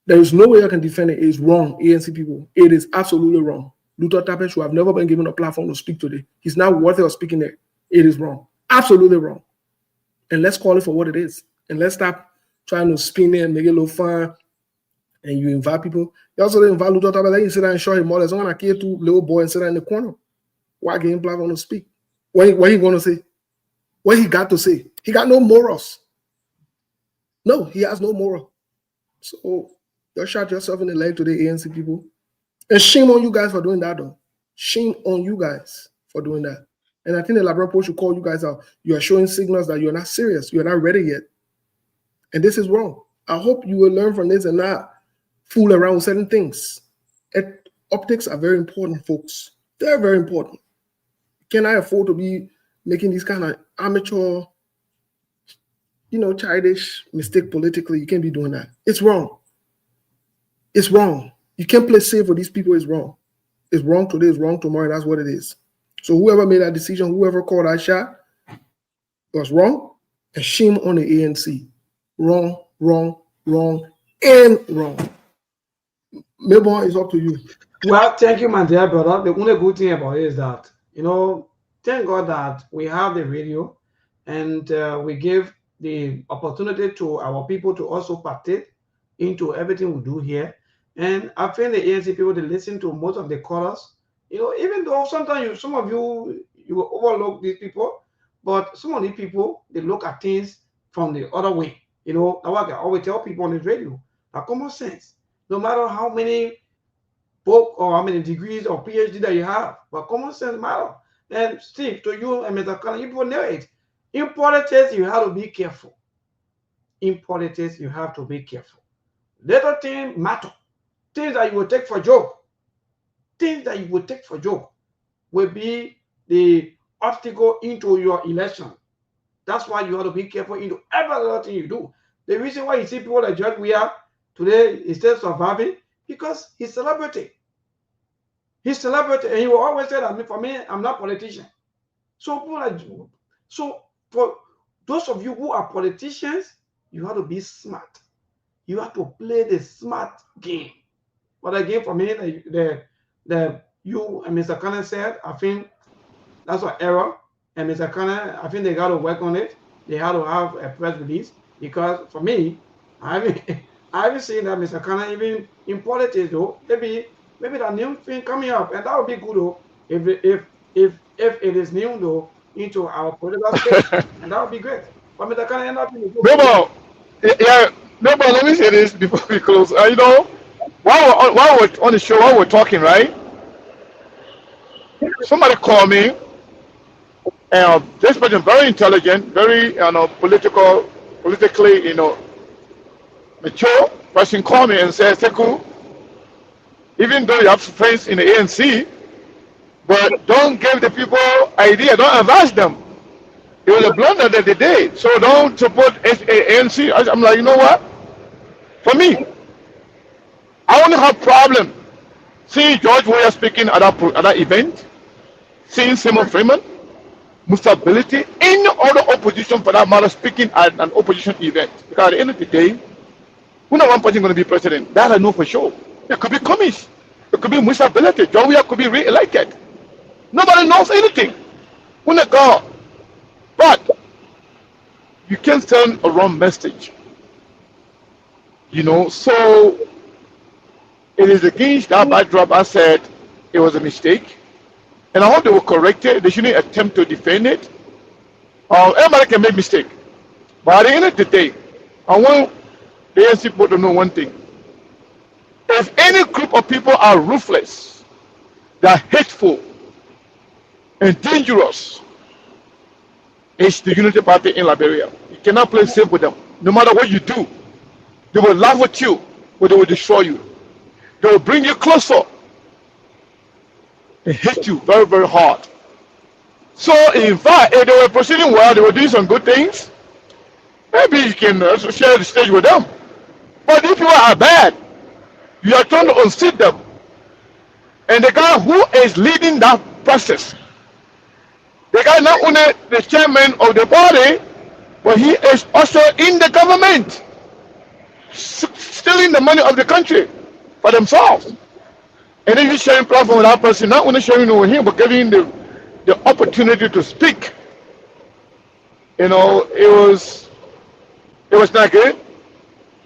Speaker 5: there is no way I can defend it. It is wrong, ANC people. It is absolutely wrong. Luther Tappe should have never been given a platform to speak today. He's not worthy of speaking there. It is wrong. Absolutely wrong. And let's call it for what it is. And let's stop trying to spin it and make it look fun. And you invite people. You also invite Luther Tappe, let him sit down and show him more. There's someone I kid to little boy and sit down in the corner. Why give him platform to speak? What he going to say? What he got to say? He got no morals. No, he has no moral. So you shot yourself in the leg today, ANC people. And shame on you guys for doing that, though. Shame on you guys for doing that. And I think the Labrador Post should call you guys out. You are showing signals that you're not serious. You're not ready yet. And this is wrong. I hope you will learn from this and not fool around with certain things. Optics are very important, folks. They're very important. Can I afford to be making these kind of amateur, childish mistake politically? You can't be doing that. It's wrong. It's wrong. You can't play safe with these people. It's wrong. It's wrong today. It's wrong tomorrow. That's what it is. So whoever made that decision, whoever called that shot, was wrong. And shame on the ANC. Wrong, wrong, wrong, and wrong. Melbourne, it's up to you.
Speaker 7: Well, thank you, my dear brother. The only good thing about it is that, thank God that we have the radio and we give the opportunity to our people to also partake into everything we do here. And I think the ANC people, they listen to most of the callers, even though sometimes some of you overlook these people, but some of these people, they look at things from the other way. That's why I always tell people on the radio, that common sense, no matter how many book or how many degrees or PhD that you have, but common sense matter. And Steve, to you and Mr. Cullen, you people know it. In politics, you have to be careful. In politics, you have to be careful. Little things matter. Things that you will take for joke. Things that you will take for joke will be the obstacle into your election. That's why you have to be careful into every other thing you do. The reason why you see people like George Weah today is still surviving because he's celebrity. He's celebrity, and he will always say that for me, I'm not a politician. So for those of you who are politicians, you have to be smart. You have to play the smart game. But again, for me, you and Mr. Connor said, I think that's an error. And Mr. Connor, I think they got to work on it. They have to have a press release because for me, I haven't seen that Mr. Connor even in politics though. Maybe that new thing coming up, and that would be good though. If it is new though into our political space, and that would be great. But Mr. Connor end up in the
Speaker 8: No, but let me say this before we close. While we're on the show, while we're talking, right? Somebody called me, and this person very intelligent, very politically, mature person called me and said, Sekou, even though you have friends in the ANC, But don't give the people idea. Don't advise them. It was a blunder that they did. So don't support ANC. I'm like, you know what? For me, I only have problem seeing George Weah speaking at that event, seeing Simon Freeman, Mustability, any other opposition for that matter speaking at an opposition event. Because at the end of the day, we're not one person going to be president. That I know for sure. It could be commies. It could be Mustability. John Weah could be re-elected. Nobody knows anything. We're not God. But you can't send a wrong message. So it is against that backdrop. I said it was a mistake. And I hope they will correct it. They shouldn't attempt to defend it. Everybody can make mistake. But at the end of the day, I want the ANC people to know one thing. If any group of people are ruthless, they're hateful, and dangerous, it's the Unity Party in Liberia. You cannot play safe with them. No matter what you do, they will laugh at you, or they will destroy you. They will bring you closer and hit you very, very hard. So, in fact, if they were proceeding well, they were doing some good things, maybe you can share the stage with them. But if you are bad, you are trying to unseat them. And the guy who is leading that process, the guy not only the chairman of the party, but he is also in the government, stealing the money of the country for themselves. And then he's sharing platform with that person, not only sharing it with him, but giving him the opportunity to speak. It was not good.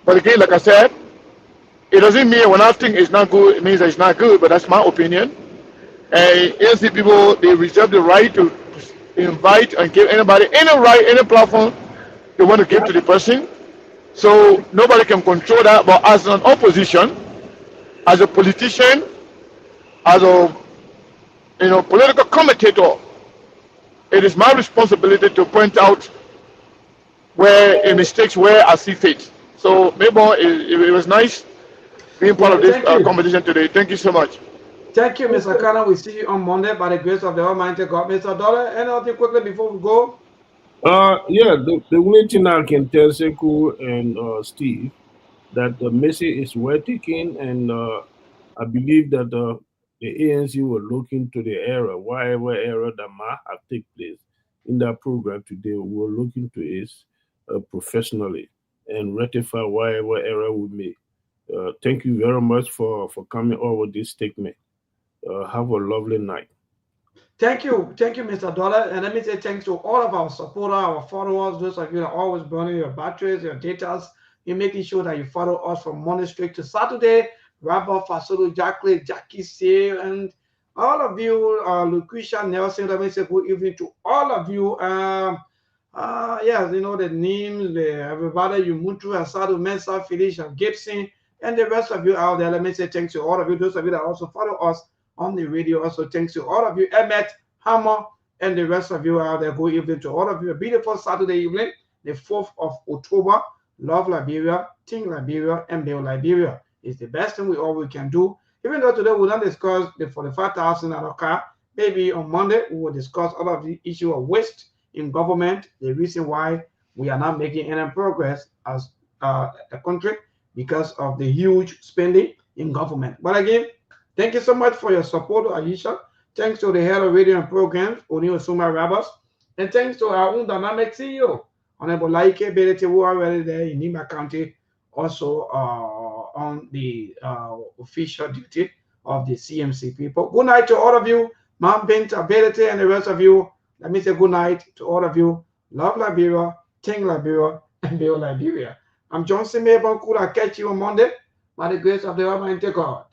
Speaker 8: But again, like I said, it doesn't mean when I think it's not good, it means that it's not good, but that's my opinion. And ANC people, they reserve the right to invite and give anybody any right, any platform they want to give to the person. So nobody can control that. But as an opposition, as a politician, as a political commentator, it is my responsibility to point out where a mistakes were I see fit. So maybe it was nice being part of this competition today. Thank you so much.
Speaker 7: Thank you, Mr. Kana. We see you on Monday by the grace of the Almighty God. Mr. Dollar, anything quickly before we go?
Speaker 9: Yeah, the only thing I can tell Sekou and Steve that the message is well taken, and I believe that the ANC will look into the error, whatever error that might have taken place in that program today. We'll look into it professionally and rectify whatever error we made. Thank you very much for coming over this statement. Have a lovely night.
Speaker 7: Thank you, Mr. Dollar. And let me say thanks to all of our supporters, our followers, those of you that are always burning your batteries, your data, you're making sure that you follow us from Monday straight to Saturday. Rabba, Fasolo, Jackie C, and all of you, Lucretia Nelson, let me say good evening to all of you. Yes, the names, everybody, Yumutu, Asadu, Mensa, Felicia, Gibson, and the rest of you out there. Let me say thanks to all of you, those of you that also follow us on the radio. Also, thanks to all of you, Emmet, Hammer, and the rest of you out there. Good evening to all of you. A beautiful Saturday evening, the 4th of October. Love Liberia, Think Liberia, and Build Liberia. It's the best thing we can do. Even though today we'll not discuss the 45,000 car, maybe on Monday we will discuss all of the issue of waste in government, the reason why we are not making any progress as a country because of the huge spending in government. But again, thank you so much for your support, Aisha. Thanks to the head of radio and programs, Onio Suma Rabas, and thanks to our own dynamic CEO, Honorable Laike Belete, who are already there in Nima County, also on the official duty of the CMC people. Good night to all of you, Mom Bint, Belete, and the rest of you. Let me say good night to all of you. Love Liberia, Think Liberia, and Build Liberia. I'm Johnson Maybon. Could I catch you on Monday? By the grace of the Almighty God.